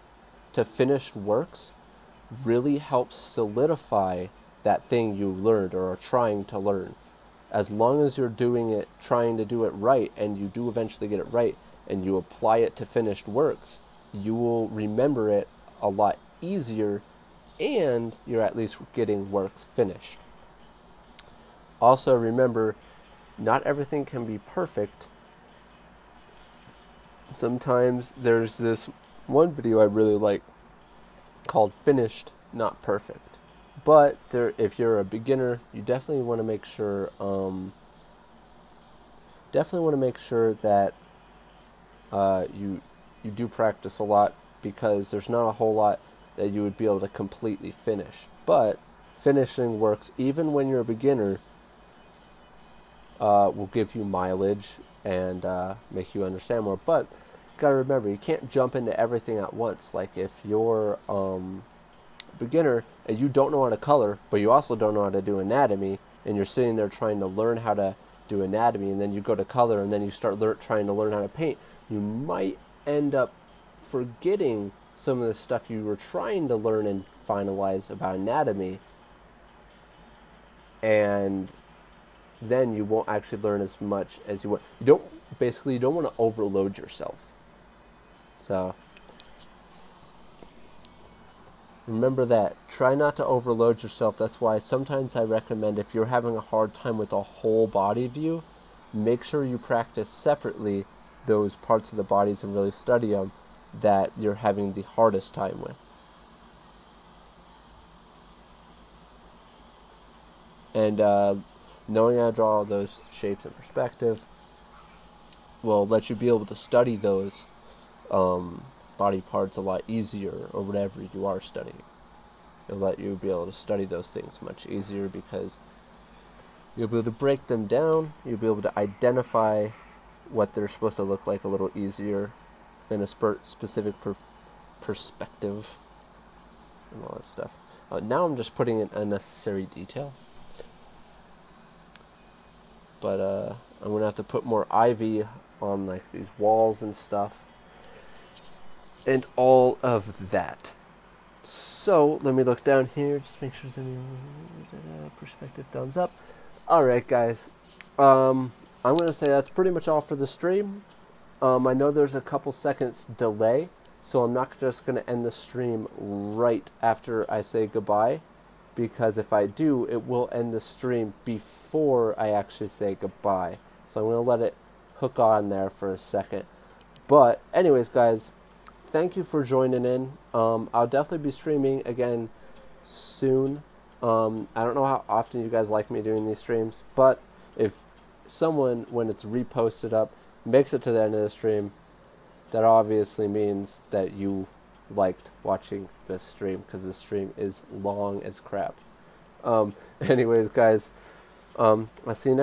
to finished works really helps solidify that thing you learned or are trying to learn. As long as you're doing it, trying to do it right, and you do eventually get it right, and you apply it to finished works, you will remember it a lot easier, and you're at least getting works finished. Also, remember, not everything can be perfect. Sometimes there's this one video I really like called Finished, Not Perfect. But if you're a beginner, you definitely want to make sure that you do practice a lot, because there's not a whole lot that you would be able to completely finish. But finishing works, even when you're a beginner, will give you mileage and make you understand more. But you gotta remember, you can't jump into everything at once. Like, if you're beginner and you don't know how to color, but you also don't know how to do anatomy, and you're sitting there trying to learn how to do anatomy, and then you go to color, and then you start trying to learn how to paint, you might end up forgetting some of the stuff you were trying to learn and finalize about anatomy, and then you won't actually learn as much as you want. You don't want to overload yourself. So remember that. Try not to overload yourself. That's why sometimes I recommend, if you're having a hard time with a whole body view, make sure you practice separately those parts of the bodies and really study them that you're having the hardest time with. And knowing how to draw all those shapes in perspective will let you be able to study those body parts a lot easier, or whatever you are studying. It'll let you be able to study those things much easier, because you'll be able to break them down, you'll be able to identify what they're supposed to look like a little easier in a specific perspective and all that stuff. Now I'm just putting in unnecessary detail. But I'm going to have to put more ivy on like these walls and stuff, and all of that. So let me look down here, just make sure there's any perspective thumbs up. Alright guys, I'm going to say that's pretty much all for the stream. I know there's a couple seconds delay, so I'm not just going to end the stream right after I say goodbye, because if I do, it will end the stream before I actually say goodbye. So I'm going to let it hook on there for a second. But anyways guys, thank you for joining in. I'll definitely be streaming again soon. I don't know how often you guys like me doing these streams, but if someone, when it's reposted up, makes it to the end of the stream, that obviously means that you liked watching this stream, because this stream is long as crap. Anyways guys, I'll see you next